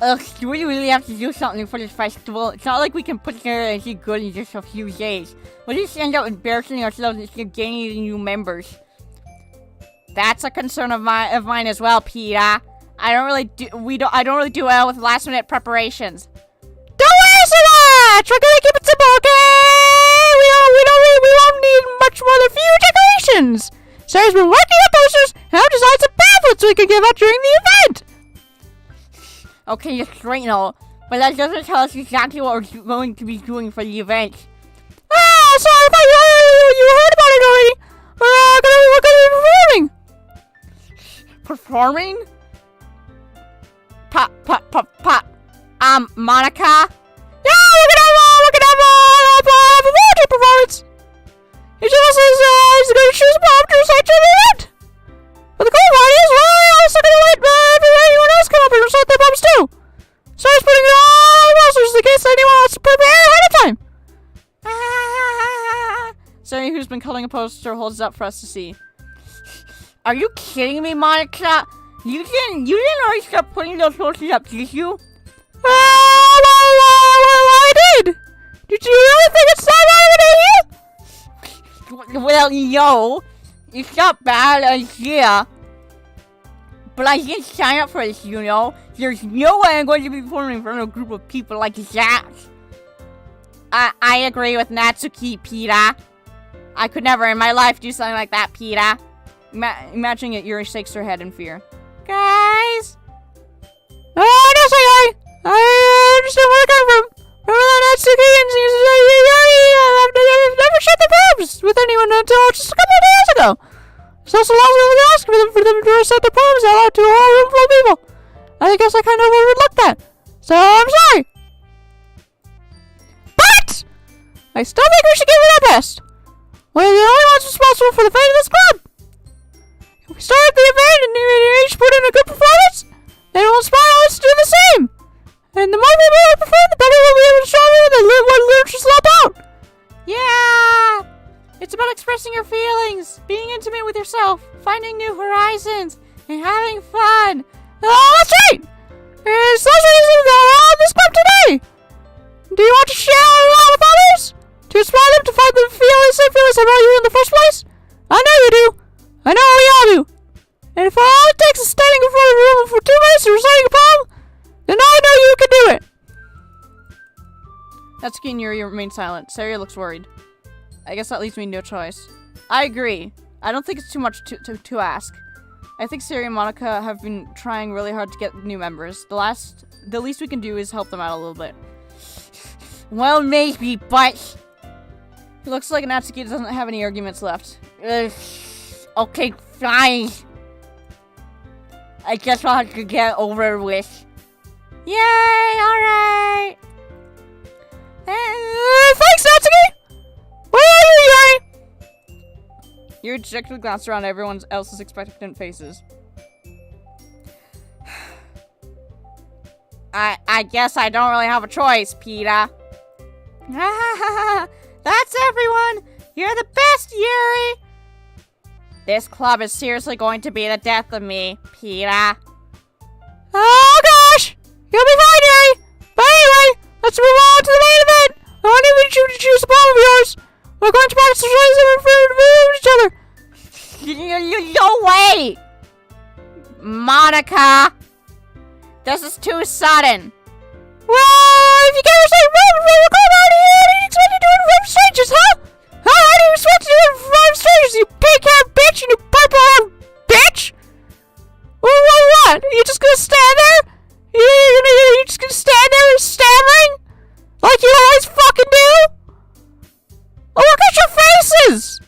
S3: Ugh, do we really have to do something for this festival? It's not like we can put together anything good in just a few days. We'll just end up embarrassing ourselves instead of gaining new members.
S1: That's a concern of mine as well, Peter. I don't really do well with last minute preparations.
S2: Don't worry so much! We're gonna keep it simple, okay? We won't need much more than a few decorations. Sarah's been working on posters, and I've designed some pamphlets we can give out during the event.
S3: Okay, that's great and all, but that doesn't tell us exactly what we're going to be doing for the event.
S2: Ah, sorry, I thought you heard about it already. We're gonna be performing.
S3: Performing? Monica?
S2: Yeah, we're gonna have a poetry performance. Each of us is gonna choose a poem to recite during the event. But the cool part is, we're also gonna let anyone else come up and recite their poems too. So he's putting it all in posters in case anyone wants to prepare ahead of time.
S1: Sorry, who's been cutting a poster holds it up for us to see.
S3: Are you kidding me, Monica? You didn't already start putting those posters up, did you?
S2: I did. Did you really think it's that bad of an idea?
S3: Well, yo, it's not a bad idea. But I didn't sign up for this, you know? There's no way I'm going to be performing in front of a group of people like that.
S1: I agree with Natsuki, Peter. I could never in my life do something like that, Peter. Imagining it, Yuri shakes her head in fear. Guys!
S2: Oh, no, sorry. I understand where you're coming from. Remember that Natsuki and I've never shared their poems with anyone until just a couple of days ago. So long as we ask for them to recite their poems out loud to a whole room full of people. I guess I kind of overlooked that. So I'm sorry. But I still think we should give it our best. We're the only ones responsible for the fate of this club. If we start the event and each put in a good performance, then it will inspire us to do the same. And the more people who perform, the better we'll be able to show them what literature's all about.
S1: Yeah! It's about expressing your feelings, being intimate with yourself, finding new horizons, and having fun.
S2: Oh, that's right! It's those reasons that we're all in this club today. Do you want to share along with others? To inspire them to find the same feelings about you in the first place? I know you do. I know we all do. And if all it takes is standing in front of a room for 2 minutes and reciting a poem, then I know you can do it.
S1: Natsuki and Yuri remain silent. Saria looks worried. I guess that leaves me no choice. I agree. I don't think it's too much to ask. I think Saria and Monica have been trying really hard to get new members. The least we can do is help them out a little bit.
S3: Well, maybe, but...
S1: It looks like Natsuki doesn't have any arguments left.
S3: Okay, fine. I guess I'll have to get over with.
S1: Yay! Alright!
S2: Thanks, Natsuki! Where are you, Yuri?
S1: Yuri dejectedly glanced around at everyone else's expectant faces.
S3: I guess I don't really have a choice, Peter.
S1: That's everyone! You're the best, Yuri! This club is seriously going to be the death of me, Peter.
S2: Oh gosh! You'll be fine, Yuri! But anyway, Let's move on to the main event. I want you to choose a palm of yours. We're going to practice in front of each other.
S3: No way! Monica! This is too sudden.
S2: Well, if you can't recite we'll come out here. What do you expect to do in front of strangers, huh? How do you expect to do it in front of strangers, you pig-haired bitch and you purple-haired bitch? What? You just gonna stand there? You just gonna stand there stammering? Like you always fucking do? Oh, look at your faces!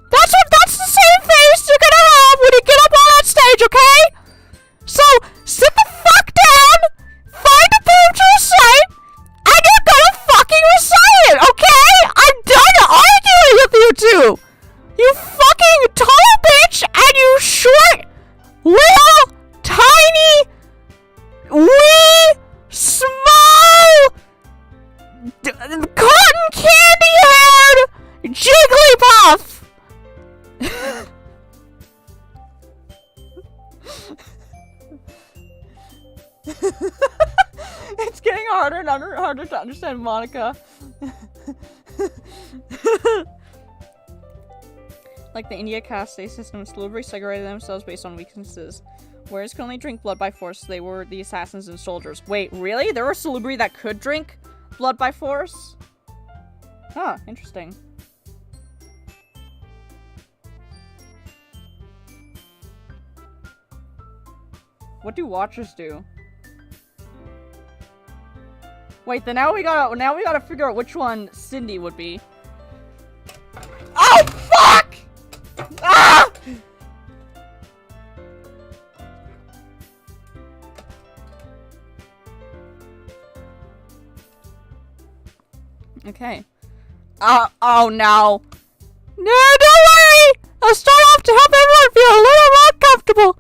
S2: That's the same face you're gonna have when you get up on that stage, okay? So, sit the fuck down, find a poem to recite, and you're gonna fucking recite it, okay? I'm done arguing with you two! You fucking tall bitch and you short, little, tiny, wee, small, cotton candy-haired Jigglypuff!
S1: It's getting harder and harder to understand Monica. Like the India caste system, Salubri segregated themselves based on weaknesses. Warriors could only drink blood by force. They were the assassins and soldiers. Wait, really? There were Salubri that could drink blood by force? Huh, interesting. What do watchers do? Wait, then now we gotta figure out which one Cindy would be. Oh fuck! Ah! Okay. Oh no.
S2: No, don't worry! I'll start off to help everyone feel a little more comfortable.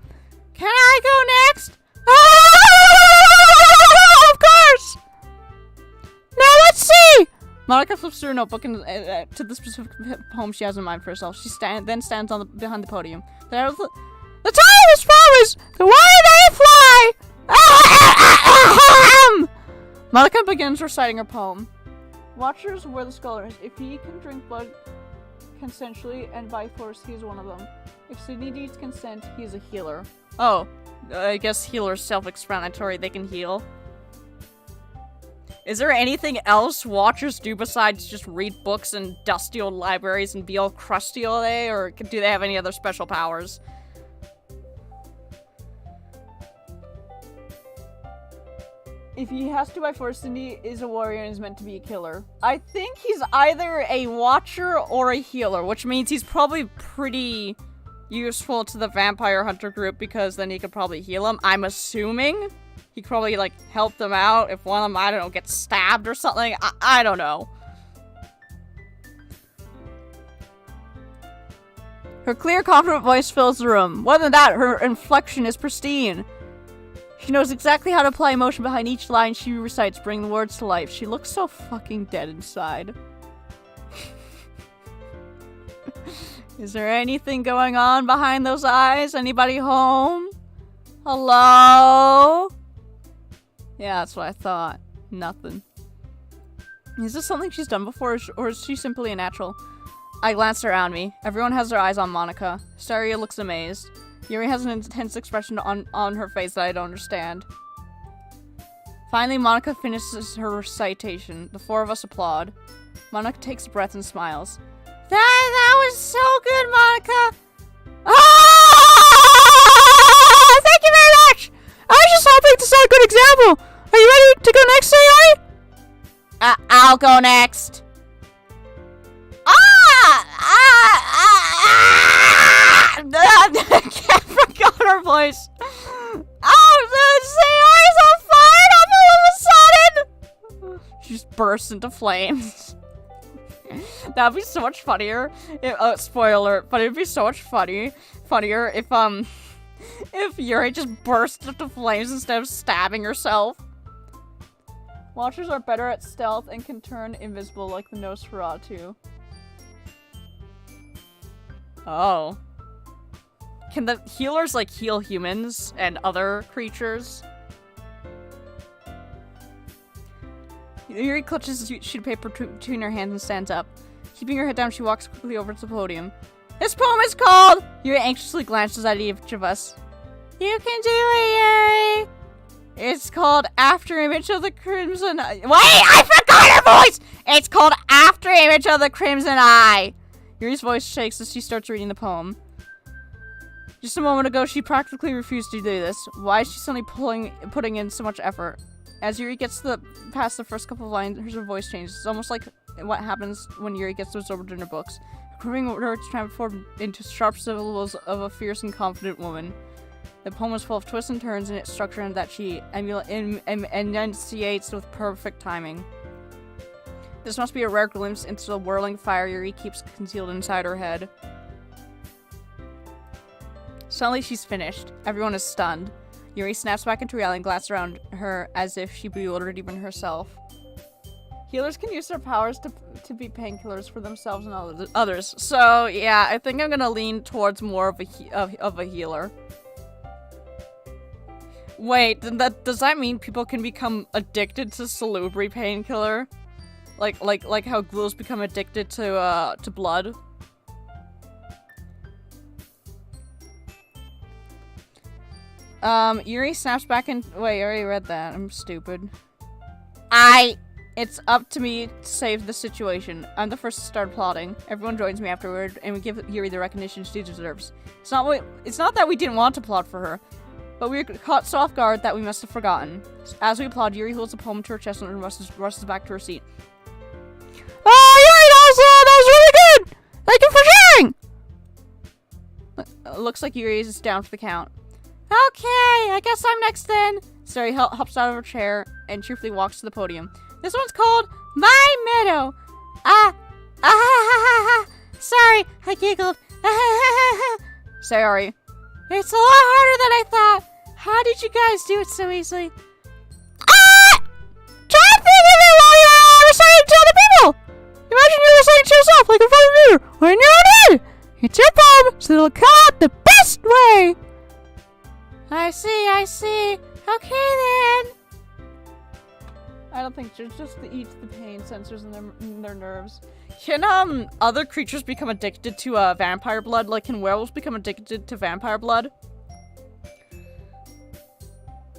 S2: Can I go next? Oh, of course! Now let's see!
S1: Monica flips through a notebook and to the specific poem she has in mind for herself. She then stands behind the podium.
S2: The title of this poem is The Way They Fly!
S1: Monica begins reciting her poem. Watchers were the scholars. If he can drink blood consensually and by force, he is one of them. If Sydney needs consent, he is a healer. Oh, I guess healer's self-explanatory. They can heal. Is there anything else watchers do besides just read books in dusty old libraries and be all crusty all day, or do they have any other special powers? If he has to by force, Cindy is a warrior and is meant to be a killer. I think he's either a watcher or a healer, which means he's probably pretty useful to the vampire hunter group because then he could probably heal them. I'm assuming he could probably, like, help them out if one of them, I don't know, gets stabbed or something. I don't know. Her clear, confident voice fills the room. More than that, her inflection is pristine. She knows exactly how to apply emotion behind each line she recites, bringing the words to life. She looks so fucking dead inside. Is there anything going on behind those eyes? Anybody home? Hello? Yeah, that's what I thought. Nothing. Is this something she's done before, or is she simply a natural? I glanced around me. Everyone has their eyes on Monica. Saria looks amazed. Yuri has an intense expression on her face that I don't understand. Finally, Monica finishes her recitation. The four of us applaud. Monica takes a breath and smiles. That was so good, Monica! Ah! Thank you very much! I was just hoping to set a good example. Are you ready to go next, Sayori? I'll go next. I forgot her voice. Sayori's on fire all of a sudden! She just bursts into flames. That'd be so much funnier. Spoiler, but it'd be so much funnier if Yuri just burst into flames instead of stabbing herself. Watchers are better at stealth and can turn invisible like the Nosferatu. Oh. Can the healers, like, heal humans and other creatures?
S2: Yuri clutches a sheet of paper between her hands and stands up. Keeping her head down, she walks quickly over to the podium. This poem is called... Yuri anxiously glances at each of us. You can do it, Yuri! It's called After Image of the Crimson Eye. Wait, I forgot her voice! It's called After Image of the Crimson Eye. Yuri's voice shakes as she starts reading the poem. Just a moment ago, she practically refused to do this. Why is she suddenly putting in so much effort? As Yuri gets past the first couple of lines, her voice changes. It's almost like what happens when Yuri gets absorbed in her books. Her quivering words transform into sharp syllables of a fierce and confident woman. The poem is full of twists and turns in its structure and that she enunciates with perfect timing. This must be a rare glimpse into the whirling fire Yuri keeps concealed inside her head. Suddenly she's finished. Everyone is stunned. Yuri snaps back into reality and glances around her as if she bewildered even herself. Healers can use their powers to be painkillers for themselves and others. So yeah, I think I'm gonna lean towards more of a healer. Wait, does that mean people can become addicted to salubri painkiller? Like how ghouls become addicted to blood? Yuri snaps back in- wait, I already read that. I'm stupid. It's up to me to save the situation. I'm the first to start plotting. Everyone joins me afterward, and we give Yuri the recognition she deserves. It's not that we didn't want to plot for her, but we were caught so off guard that we must have forgotten. As we applaud, Yuri holds the poem to her chest and rushes back to her seat. Oh, Yuri, that was really good! Thank you for sharing! Looks like Yuri is down for the count. Okay, I guess I'm next then. Sari hops out of her chair and cheerfully walks to the podium. This one's called My Meadow. Sorry, I giggled. Sorry. It's a lot harder than I thought. How did you guys do it so easily? Try thinking it while you're reciting to other people. Imagine you're reciting to yourself like in front of a mirror or in your own head. It's your poem, so it'll come out the best way. I see. Okay then. I don't think it's just the pain sensors in their nerves. Can other creatures become addicted to vampire blood? Like, can werewolves become addicted to vampire blood?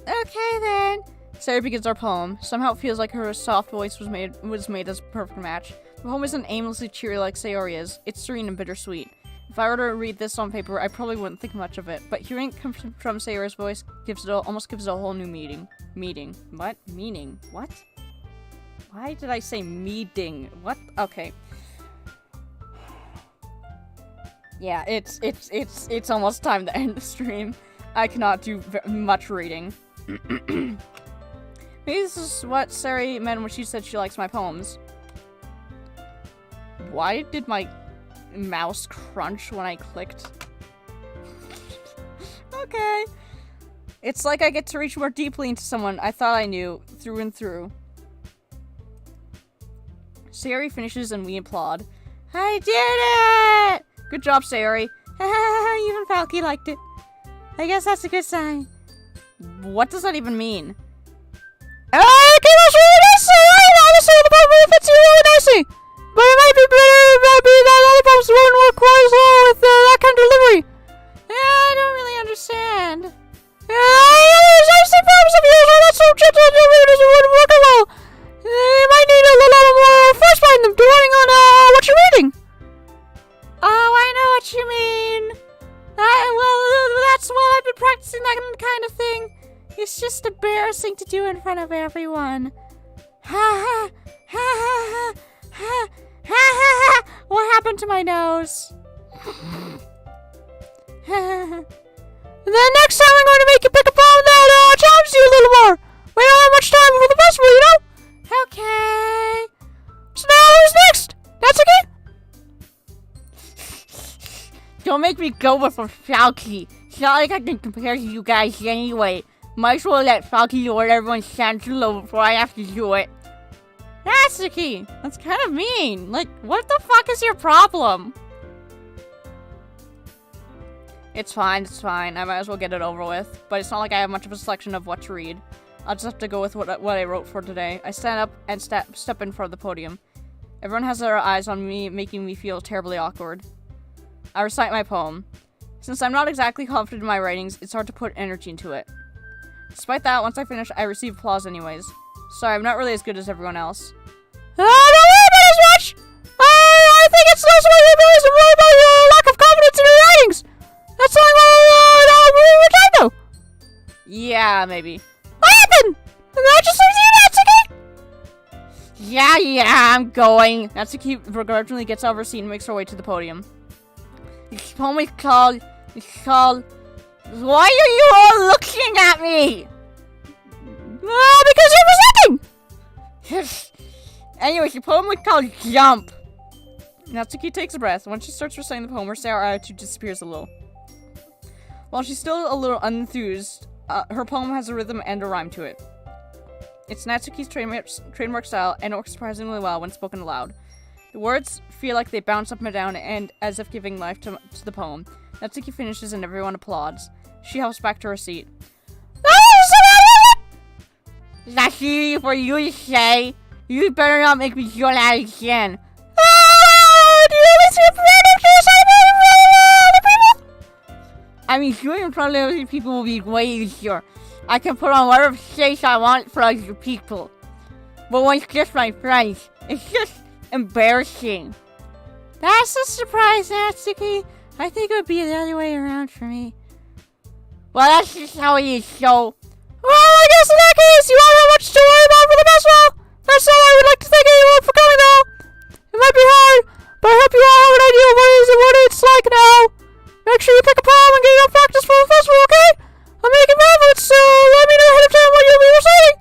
S2: Okay then. Sarah begins our poem. Somehow it feels like her soft voice was made as a perfect match. The poem isn't aimlessly cheery like Sayori is. It's serene and bittersweet. If I were to read this on paper, I probably wouldn't think much of it, but hearing it come from Sayori's voice almost gives it a whole new meaning. What? Meaning? What? Why did I say meeting? What? Okay. Yeah, it's almost time to end the stream. I cannot do much reading. Maybe this is what Sari meant when she said she likes my poems. Why did my mouse crunch when I clicked? Okay. It's like I get to reach more deeply into someone I thought I knew, through and through. Sayori finishes and we applaud. I did it! Good job, Sayori. Even Falky liked it. I guess that's a good sign. What does that even mean? Okay, that's really nice! Honestly, the poem really fits you really nicely! But it might be that other poems wouldn't work quite as well with that kind of delivery. Yeah, I don't really understand. There's actually poems of yours are not so gentle and delivery wouldn't work as well. You might need a little more force behind them, depending on what you're reading. Oh, I know what you mean. Well, I've been practicing that kind of thing. It's just embarrassing to do in front of everyone. Ha ha ha ha ha ha ha. What happened to my nose? The next time I'm going to make you pick a poem that challenges you a little more. We don't have much time before the festival, you know? Okay. So now who's next? That's okay? Don't make me go with Falky. It's not like I can compare to you guys anyway. Might as well let Falky do whatever everyone stands low before I have to do it. That's the key. That's kind of mean. Like, what the fuck is your problem? It's fine. I might as well get it over with. But it's not like I have much of a selection of what to read.
S1: I'll just have to go with what I wrote for today. I stand up and step in front of the podium. Everyone has their eyes on me, making me feel terribly awkward. I recite my poem. Since I'm not exactly confident in my writings, it's hard to put energy into it. Despite that, once I finish, I receive applause anyways. Sorry, I'm not really as good as everyone else.
S2: Don't worry about it as much! I think it's less about your abilities and more about your lack of confidence in your writings! That's something we're trying to do!
S1: Yeah, maybe.
S2: What happened? Did I just leave you, Natsuki?
S1: Yeah, I'm going. Natsuki begrudgingly gets out of her seat and makes her way to the podium. This poem is called... Why are you all looking at me?
S2: Because you're presenting!
S1: Anyways, the poem was called Jump. Natsuki takes a breath. When she starts reciting the poem, her sour attitude disappears a little. While she's still a little unenthused, her poem has a rhythm and a rhyme to it. It's Natsuki's trademark style and works surprisingly well when spoken aloud. The words feel like they bounce up and down and as if giving life to the poem. Natsuki finishes and everyone applauds. She hops back to her seat. That's easy for you to say. You better not make me yell at again.
S2: Do you at least other people?
S1: I mean, doing in front of other people will be way easier. I can put on whatever face I want for other people. But when it's just my friends, it's just embarrassing.
S2: That's a surprise, Natsuki. I think it would be the other way around for me.
S1: Well, that's just how it is, so...
S2: Well, I guess in that case, you won't have much to worry about for the festival. That's all I would like to thank anyone for coming, though. It might be hard, but I hope you all have an idea of what it's like now. Make sure you pick a poem and get your practice for the festival, okay? I'm making efforts, so let me know ahead of time what you'll be reciting.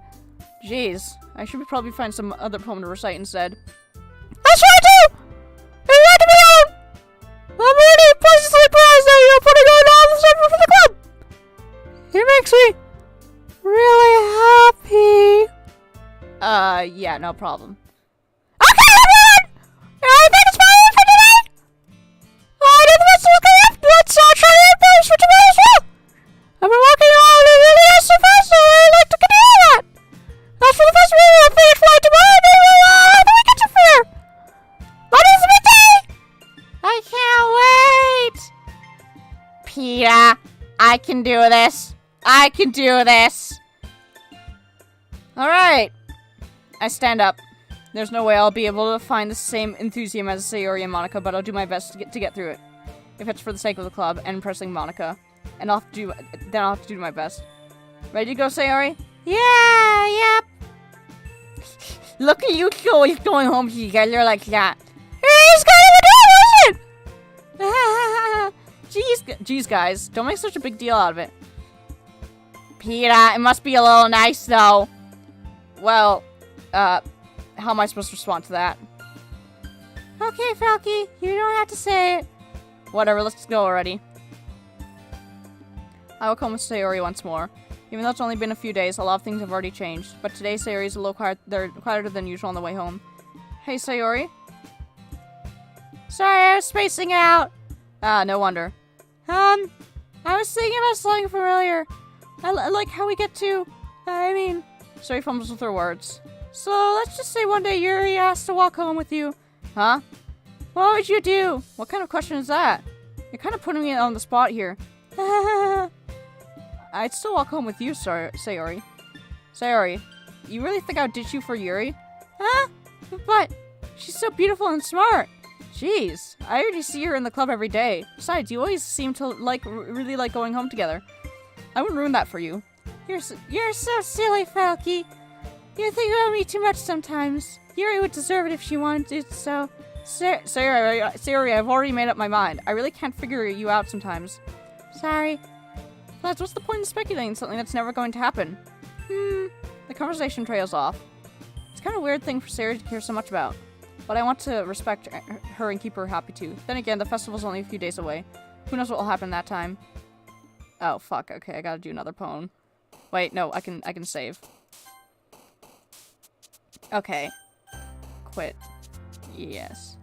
S1: Jeez, I should probably find some other poem to recite instead.
S2: That's right, too! And you have to be on! I'm already pleasantly surprised that you're putting on all this effort for the club. It makes me really happy.
S1: Yeah, no problem.
S2: Okay, everyone! I think it's my for today! I know the festival's coming up. Let's try to get poems for tomorrow as well. I've been working on it really nice so far, so I'd like to continue that. As for the festival, we'll finish flight tomorrow, and then we'll have the weekend to fair. Monday's a big day!
S1: I can't wait! Peta, I can do this. I can do this. Alright. I stand up. There's no way I'll be able to find the same enthusiasm as Sayori and Monica, but I'll do my best to get through it. If it's for the sake of the club and impressing Monica. And I'll have to do my best. Ready to go, Sayori?
S2: Yeah, yep.
S1: Look at you always going home together like that.
S2: It's kind of a
S1: Jeez, guys. Don't make such a big deal out of it. Peta, it must be a little nice, though. Well, how am I supposed to respond to that?
S2: Okay, Falky, you don't have to say it.
S1: Whatever, let's go already. I will come with Sayori once more. Even though it's only been a few days, a lot of things have already changed. But today, Sayori's a little quieter than usual on the way home. Hey, Sayori.
S2: Sorry, I was spacing out.
S1: No wonder.
S2: I was thinking about something from earlier. I like how we get to,
S1: Sayori fumbles with her words.
S2: So, let's just say one day Yuri asked to walk home with you.
S1: Huh?
S2: What would you do?
S1: What kind of question is that? You're kind of putting me on the spot here. I'd still walk home with you, Sayori. Sayori, you really think I'd ditch you for Yuri?
S2: Huh? But she's so beautiful and smart.
S1: Jeez, I already see her in the club every day. Besides, you always seem to really like going home together. I wouldn't ruin that for you.
S2: You're so silly, Falky. You think about me too much sometimes. Yuri would deserve it if she wanted to, so...
S1: Sayori, I've already made up my mind. I really can't figure you out sometimes.
S2: Sorry.
S1: Besides, what's the point in speculating something that's never going to happen? The conversation trails off. It's kind of a weird thing for Sayori to care so much about. But I want to respect her and keep her happy too. Then again, the festival's only a few days away. Who knows what will happen that time? Oh, fuck. Okay, I gotta do another poem. Wait, no, I can save. Okay. Quit. Yes.